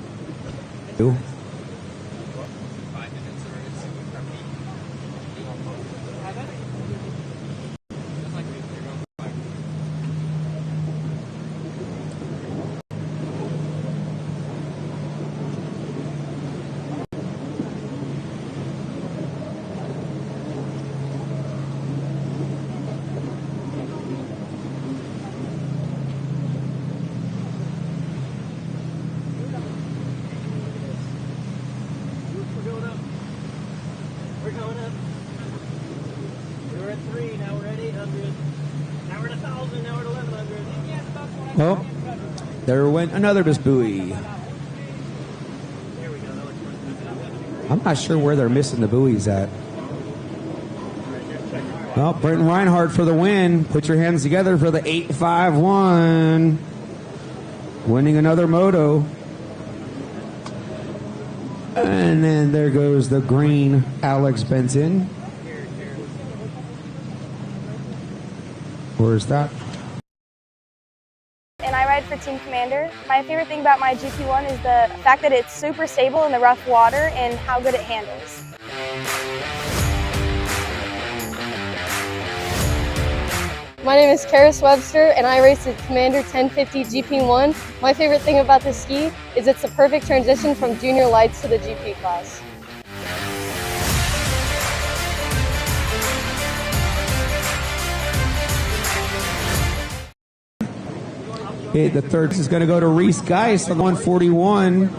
We're going up. We were at 3, now we're at 800. Now we're at 1,000, now we're at 1,100. Oh, there went another Miss Buoy. I'm not sure where they're missing the buoys at. Well, Britton Reinhardt for the win. Put your hands together for the 851. Winning another moto. And then there goes the green Alex Benson. Where's that? And I ride for Team Kommander. My favorite thing about my GP1 is the fact that it's super stable in the rough water and how good it handles. My name is Karis Webster, and I race the Kommander 1050 GP1. My favorite thing about this ski is it's the perfect transition from junior lights to the GP class. Okay, the third is going to go to Reese Geist on 141.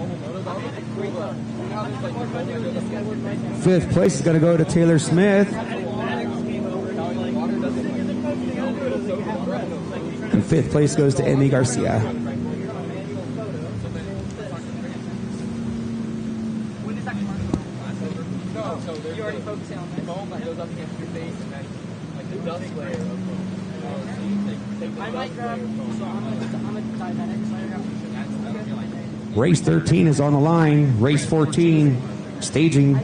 Fifth place is going to go to Taylor Smith. And fifth place goes to Emmy Garcia. Race 13 is on the line. Race 14, staging.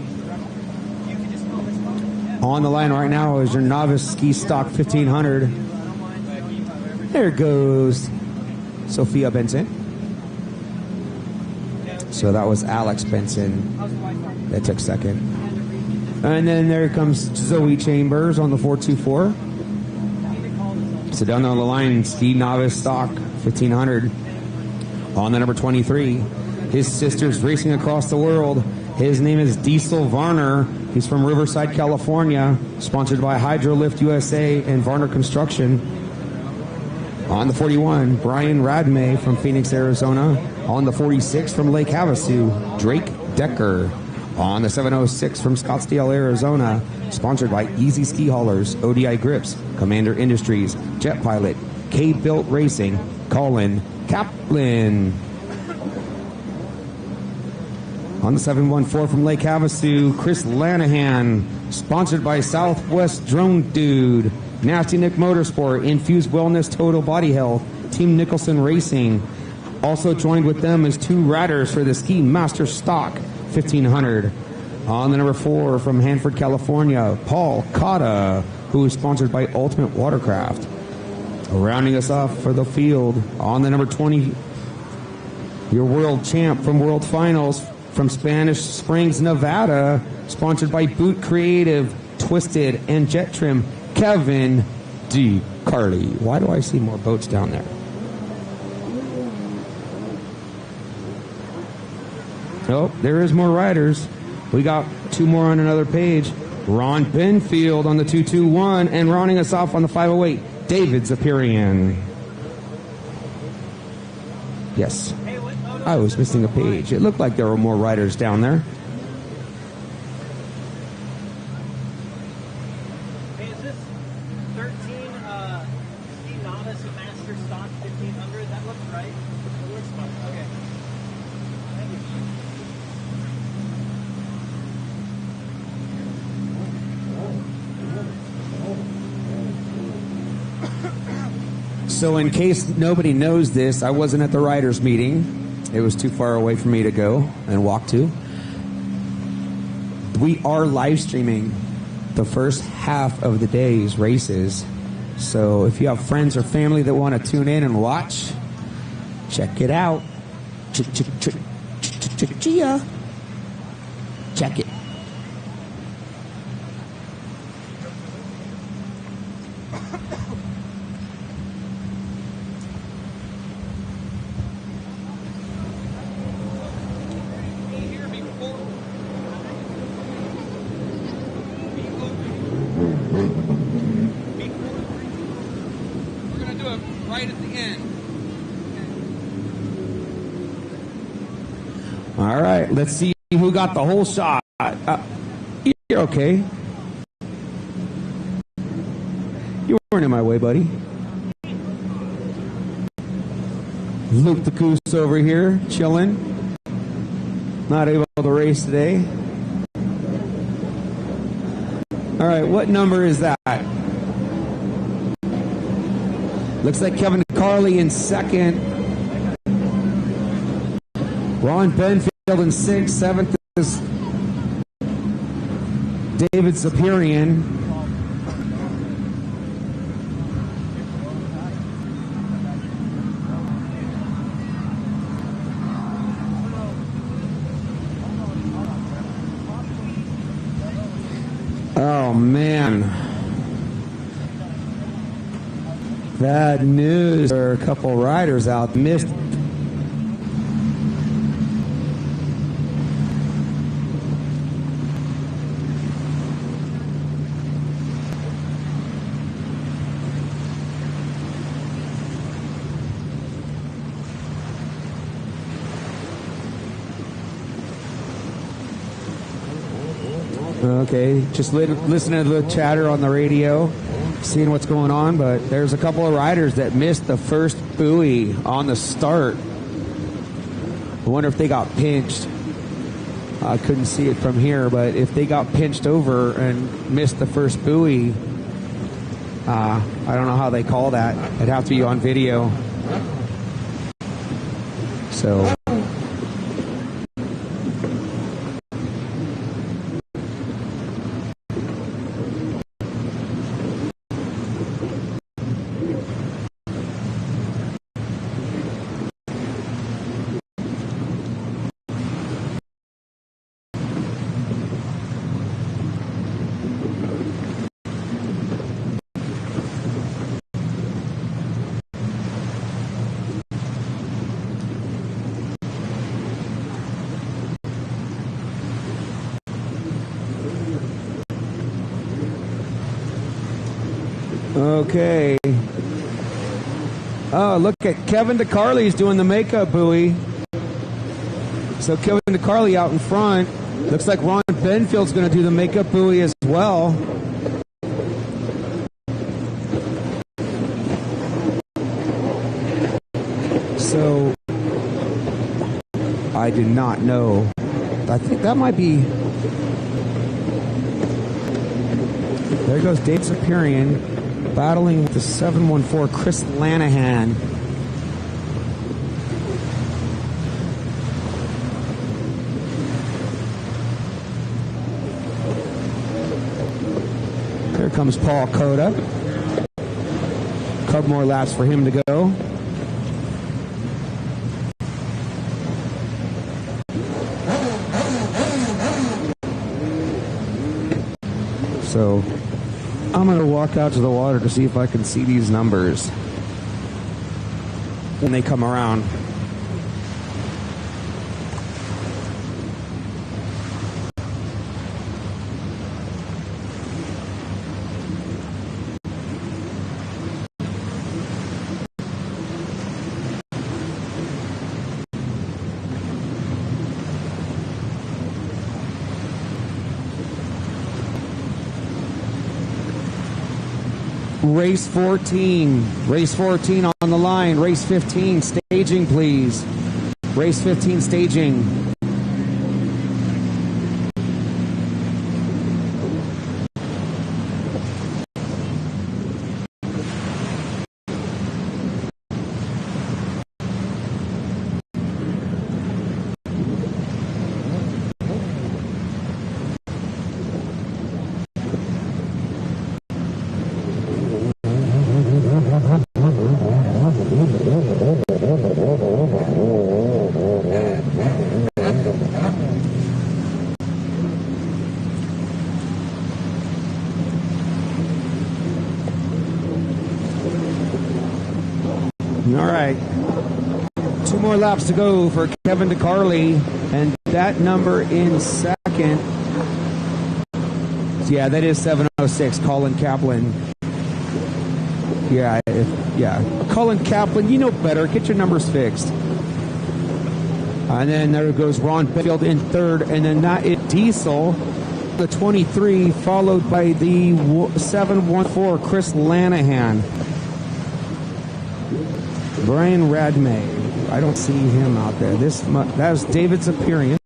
On the line right now is your novice ski stock 1500. There goes Sophia Benson. So that was Alex Benson that took second. And then there comes Zoe Chambers on the 424. So down on the line, ski novice stock 1500. On the number 23, his sister's racing across the world. His name is Diesel Varner. He's from Riverside, California. Sponsored by Hydrolift USA and Varner Construction. On the 41, Brian Radme from Phoenix, Arizona. On the 46 from Lake Havasu, Drake Decker. On the 706 from Scottsdale, Arizona. Sponsored by Easy Ski Haulers, ODI Grips, Kommander Industries, Jet Pilot, K-Built Racing, Colin Kaplan. On the 714 from Lake Havasu, Chris Lanahan. Sponsored by Southwest Drone Dude, Nasty Nick Motorsport, Infused Wellness, Total Body Health, Team Nicholson Racing. Also joined with them is 2 riders for the Ski Master Stock 1500. On the number 4 from Hanford, California, Paul Cotta, who is sponsored by Ultimate Watercraft. Rounding us off for the field on the number 20, your world champ from World Finals from Spanish Springs, Nevada, sponsored by Boot Creative, Twisted, and Jet Trim, Kevin D. Carley. Why do I see more boats down there? Oh, there is more riders. We got 2 more on another page. Ron Benfield on the 221, and rounding us off on the 508, David Zapirian. Yes, I was missing a page. It looked like there were more riders down there. Hey, is this 13 Ski Novice Master Stock 1500? That looks right. It looks fun. Okay. Thank you. So in case nobody knows this, I wasn't at the riders meeting. It was too far away for me to go and walk to. We are live streaming the first half of the day's races. So if you have friends or family that want to tune in and watch, check it out. Check it. All right, let's see who got the whole shot. You're okay. You weren't in my way, buddy. Luke the Goose over here, chilling. Not able to race today. All right, what number is that? Looks like Kevin Carley in second. Ron Benfield in 6th. 7th is David Zapirian. Oh, man. Bad news. There are a couple riders out. Missed. Okay, just listening to the chatter on the radio, seeing what's going on, but there's a couple of riders that missed the first buoy on the start. I wonder if they got pinched. I couldn't see it from here, but if they got pinched over and missed the first buoy, I don't know how they call that. It'd have to be on video. So... Okay. Oh, look at Kevin DeCarley's doing the makeup buoy. So Kevin DeCarley out in front. Looks like Ron Benfield's going to do the makeup buoy as well. So I do not know. I think that might be... There goes Dave Zapirian. battling with the 714 Chris Lanahan. Here comes Paul Cota. Couple more laps for him to go. So I'm going to walk out to the water to see if I can see these numbers when they come around. Race 14. Race 14 on the line. Race 15 staging, please. Race 15 staging. All right. 2 more laps to go for Kevin DeCarli, and that number in second. Yeah, that is 706, Colin Kaplan. Yeah. Colin Kaplan, you know better. Get your numbers fixed. And then there goes Ron Benfield in third, and then that is Diesel, the 23, followed by the 714, Chris Lanahan. Brian Radmay. I don't see him out there. That was David Zapirian.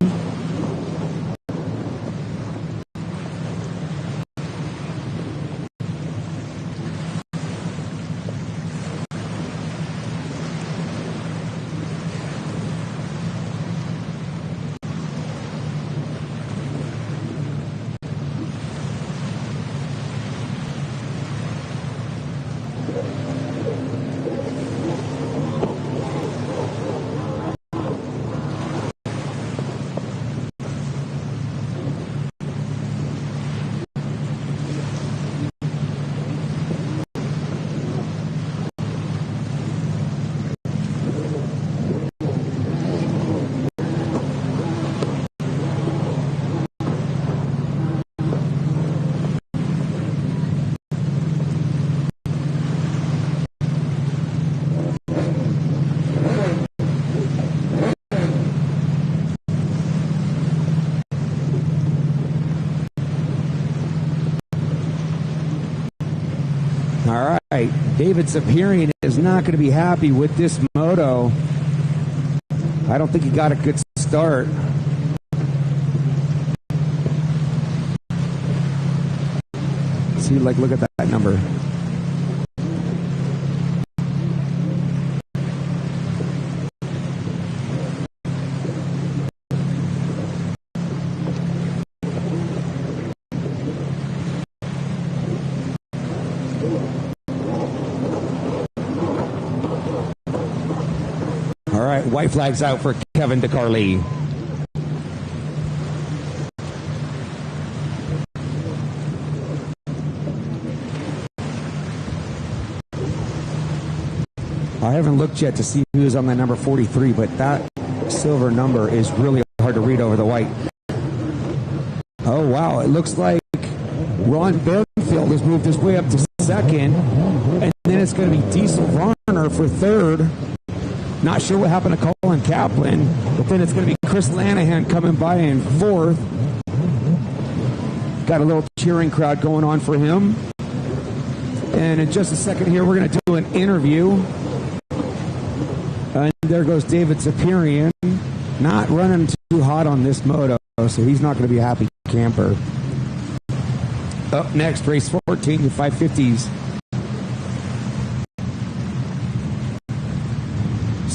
All right, David Zapirian is not going to be happy with this moto. I don't think he got a good start. See, look at that number. White flags out for Kevin DeCarli. I haven't looked yet to see who's on that number 43, but that silver number is really hard to read over the white. Oh, wow. It looks like Ron Benfield has moved his way up to second, and then it's going to be Diesel Varner for third. Not sure what happened to Colin Kaplan, but then it's going to be Chris Lanahan coming by in fourth. Got a little cheering crowd going on for him. And in just a second here, we're going to do an interview. And there goes David Zapirian. Not running too hot on this moto, so he's not going to be a happy camper. Up next, race 14, the 550s.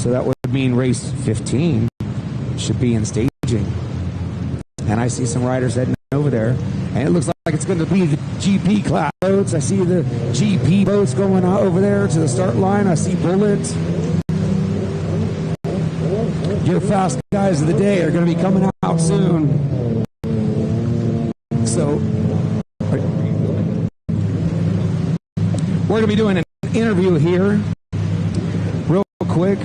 So that would mean race 15 should be in staging. And I see some riders heading over there. And it looks like it's going to be the GP class boats. I see the GP boats going out over there to the start line. I see bullets. Your fast guys of the day are going to be coming out soon. So we're going to be doing an interview here real quick.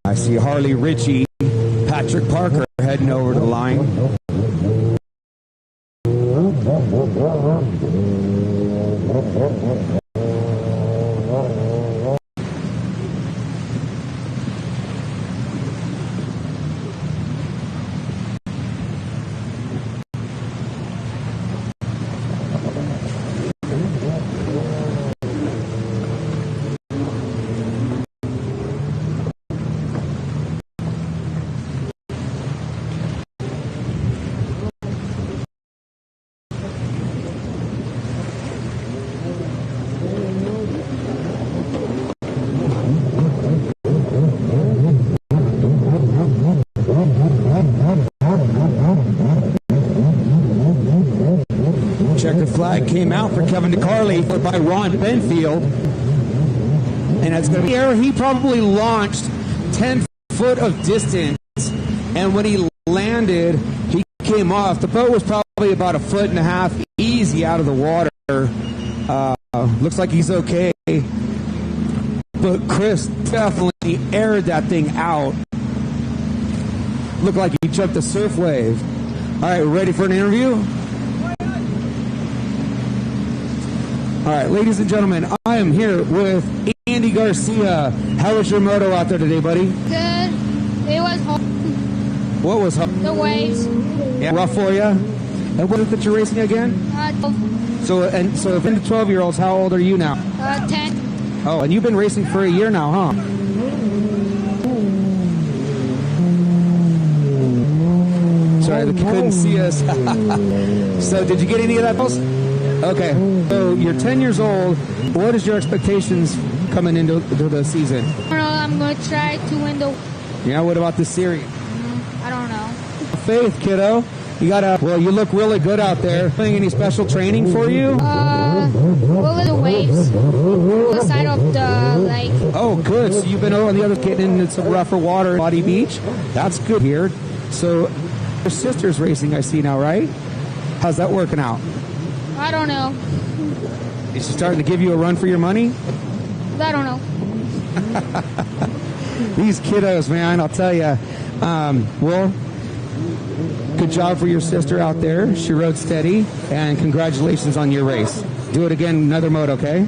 I see Harley Richie, Patrick Parker heading over the line. Checkered flag came out for Kevin DeCarly by Ron Benfield. And it's going to be air. He probably launched 10 foot of distance. And when he landed, he came off. The boat was probably about 1.5 feet easy out of the water. Looks like he's okay. But Chris definitely aired that thing out. Looked like he jumped a surf wave. All right, ready for an interview? All right, ladies and gentlemen, I am here with Andy Garcia. How was your moto out there today, buddy? Good. It was hard. What was hard? The waves. Yeah, rough for you? And what is it that you're racing again? 12. So if into 12-year-olds, how old are you now? 10. Oh, and you've been racing for a year now, huh? Sorry, they couldn't see us. So did you get any of that else? Okay, so you're 10 years old. What is your expectations coming into the season? I don't know. I'm going to try to win the... Yeah, what about the series? I don't know. Faith, kiddo. You look really good out there. Doing any special training for you? What were the waves? The side of the lake. Oh, good. So you've been over on the other, getting into some rougher water, Body Beach. That's good here. So your sister's racing, I see now, right? How's that working out? I don't know. Is she starting to give you a run for your money? I don't know. These kiddos, man, I'll tell you. Well, good job for your sister out there. She rode steady, and congratulations on your race. Do it again, another moto, okay?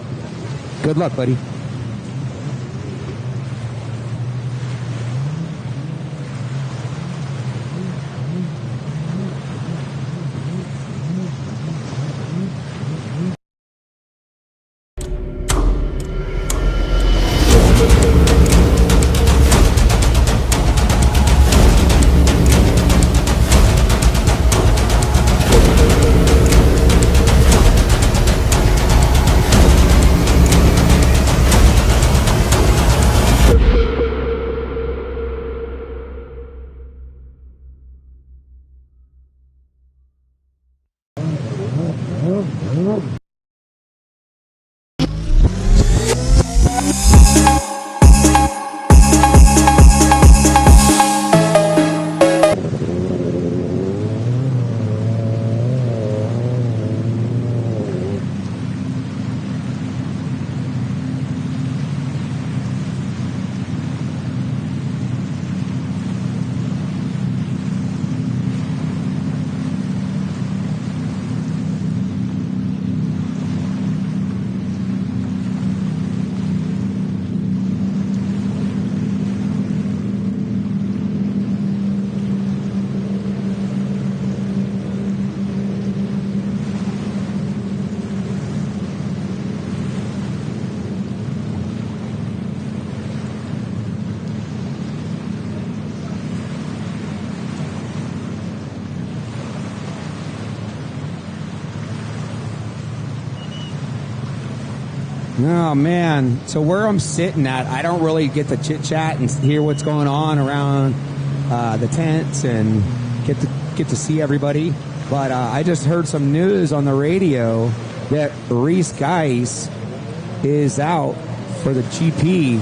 Good luck, buddy. Oh, man. So where I'm sitting at, I don't really get to chit-chat and hear what's going on around the tents and get to see everybody. But I just heard some news on the radio that Reese Geis is out for the GP.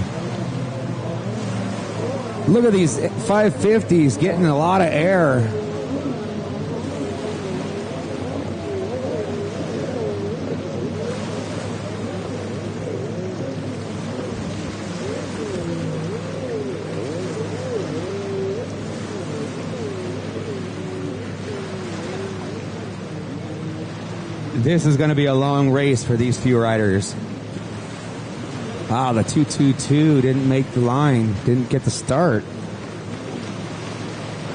Look at these 550s getting a lot of air. This is going to be a long race for these few riders. Wow, the 222 didn't make the line, didn't get the start.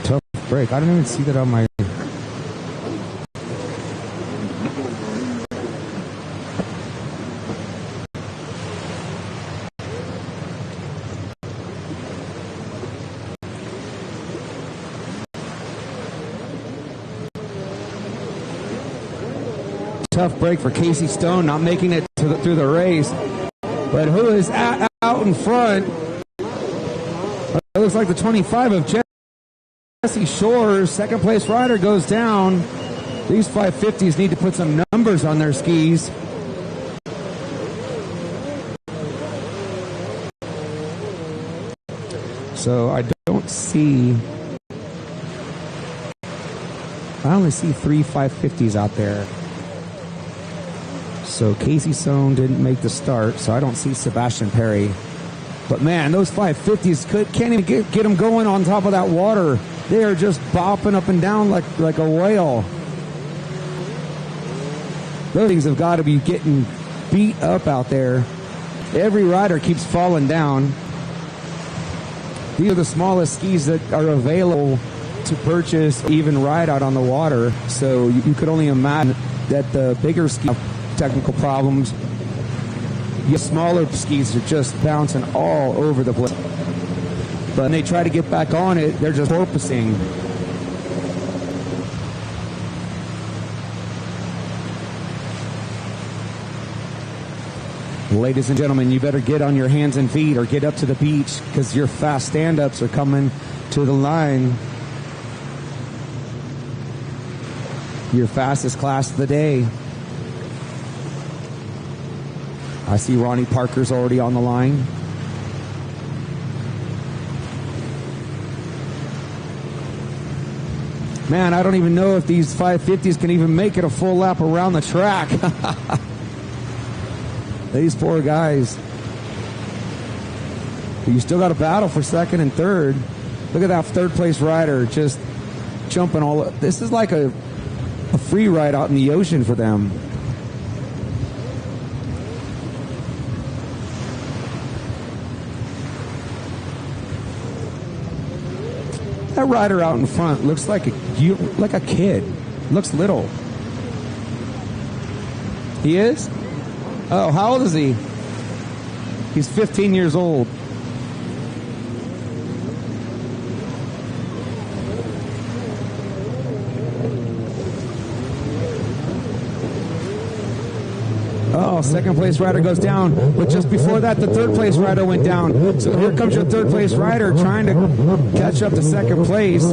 Tough break. I don't even see that on my... Tough break for Casey Stone, not making it through the race. But who is out in front? It looks like the 25 of Jesse Shores. Second place rider goes down. These 550s need to put some numbers on their skis. So I don't see... I only see 3 550s out there. So Casey Stone didn't make the start, so I don't see Sebastian Perry. But man, those 550s can't even get them going on top of that water. They are just bopping up and down like a whale. Those things have got to be getting beat up out there. Every rider keeps falling down. These are the smallest skis that are available to purchase, even ride out on the water. So you could only imagine that the bigger skis technical problems. The smaller skis are just bouncing all over the place. But when they try to get back on it, they're just porpoising. Ladies and gentlemen, you better get on your hands and feet or get up to the beach because your fast stand-ups are coming to the line. Your fastest class of the day. I see Ronnie Parker's already on the line. Man, I don't even know if these 550s can even make it a full lap around the track. These poor guys. But you still got to battle for second and third. Look at that third place rider just jumping all up. This is like a free ride out in the ocean for them. That rider out in front looks like a kid. Looks little. He is? Oh, how old is he? He's 15 years old. Oh, second place rider goes down. But just before that, the third place rider went down. So here comes your third place rider trying to catch up to second place.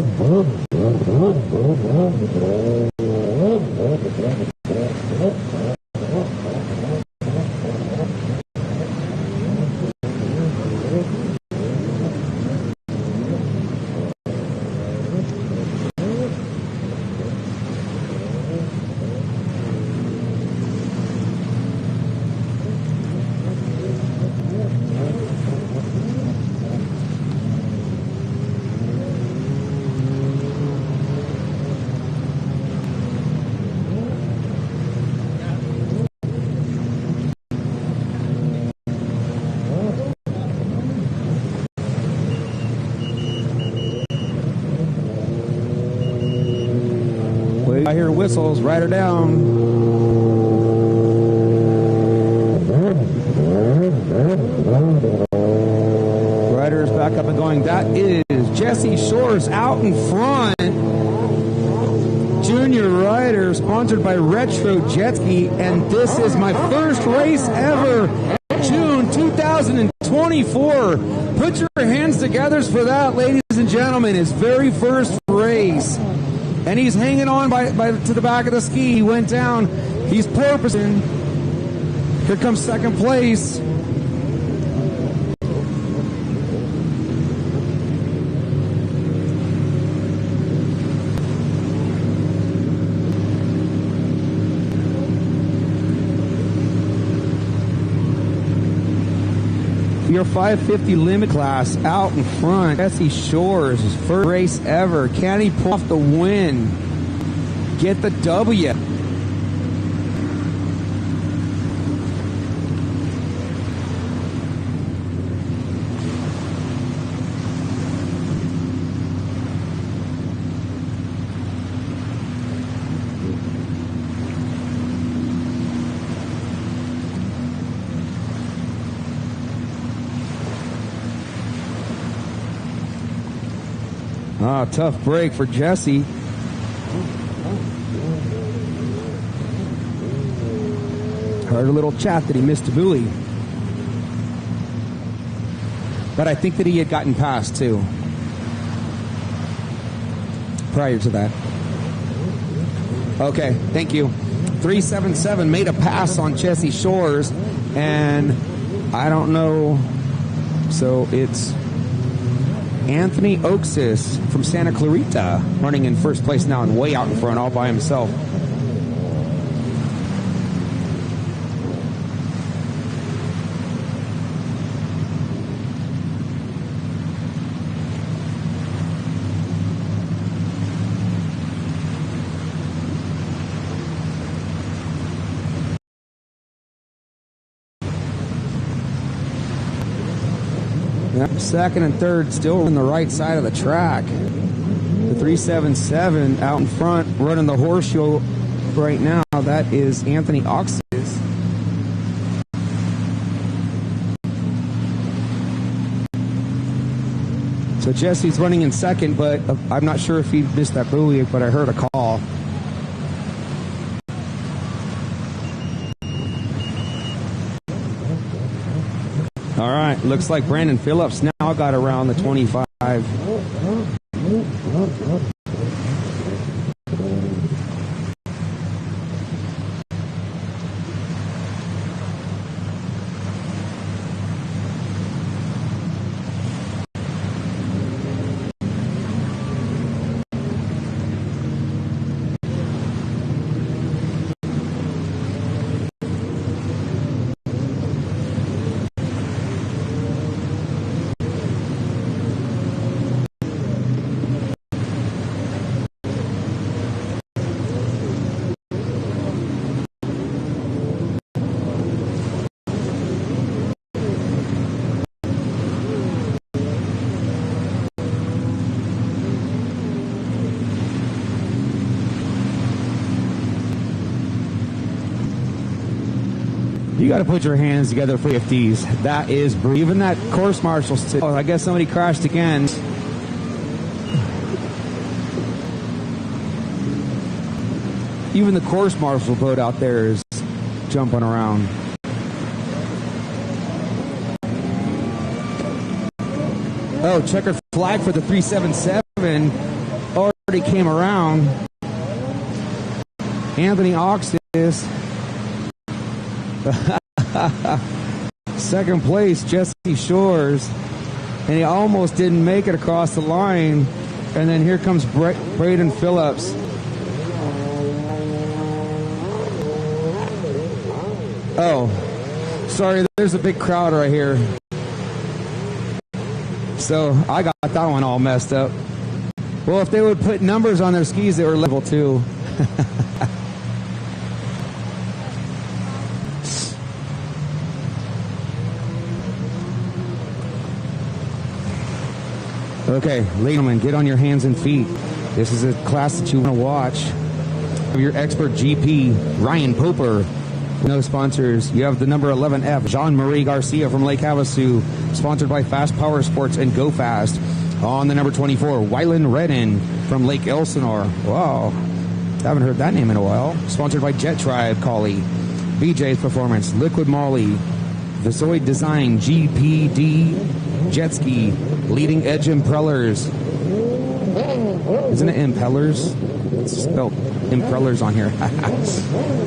I hear whistles. Ride her down. Rider's back up and going. That is Jesse Shores out in front. Junior rider sponsored by Retro Jet Ski. And this is my first race ever 2024. Put your hands together for that, ladies and gentlemen. His very first race. And he's hanging on to the back of the ski. He went down. He's porpoising. Here comes second place. Your 550 limit class out in front. Jesse Shores, his first race ever. Can he pull off the win? Get the W. Tough break for Jesse. Heard a little chat that he missed a buoy. But I think that he had gotten past too. Prior to that. Okay, thank you. 377 made a pass on Jesse Shores, and I don't know. So it's Anthony Oaksis from Santa Clarita running in first place now and way out in front all by himself. Second and third still on the right side of the track. The 377 out in front running the horseshoe right now. That is Anthony Oxis. So Jesse's running in second, but I'm not sure if he missed that buoy, but I heard a call. All right, looks like Brandon Phillips now got around the 25. You got to put your hands together for 50s. That is even that course marshal. Oh, I guess somebody crashed again. Even the course marshal boat out there is jumping around. Oh, checkered flag for the 377 already came around. Anthony Oxis. Second place, Jesse Shores, and he almost didn't make it across the line. And then here comes Braden Phillips. Oh, sorry, there's a big crowd right here. So I got that one all messed up. Well, if they would put numbers on their skis that were level 2. Okay, ladies and gentlemen, get on your hands and feet. This is a class that you want to watch. Your expert GP, Ryan Poper. No sponsors. You have the number 11F, Jean-Marie Garcia from Lake Havasu, sponsored by Fast Power Sports and Go Fast. On the number 24, Wyland Redden from Lake Elsinore. Wow, haven't heard that name in a while. Sponsored by Jet Tribe, Collie. BJ's Performance, Liquid Molly, Visoid Design GPD jet ski, leading edge impellers. Isn't it impellers? It's spelled impellers on here.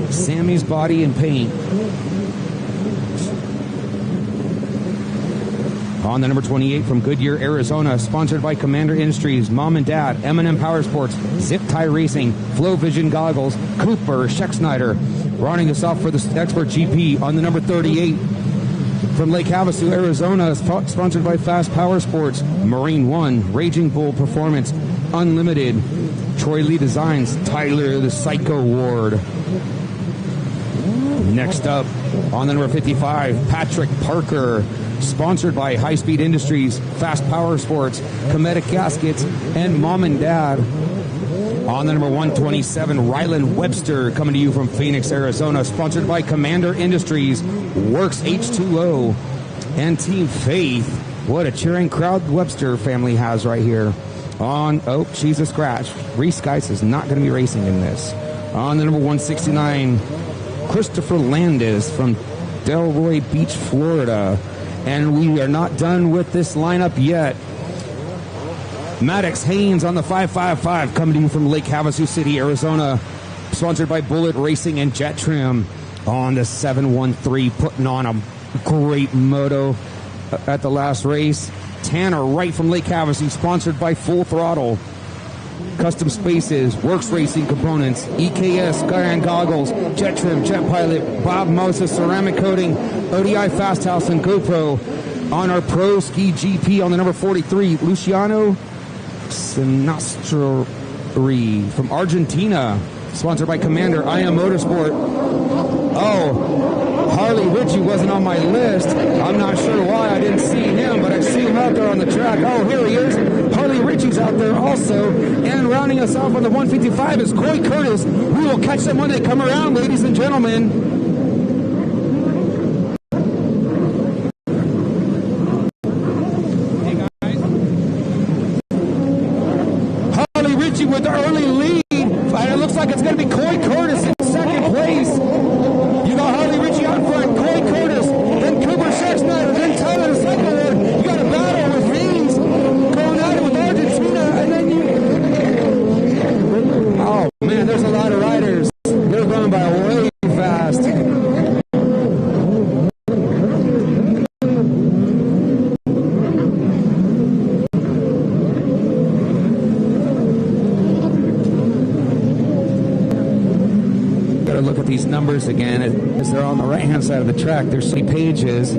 Sammy's Body and Paint. On the number 28 from Goodyear, Arizona, sponsored by Kommander Industries, Mom and Dad, M&M Power Sports, Zip Tie Racing, Flow Vision Goggles, Cooper, Scheck-Snyder. Rounding us off for the Expert GP on the number 38 from Lake Havasu, Arizona, sponsored by Fast Power Sports, Marine One, Raging Bull Performance, Unlimited, Troy Lee Designs, Tyler the Psycho Ward. Next up, on the number 55, Patrick Parker, sponsored by High Speed Industries, Fast Power Sports, Cometic Gaskets, and Mom and Dad. On the number 127, Rylan Webster, coming to you from Phoenix, Arizona, sponsored by Kommander Industries, Works H2O, and Team Faith. What a cheering crowd Webster family has right here. She's a scratch. Reese Geis is not going to be racing in this. On the number 169, Christopher Landis from Delroy Beach, Florida. And we are not done with this lineup yet. Maddox Haynes on the 555, coming to you from Lake Havasu City, Arizona, sponsored by Bullet Racing and Jet Trim. On the 713, putting on a great moto at the last race. Tanner Wright from Lake Havasu, sponsored by Full Throttle, Custom Spaces, Works Racing Components, EKS, Skyline Goggles, Jet Trim, Jet Pilot, Bob Moses, Ceramic Coating, ODI Fast House, and GoPro. On our Pro Ski GP on the number 43, Luciano Sinastri from Argentina, sponsored by Kommander, IM Motorsport. Oh, Harley Richie wasn't on my list. I'm not sure why I didn't see him, but I see him out there on the track. Oh, here he is. Harley Richie's out there also. And rounding us off on the 155 is Coy Curtis. We will catch them when they come around, ladies and gentlemen. With the early lead, and it looks like it's going to be Coy Curtis in second place. You got Harley Richie out front, Coy Curtis, then Cooper Scheck-Snyder, then Tyler the Psycho Ward. You got a battle with Haynes going at it with Argentina, and then oh man, there's a lot of riders. They're going by way fast. Look at these numbers again as they're on the right hand side of the track. There's 3 pages.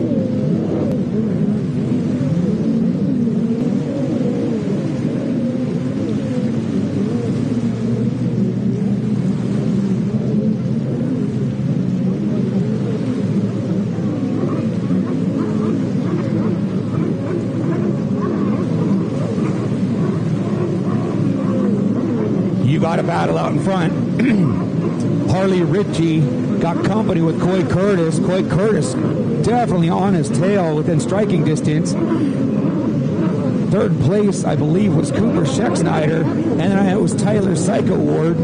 You got a battle out in front. Harley Richie got company with Coy Curtis. Coy Curtis definitely on his tail within striking distance. Third place, I believe, was Cooper Scheck-Snyder, and then it was Tyler Psycho Ward.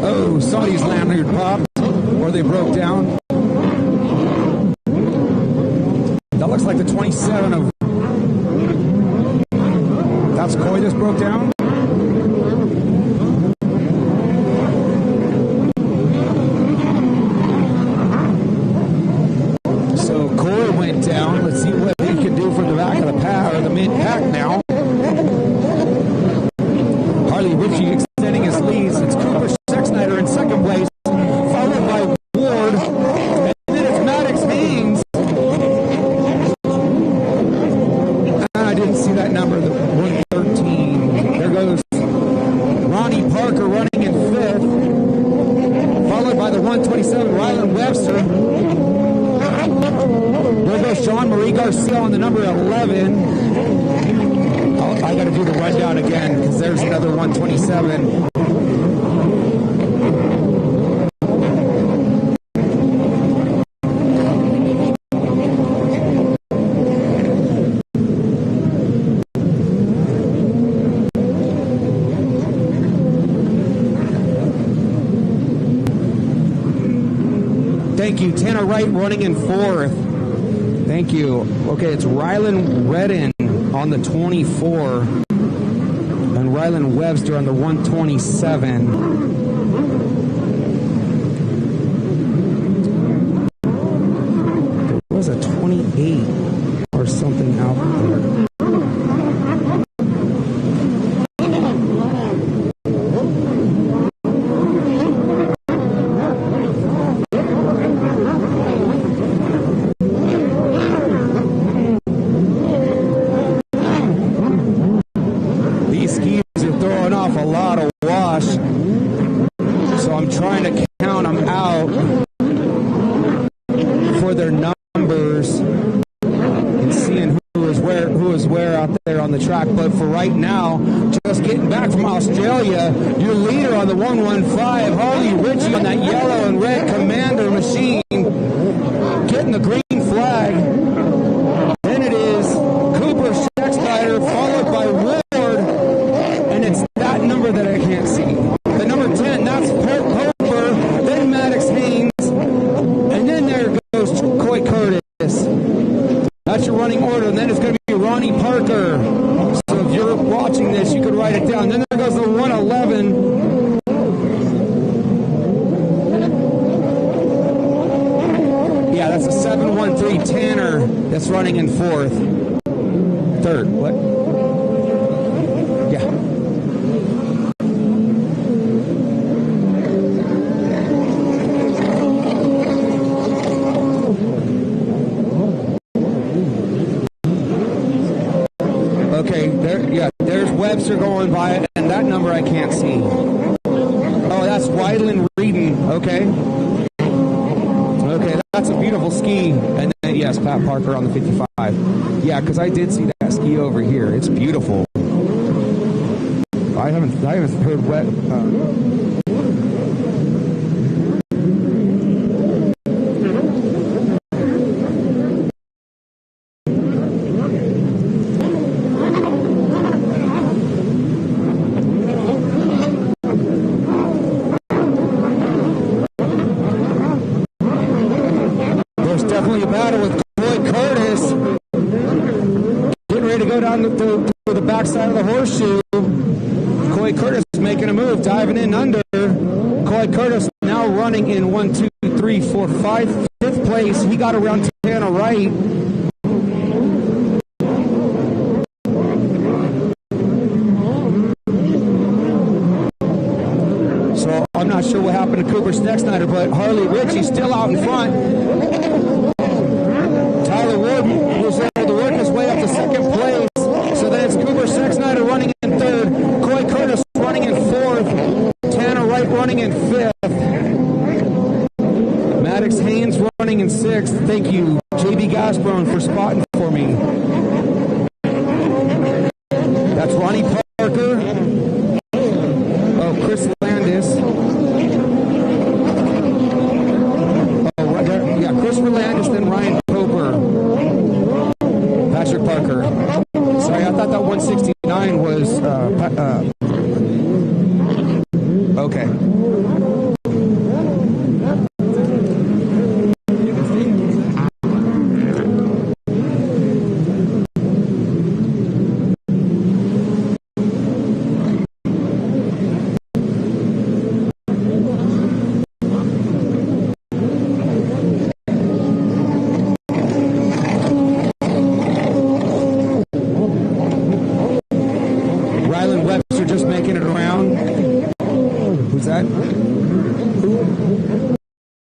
Oh, Saudi's lanyard popped, or they broke down. That looks like the 27 of... That's Coy just broke down. So Coy went down. Let's see what he can do from the back of the pack, or the mid pack now. Harley Richie extending his lead. It's Cooper Scheck-Snyder in second place, followed by Ward, and then it's Maddox Haynes. I didn't see that number. The 113. There goes Ronnie Parker running in fifth, followed by the 127 Rylan Webster. There goes Sean Marie Garcia on the number 11. I got to do the rundown again because there's another 127. Thank you. Tanner Wright running in 4th. Thank you. Okay, it's Rylan Redden on the 24 and Rylan Webster on the 127. There was a 28 or something out there. But for right now, just getting back from Australia, your leader on the 115, Harley Richie on that yellow and red Kommander machine, getting the green flag. Then it is Cooper Schexnayder, followed by Ward, and it's that number that I can't see. The number 10, that's Cooper, then Maddox Haynes, and then there goes Coy Curtis. That's your running order, and then it's going to be Ronnie Parker. If you're watching this, you could write it down. Then there goes the 111. Yeah, that's a 713 Tanner that's running in 4th. 3rd. What? Yeah. Okay, there's Webster going by it, and that number I can't see. Oh, that's Wyland Reedon. Okay, that's a beautiful ski. And then, yes, Pat Parker on the 55. Yeah, because I did see that ski over here. It's beautiful. I haven't heard wet. Definitely a battle with Coy Curtis. Getting ready to go down to the backside of the horseshoe. Coy Curtis making a move, diving in under. Coy Curtis now running in 1, 2, 3, 4, 5, 5th place. He got around Tanner Wright. So I'm not sure what happened to Cooper Schexnayder, but Harley Richie still out in front. Tyler Wood was able to work his way up to 2nd place. So then it's Cooper Schexnayder running in 3rd. Coy Curtis running in 4th. Tanner Wright running in 5th. Maddox Haynes running in 6th. Thank you, JB Gasbron, for spotting for me. That's Ronnie Parker. Oh, Chris Landis. Oh, right there. Yeah, Chris Landis, then Ryan Coper. Patrick Parker. Sorry, I thought that 169 was okay.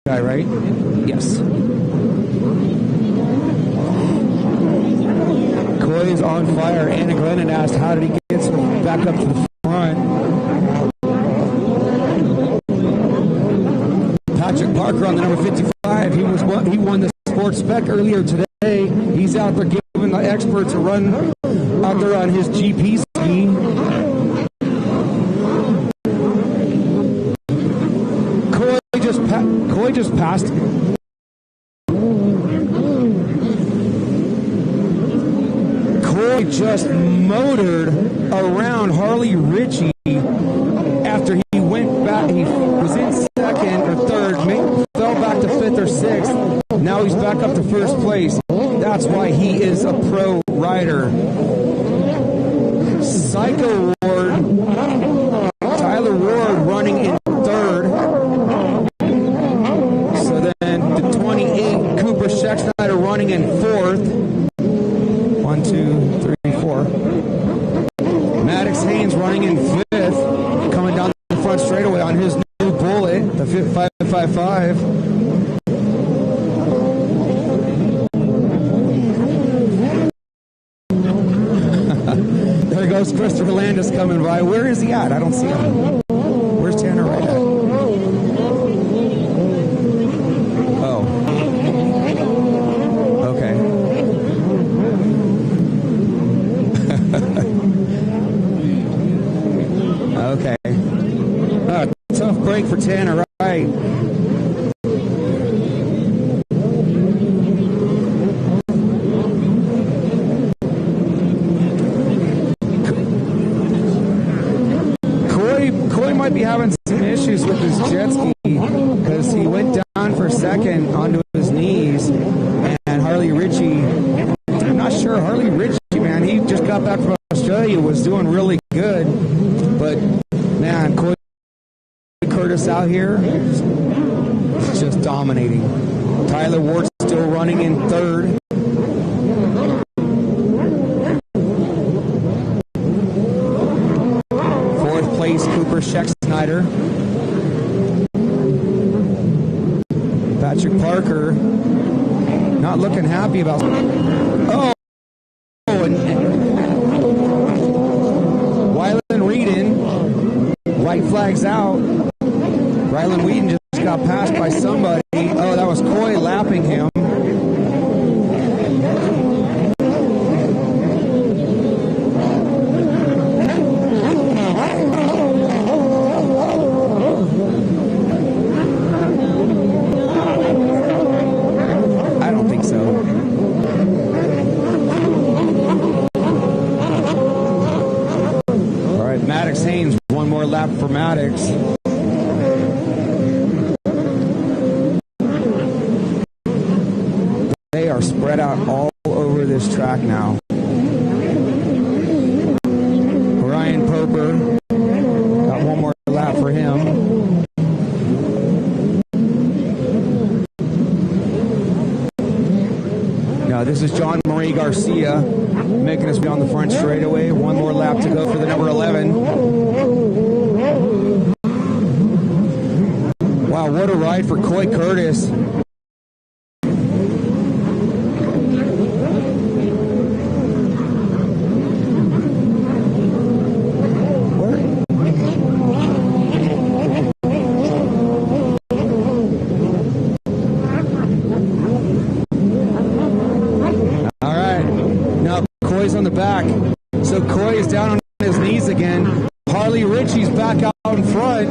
Guy, right? Yes. Coy is on fire. Anna Glennon asked, how did he get so back up to the front? Patrick Parker on the number 55. He won the sports spec earlier today. He's out there giving the experts a run out there on his GP ski. Coy just passed. Coy just motored around Harley Richie after he went back. He was in 2nd or 3rd, fell back to 5th or 6th. Psycho Ward, Tyler Ward running in third. So then the 28, Cooper Schexnayder running in fourth. 1, 2, 3, 4. Maddox Haynes running in fifth, coming down the front straightaway on his new Bullet, the 555. There goes Christopher Landis coming by. Where is he at? I don't see him. Where's Tanner right at? Oh. Okay. Okay. Tough break for Tanner, right? Coy might be having some issues with his jet ski because he went down for a second onto his knees, and Harley Richie, I'm not sure, Harley Richie, man, he just got back from Australia, was doing really good, but man, Coy Curtis out here is just dominating. Tyler Ward still running in third. Fourth place, Cooper Schexnayder. Patrick Parker not looking happy about. Oh, and Wyland Whedon, white flags out. Rylan Whedon just got passed by somebody. Oh, that was Coy lapping him. I don't think so. All right, Maddox Haynes, one more lap for Maddox. They are spread out all over this track now. Ryan Poper got one more lap for him. Now this is John Marie Garcia making us be on the front straightaway. One more lap to go for the number 11. Wow, what a ride for Coy Curtis. On the back, so Coy is down on his knees again. Harley Richie's back out in front.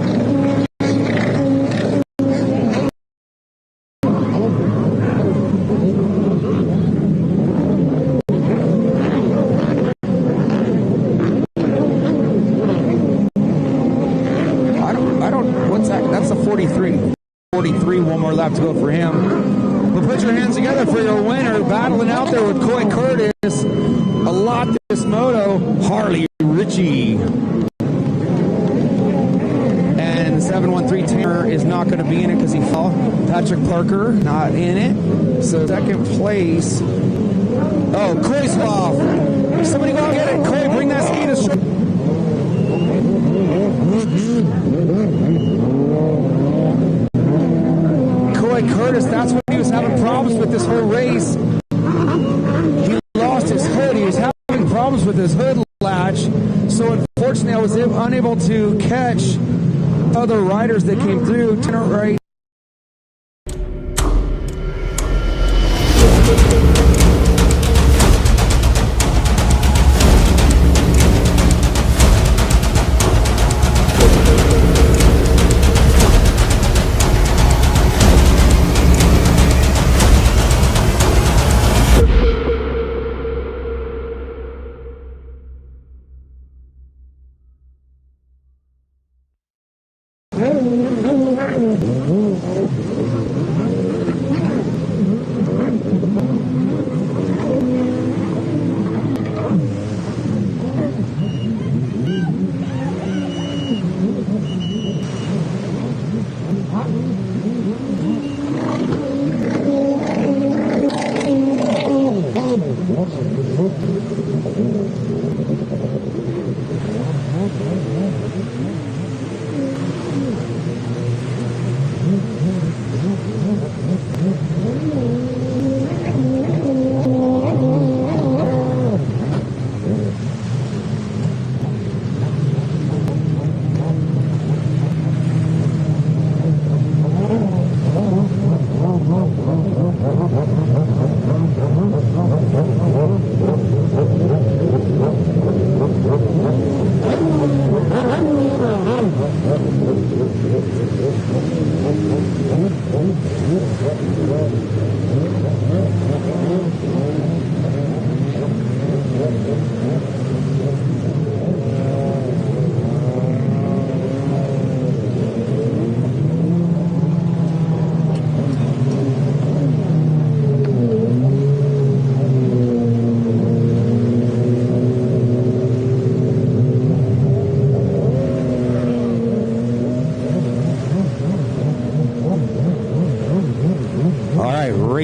I don't, what's that? That's a 43. 43, one more lap to go for him. But put your hands together for your winner, battling out there with Coy Curtis. A lot this moto, Harley Richie. And 713 Tanner is not going to be in it because he fell. Patrick Parker not in it. So second place. Oh, Coy's off. Somebody go get it. Coy, bring that ski to straight. Coy Curtis, that's what he was having problems with this whole race. He lost his hood. He was having problems with his hood latch. So unfortunately, I was unable to catch other riders that came through. Tanner Wright.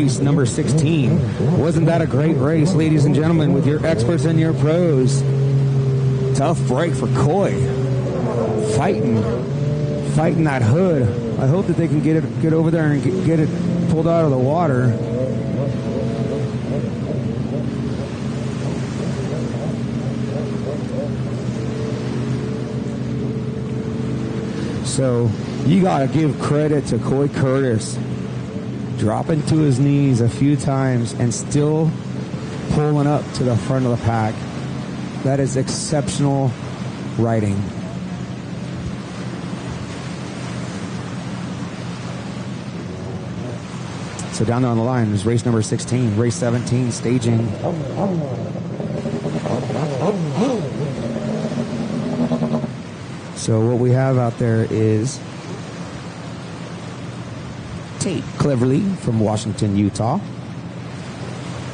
race number 16. Wasn't that a great race, ladies and gentlemen, with your experts and your pros? Tough break for Coy. Fighting that hood. I hope that they can get over there and get it pulled out of the water. So you got to give credit to Coy Curtis, dropping to his knees a few times and still pulling up to the front of the pack. That is exceptional riding. So down there on the line is race number 16, race 17, staging. So what we have out there is Tate Cleverly from Washington, Utah.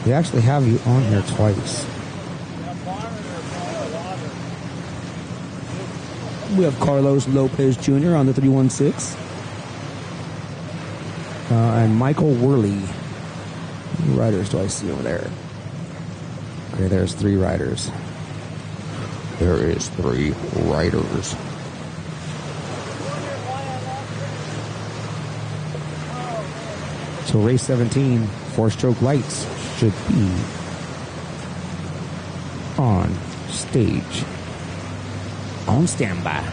They actually have you on here twice. We have Carlos Lopez Jr. on the 316. And Michael Worley. How many riders do I see over there? Okay, there's 3 riders. There is 3 riders. So race 17, 4-stroke lights should be on stage. On standby.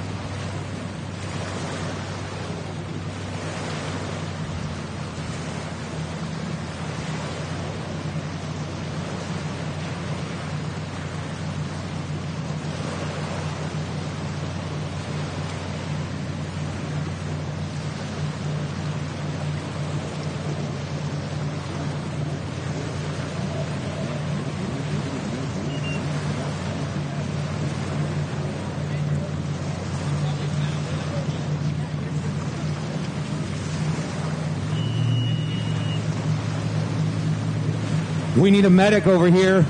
We need a medic over here.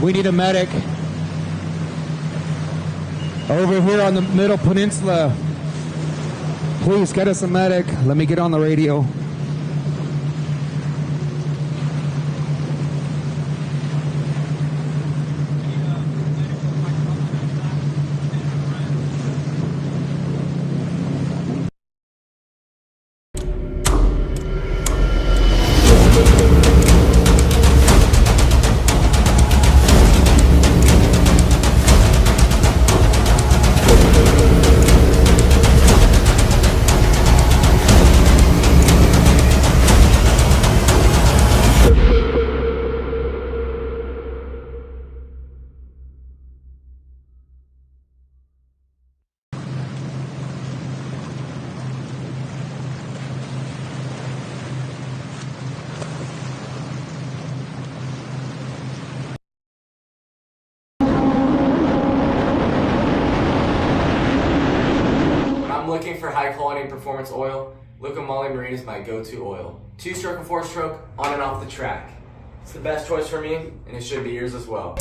We need a medic. Over here on the Middle Peninsula. Please get us a medic. Let me get on the radio. Looking for high quality performance oil, Marina is my go-to oil. 2-stroke and 4-stroke, on and off the track. It's the best choice for me, and it should be yours as well.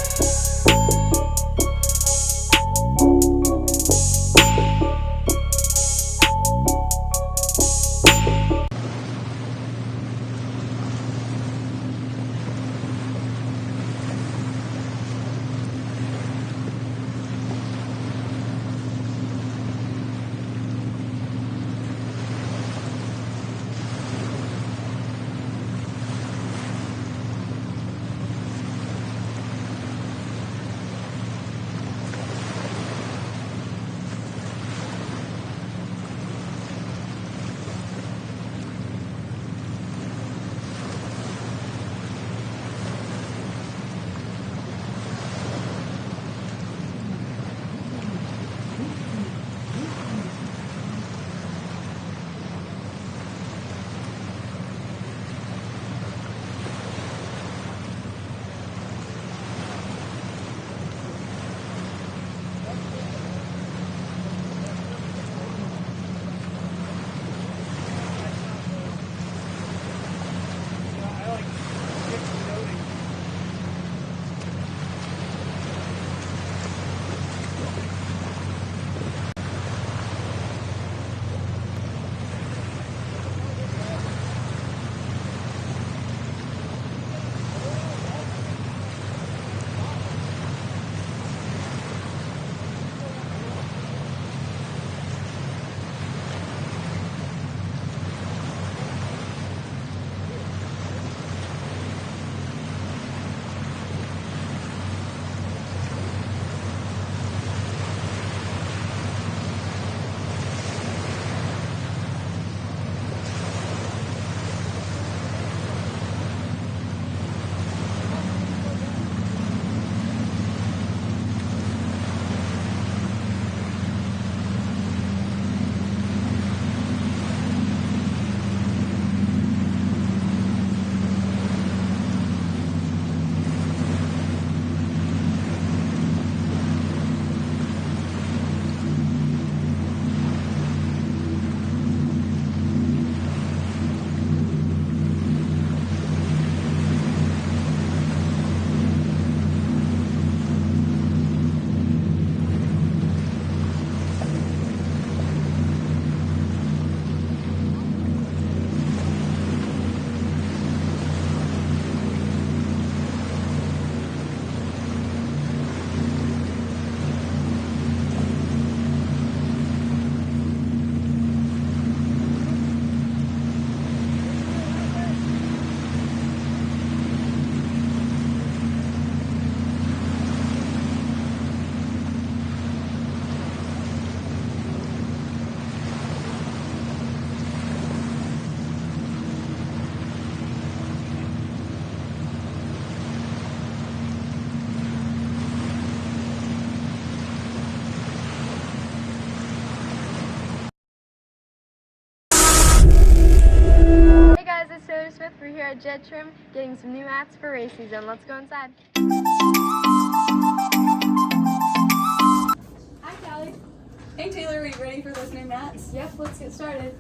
here at Jet Trim getting some new hats for race season. Let's go inside. Hi, Callie. Hey, Taylor. Are you ready for those new mats? Yep, let's get started.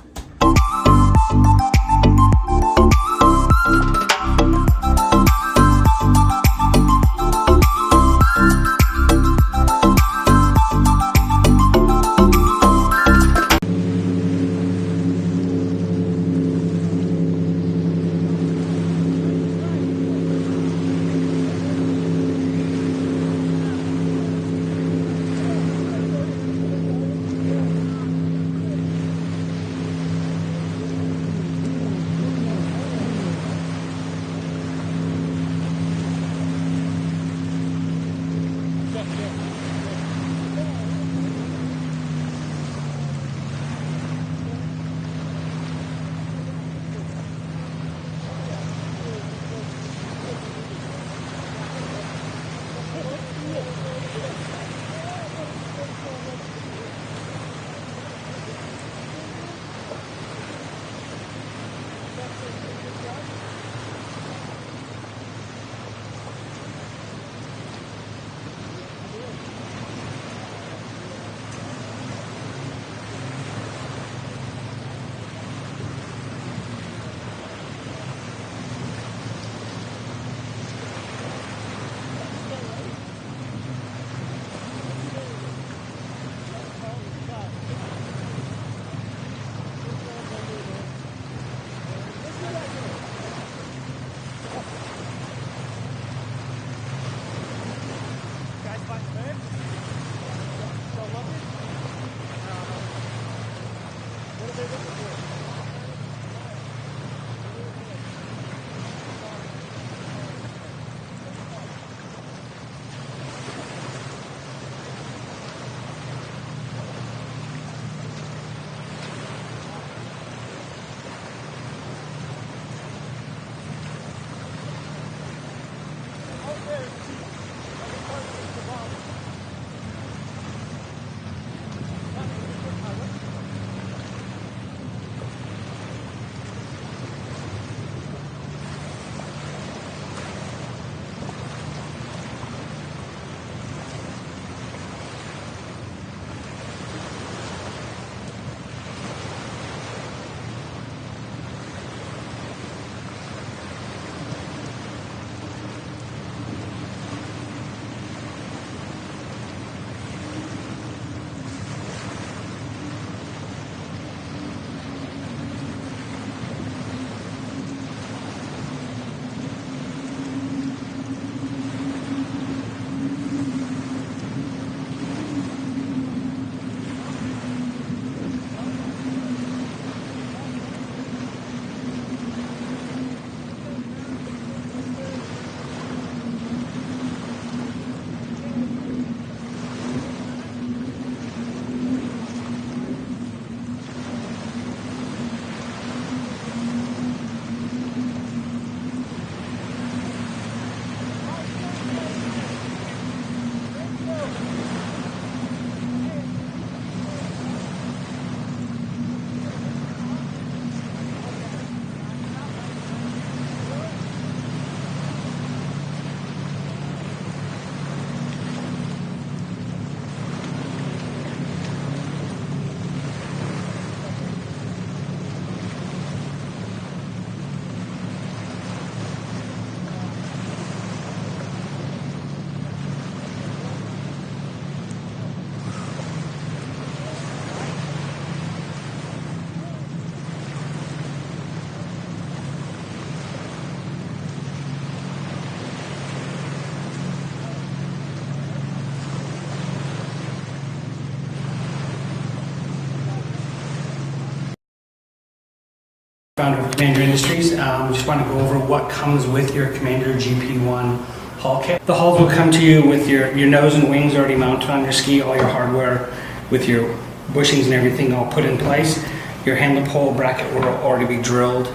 Founder of Kommander Industries. We just want to go over what comes with your Kommander GP1 hull kit. The hulls will come to you with your nose and wings already mounted on your ski, all your hardware with your bushings and everything all put in place. Your handle pole bracket will already be drilled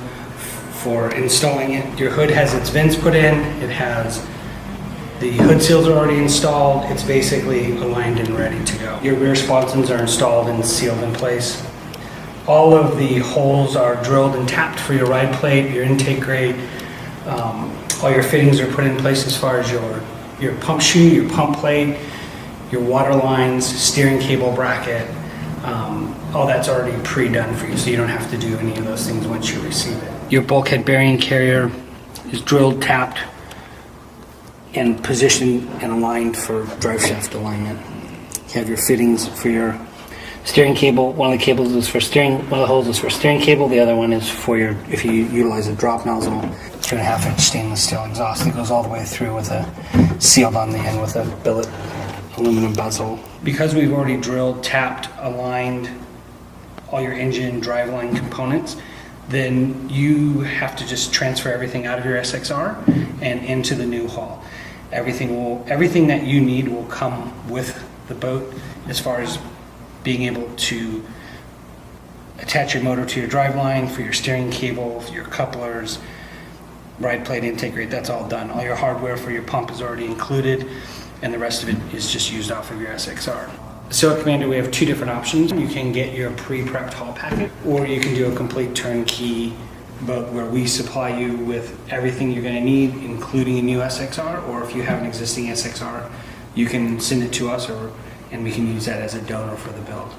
for installing it. Your hood has its vents put in. It has the hood seals are already installed. It's basically aligned and ready to go. Your rear sponsons are installed and sealed in place. All of the holes are drilled and tapped for your ride plate, your intake grate. All your fittings are put in place as far as your pump shoe, your pump plate, your water lines, steering cable bracket. All that's already pre-done for you, so you don't have to do any of those things once you receive it. Your bulkhead bearing carrier is drilled, tapped, and positioned and aligned for drive shaft alignment. You have your fittings for your steering cable. One of the cables is for steering. One of the holes is for steering cable. The other one is for your, if you utilize a drop nozzle, 2.5-inch stainless steel exhaust that goes all the way through with a sealed on the end with a billet aluminum bezel. Because we've already drilled, tapped, aligned all your engine driveline components, then you have to just transfer everything out of your SXR and into the new hull. Everything that you need will come with the boat, as far as being able to attach your motor to your driveline, for your steering cable, your couplers, ride plate, intake grate, that's all done. All your hardware for your pump is already included, and the rest of it is just used off of your SXR. So at Kommander, we have two different options. You can get your pre-prepped hull packet, or you can do a complete turnkey boat where we supply you with everything you're going to need, including a new SXR, or if you have an existing SXR, you can send it to us, and we can use that as a donor for the build.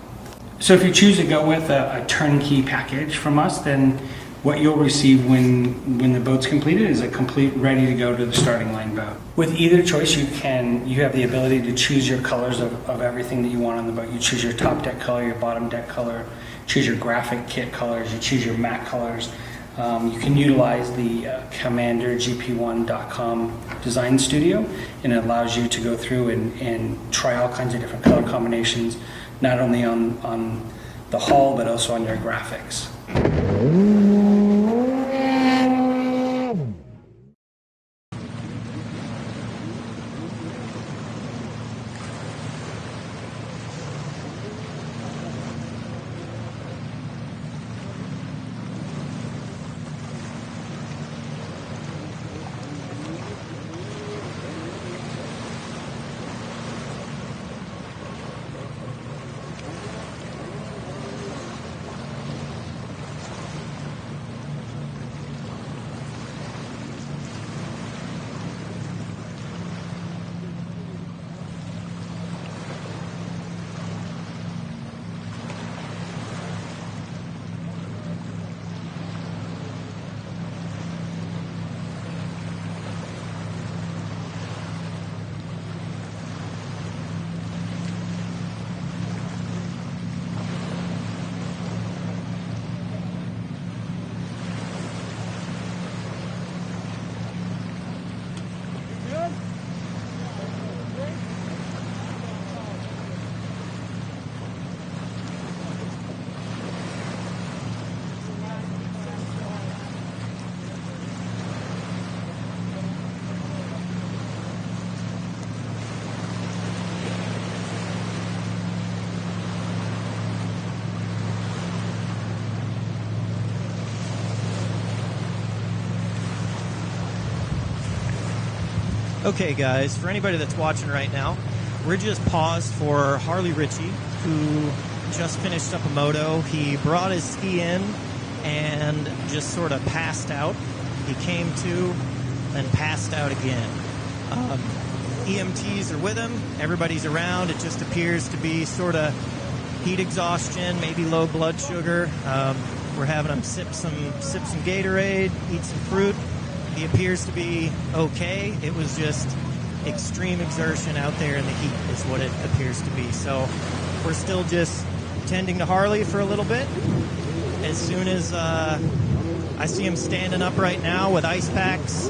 So if you choose to go with a turnkey package from us, then what you'll receive when the boat's completed is a complete, ready to go to the starting line boat. With either choice, you have the ability to choose your colors of everything that you want on the boat. You choose your top deck color, your bottom deck color, choose your graphic kit colors, you choose your matte colors. You can utilize the KommanderGP1.com design studio, and it allows you to go through and try all kinds of different color combinations, not only on the hull, but also on your graphics. Okay guys, for anybody that's watching right now, we're just paused for Harley Richie, who just finished up a moto. He brought his ski in and just sort of passed out. He came to and passed out again. EMTs are with him, everybody's around. It just appears to be sort of heat exhaustion, maybe low blood sugar. We're having him sip some Gatorade, eat some fruit. He appears to be okay. It was just extreme exertion out there in the heat is what it appears to be. So we're still just tending to Harley for a little bit. As soon as I see him standing up right now with ice packs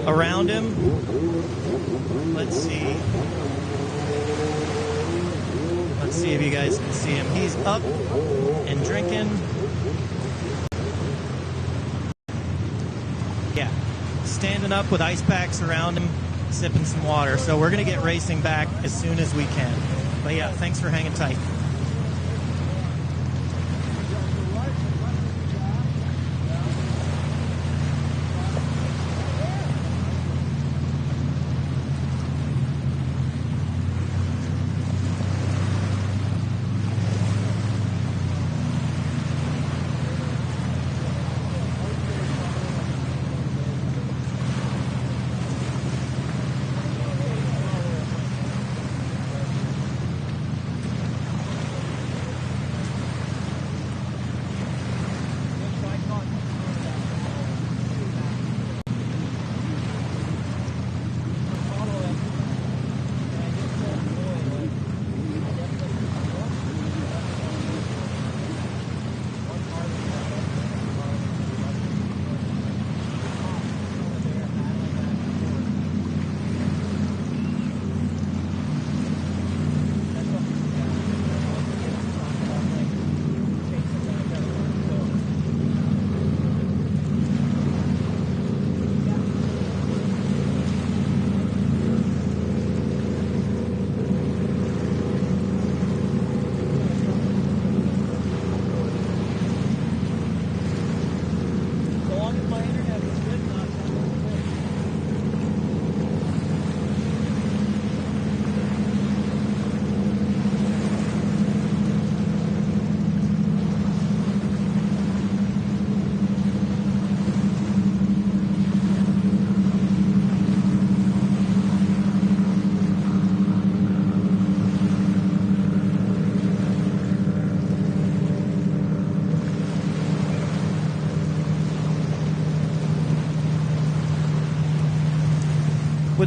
around him. Let's see. Let's see if you guys can see him. He's up and drinking. Yeah. Standing up with ice packs around him, sipping some water. So we're going to get racing back as soon as we can. But yeah, thanks for hanging tight.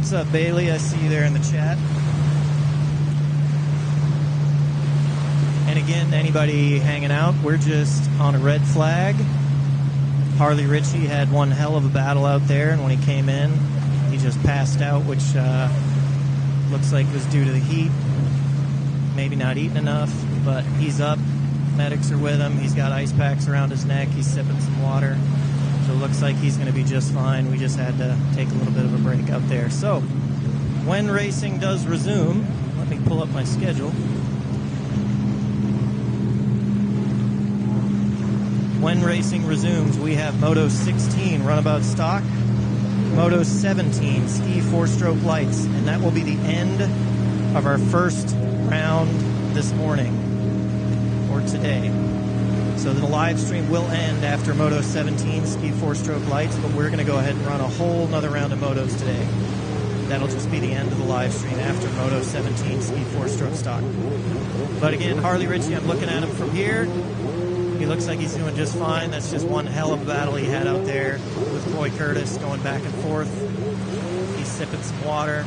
what's up, Bailey? I see you there in the chat. And again, anybody hanging out, we're just on a red flag. Harley Richie had one hell of a battle out there, and when he came in, he just passed out, which looks like was due to the heat. Maybe not eating enough, but he's up. Medics are with him. He's got ice packs around his neck. He's sipping some water. So it looks like he's going to be just fine. We just had to take a little bit of a break out there. So when racing does resume, let me pull up my schedule. When racing resumes, we have Moto 16 runabout stock, Moto 17 ski four-stroke lights, and that will be the end of our first round this morning, or today. So the live stream will end after Moto 17 ski four-stroke lights, but we're going to go ahead and run a whole nother round of motos today. That'll just be the end of the live stream after Moto 17 ski four-stroke stock. But again, Harley Richie, I'm looking at him from here. He looks like he's doing just fine. That's just one hell of a battle he had out there with Roy Curtis going back and forth. He's sipping some water.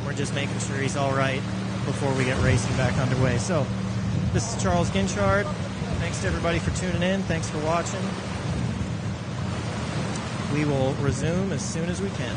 We're just making sure he's all right before we get racing back underway. So this is Charles Guinchard. Thanks to everybody for tuning in. Thanks for watching. We will resume as soon as we can.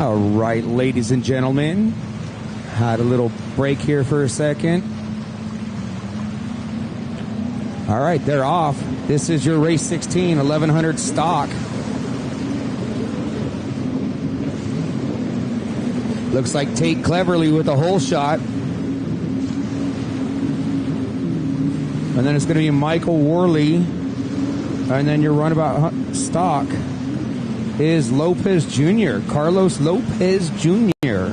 All right, ladies and gentlemen, had a little break here for a second. All right, they're off. This is your race 16, 1100 stock. Looks like Tate Cleverly with a hole shot. And then it's going to be Michael Worley. And then your runabout stock is Lopez Jr., Carlos Lopez Jr.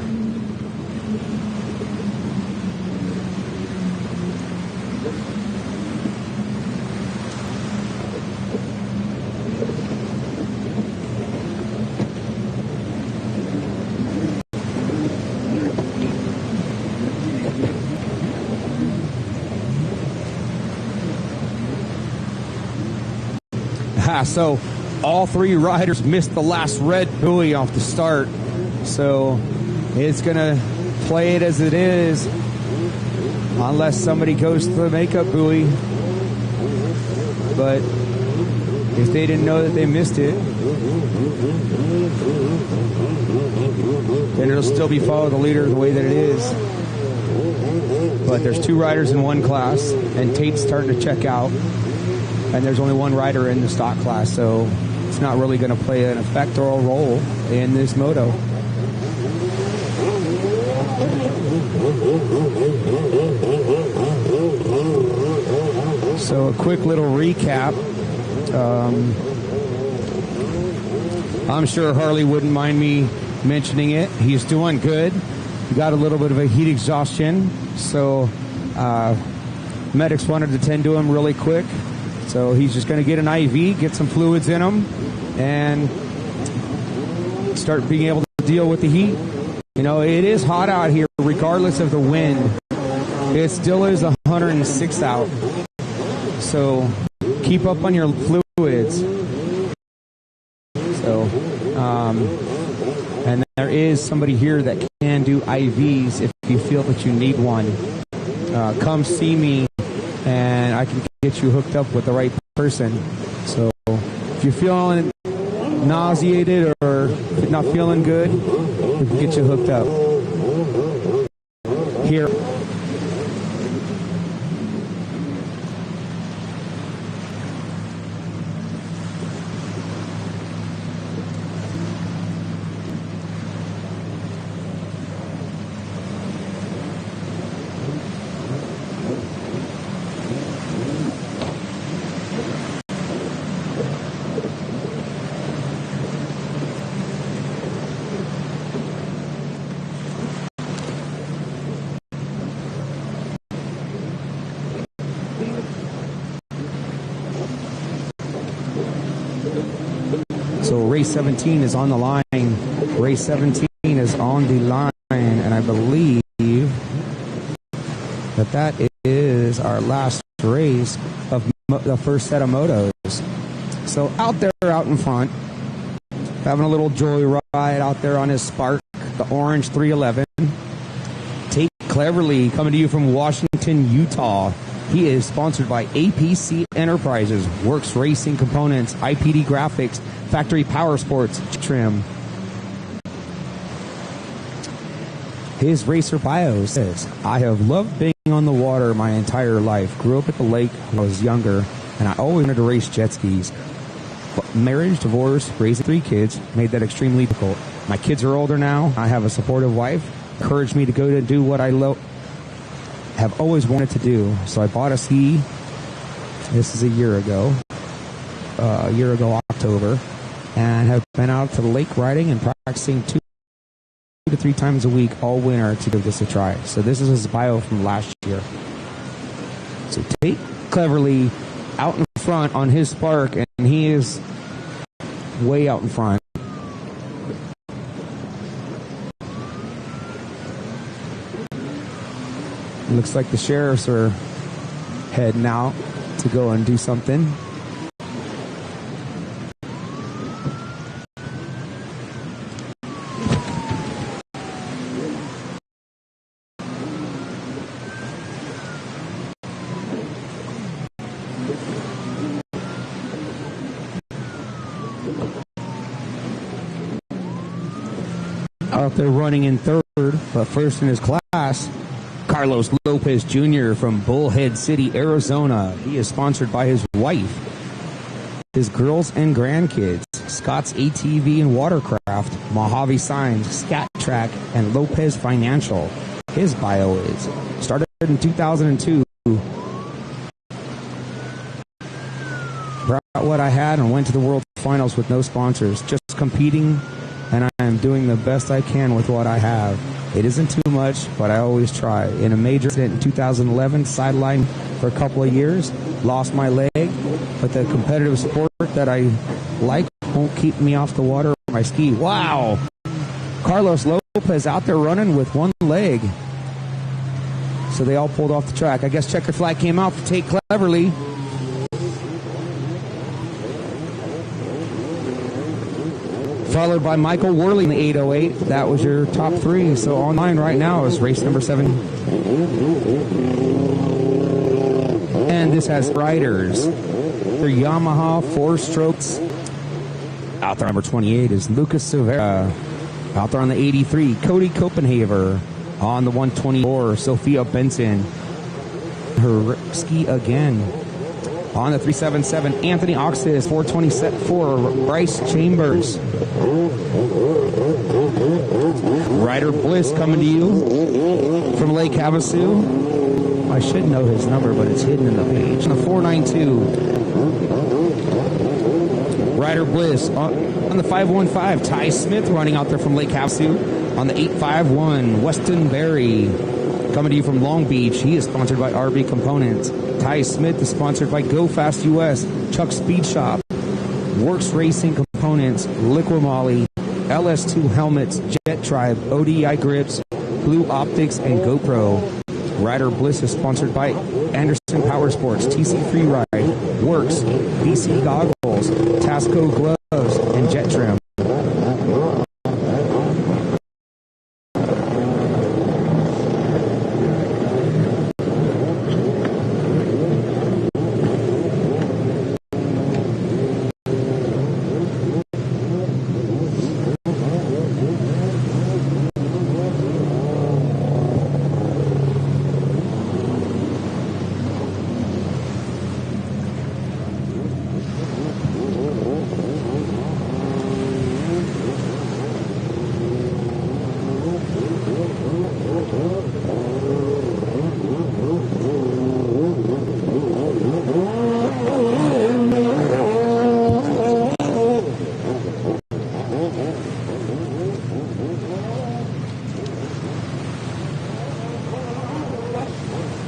So all three riders missed the last red buoy off the start. So it's going to play it as it is unless somebody goes to the makeup buoy. But if they didn't know that they missed it, then it'll still be follow the leader the way that it is. But there's two riders in one class, and Tate's starting to check out. And there's only one rider in the stock class, so it's not really going to play an effect or a role in this moto. So a quick little recap. I'm sure Harley wouldn't mind me mentioning it. He's doing good. He got a little bit of a heat exhaustion, so medics wanted to tend to him really quick. So he's just going to get an IV, get some fluids in him, and start being able to deal with the heat. You know, it is hot out here, regardless of the wind. It still is 106 out. So keep up on your fluids. So, and there is somebody here that can do IVs if you feel that you need one. Come see me, and I can get you hooked up with the right person. So if you're feeling nauseated or not feeling good, we can get you hooked up. Here. So race 17 is on the line. Race 17 is on the line, and I believe that is our last race of the first set of motos. So out there, out in front, having a little joyride out there on his Spark, the orange 311. Tate Cleverly coming to you from Washington, Utah. He is sponsored by APC Enterprises, Works Racing Components, IPD Graphics, Factory Power Sports Trim. His racer bio says, I have loved being on the water my entire life. Grew up at the lake when I was younger, and I always wanted to race jet skis. But marriage, divorce, raising 3 kids made that extremely difficult. My kids are older now. I have a supportive wife. Encouraged me to go to do what I have always wanted to do. So I bought a ski. This is a year ago October, and have been out to the lake riding and practicing 2 to 3 times a week all winter to give this a try. So this is his bio from last year. So Tate Cleverly out in front on his Spark, and he is way out in front. Looks like the sheriffs are heading out to go and do something. out there running in third, but first in his class, Carlos Lopez Jr. from Bullhead City, Arizona. He is sponsored by his wife, his girls and grandkids, Scott's ATV and Watercraft, Mojave Signs, Scat Track, and Lopez Financial. His bio is started in 2002. Brought what I had and went to the World Finals with no sponsors, just competing, and I am doing the best I can with what I have. It isn't too much, but I always try. In a major accident in 2011, sidelined for a couple of years, lost my leg, but the competitive sport that I like won't keep me off the water or my ski. Wow! Carlos Lopez out there running with one leg. So they all pulled off the track. I guess checkered flag came out for Tate Cleverly. Followed by Michael Worley in the 808. That was your top three. So online right now is race number 7. And this has riders. Their Yamaha 4-strokes. Out there number 28 is Lucas Silvera. Out there on the 83, Cody Copenhaver. On the 124, Sophia Benson. Her ski again. On the 377, Anthony Oxis. 424, Bryce Chambers. Ryder Bliss coming to you from Lake Havasu. I should know his number, but it's hidden in the page. On the 492, Ryder Bliss. On the 515, Ty Smith running out there from Lake Havasu. On the 851, Weston Berry coming to you from Long Beach. He is sponsored by RV Components. Ty Smith is sponsored by Go Fast US, Chuck Speed Shop, Works Racing Components, Liquid Molly, LS2 Helmets, Jet Tribe, ODI Grips, Blue Optics, and GoPro. Ryder Bliss is sponsored by Anderson Power Sports, TC Free Ride, Works, BC Goggles, Tasco Gloves, and Jet Trim.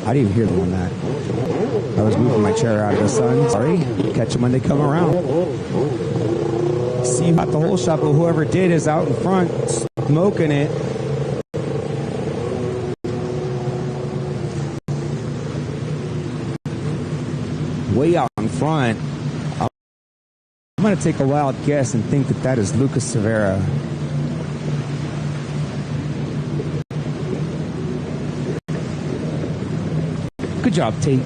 I didn't even hear them on that. I was moving my chair out of the sun. Sorry. Catch them when they come around. See about the whole shot, but whoever did is out in front smoking it. Way out in front. I'm going to take a wild guess and think that that is Lucas Silvera. Good job, Tate.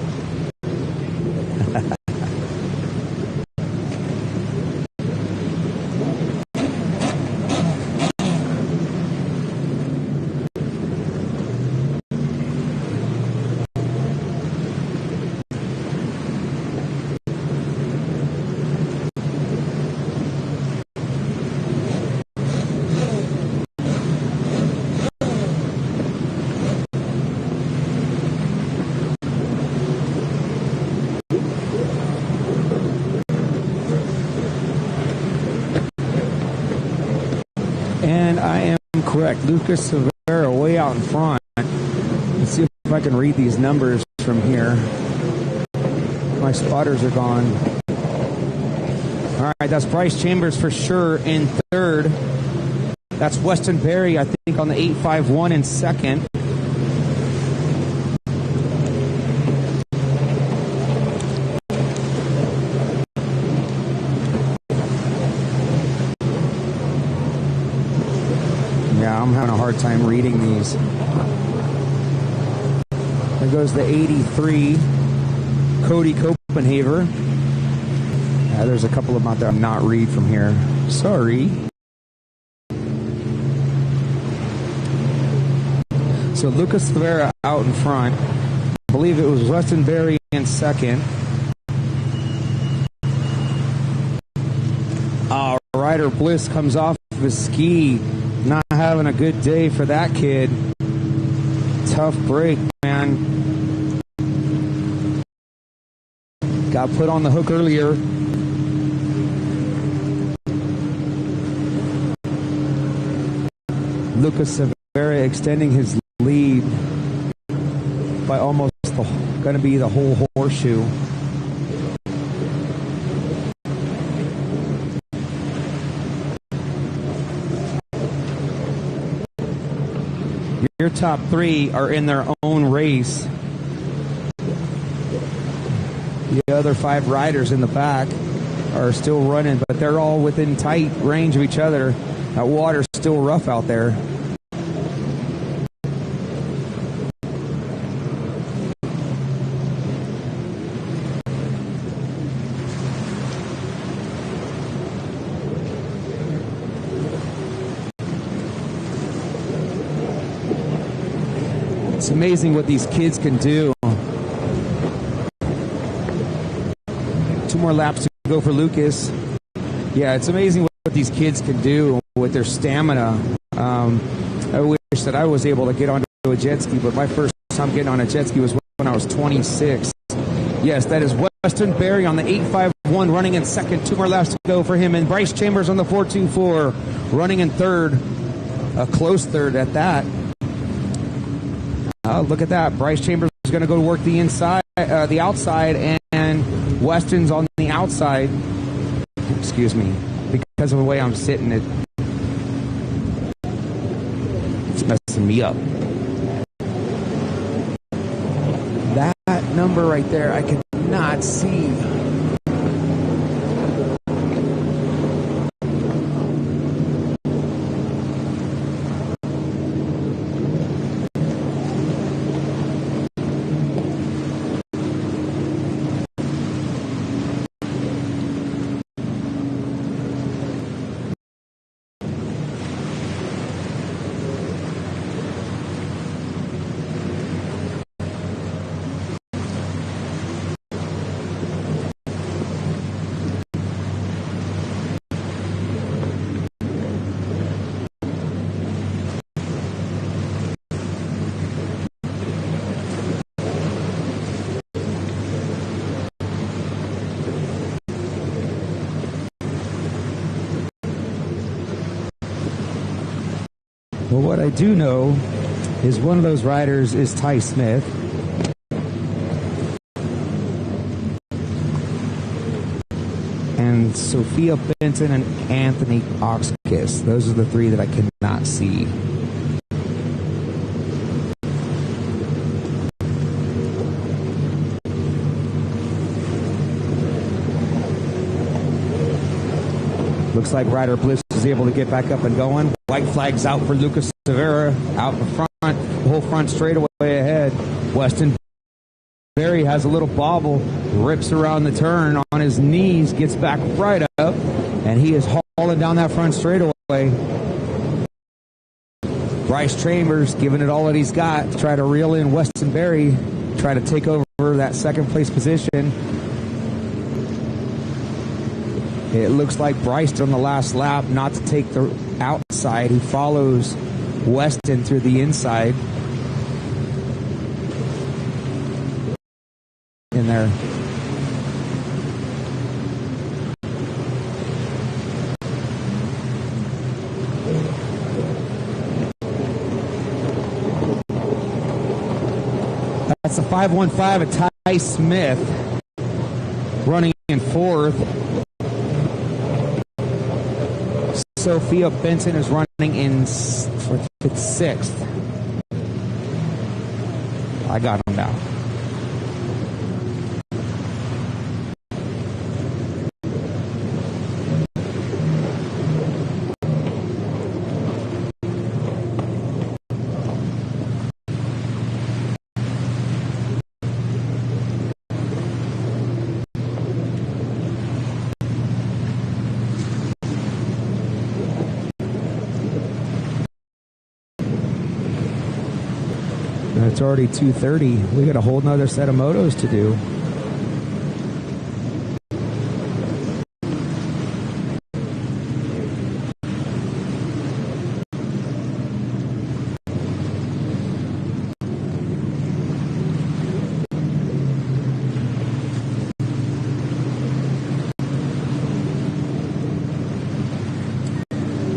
And I am correct. Lucas Silvera way out in front. Let's see if I can read these numbers from here. My spotters are gone. All right, that's Bryce Chambers for sure in third. That's Weston Berry, I think, on the 851 in second. Yeah, I'm having a hard time reading these. There goes the 83, Cody Copenhaver. Yeah, there's a couple of them out there I'm not read from here. Sorry. So Lucas Rivera out in front. I believe it was Weston Berry in second. Ryder Bliss comes off of his ski. Not having a good day for that kid. Tough break, man. Got put on the hook earlier. Lucas Rivera extending his lead by almost going to be the whole horseshoe. Your top three are in their own race. The other 5 riders in the back are still running, but they're all within tight range of each other. That water's still rough out there. It's amazing what these kids can do. 2 more laps to go for Lucas. Yeah, it's amazing what these kids can do with their stamina. I wish that I was able to get onto a jet ski, but my first time getting on a jet ski was when I was 26. Yes, that is Weston Berry on the 851 running in second. 2 more laps to go for him. And Bryce Chambers on the 424 running in third. A close third at that. Look at that. Bryce Chambers is going to go to work the inside, the outside, and Weston's on the outside. Excuse me. Because of the way I'm sitting, it's messing me up. That number right there, I cannot see. Well, what I do know is one of those riders is Ty Smith. And Sophia Benton and Anthony Oxkiss. Those are the 3 that I cannot see. Looks like Ryder Bliss is able to get back up and going. White flags out for Lucas Rivera out in front. The whole front straightaway ahead. Weston Berry has a little bobble, rips around the turn on his knees, gets back right up, and he is hauling down that front straightaway. Bryce Chambers giving it all that he's got to try to reel in Weston Berry, try to take over that second place position. It looks like Bryce on the last lap not to take the outside. He follows Weston through the inside. In there. That's the 515 of Ty Smith running in fourth. Sophia Benson is running in sixth. I got him now. It's already 2:30. We got a whole nother set of motos to do.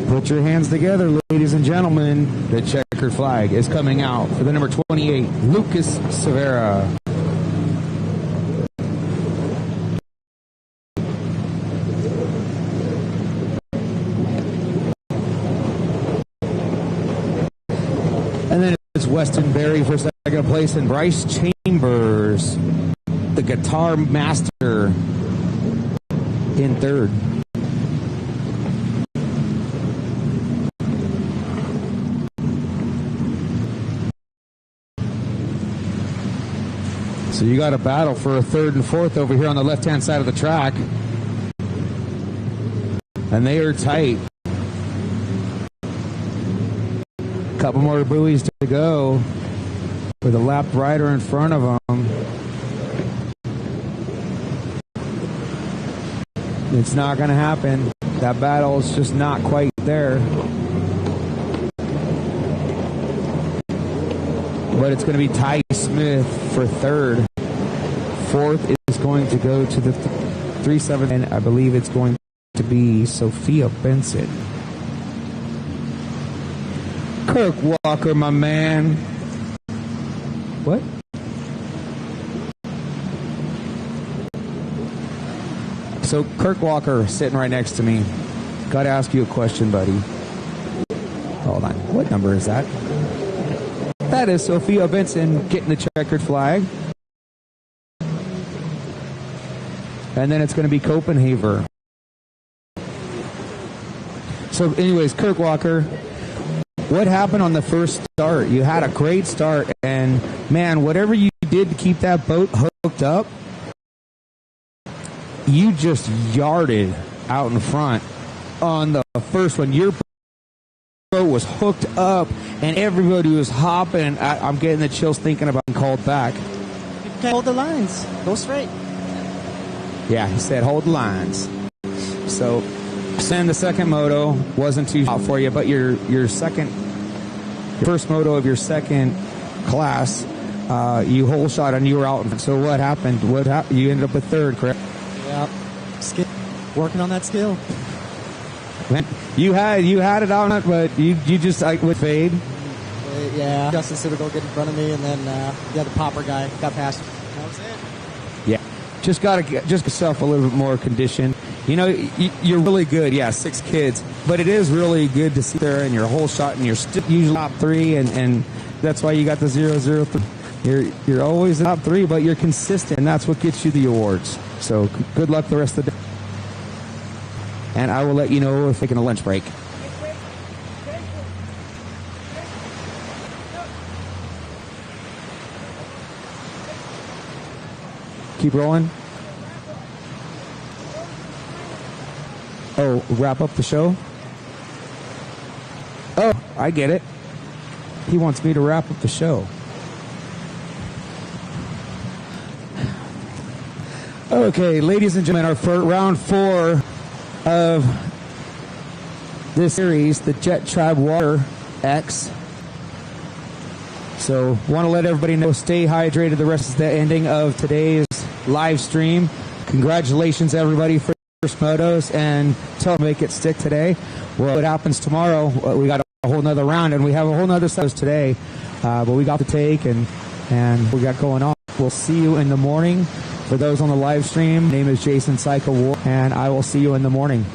Put your hands together, ladies and gentlemen. The checkered flag is coming out for the number 28, Lucas Severa. And then it's Weston Berry for second place, and Bryce Chambers, the guitar master, in third. So you got a battle for a third and fourth over here on the left-hand side of the track. And they are tight. Couple more buoys to go with a lapped rider in front of them. It's not going to happen. That battle is just not quite there. But it's going to be Ty Smith for third. Fourth is going to go to the 3-7, and I believe it's going to be Sophia Benson. Kirk Walker, my man. What? So Kirk Walker sitting right next to me. Got to ask you a question, buddy. Hold on. What number is that? That is Sophia Benson getting the checkered flag. And then it's going to be Copenhaver. So anyways, Kirk Walker, what happened on the first start? You had a great start, and man, whatever you did to keep that boat hooked up, you just yarded out in front on the first one. Your boat was hooked up, and everybody was hopping. I'm getting the chills thinking about being called back. You can't hold the lines. Go straight. Yeah, he said hold the lines. So, Sam, the second moto wasn't too hot for you, but your first moto of your second class, you hole shot and you were out. So what happened? You ended up with third, correct? Yeah, working on that skill. Man, you had it on it, but you just would fade. Yeah, Justin said to go get in front of me, and then the other popper guy got past me. That was it. Yeah, just got to get yourself a little bit more conditioned. You know, you're really good. Yeah, 6 kids, but it is really good to see there and your whole shot, and you're still usually top 3, and that's why you got the 0-0-3. You're always in top 3, but you're consistent, and that's what gets you the awards. So good luck the rest of the day. And I will let you know if taking a lunch break. Keep rolling. Oh, wrap up the show? Oh, I get it. He wants me to wrap up the show. Okay, ladies and gentlemen, our round 4 of this series, the Jet Tribe Water X. So, want to let everybody know, stay hydrated the rest of the ending of today's live stream. Congratulations, everybody, for first motos, and tell them make it stick today. Well, what happens tomorrow, we got a whole nother round, and we have a whole nother set today, but we got to take, and we got going on. We'll see you in the morning. For those on the live stream, my name is Jason Psycho War, and I will see you in the morning.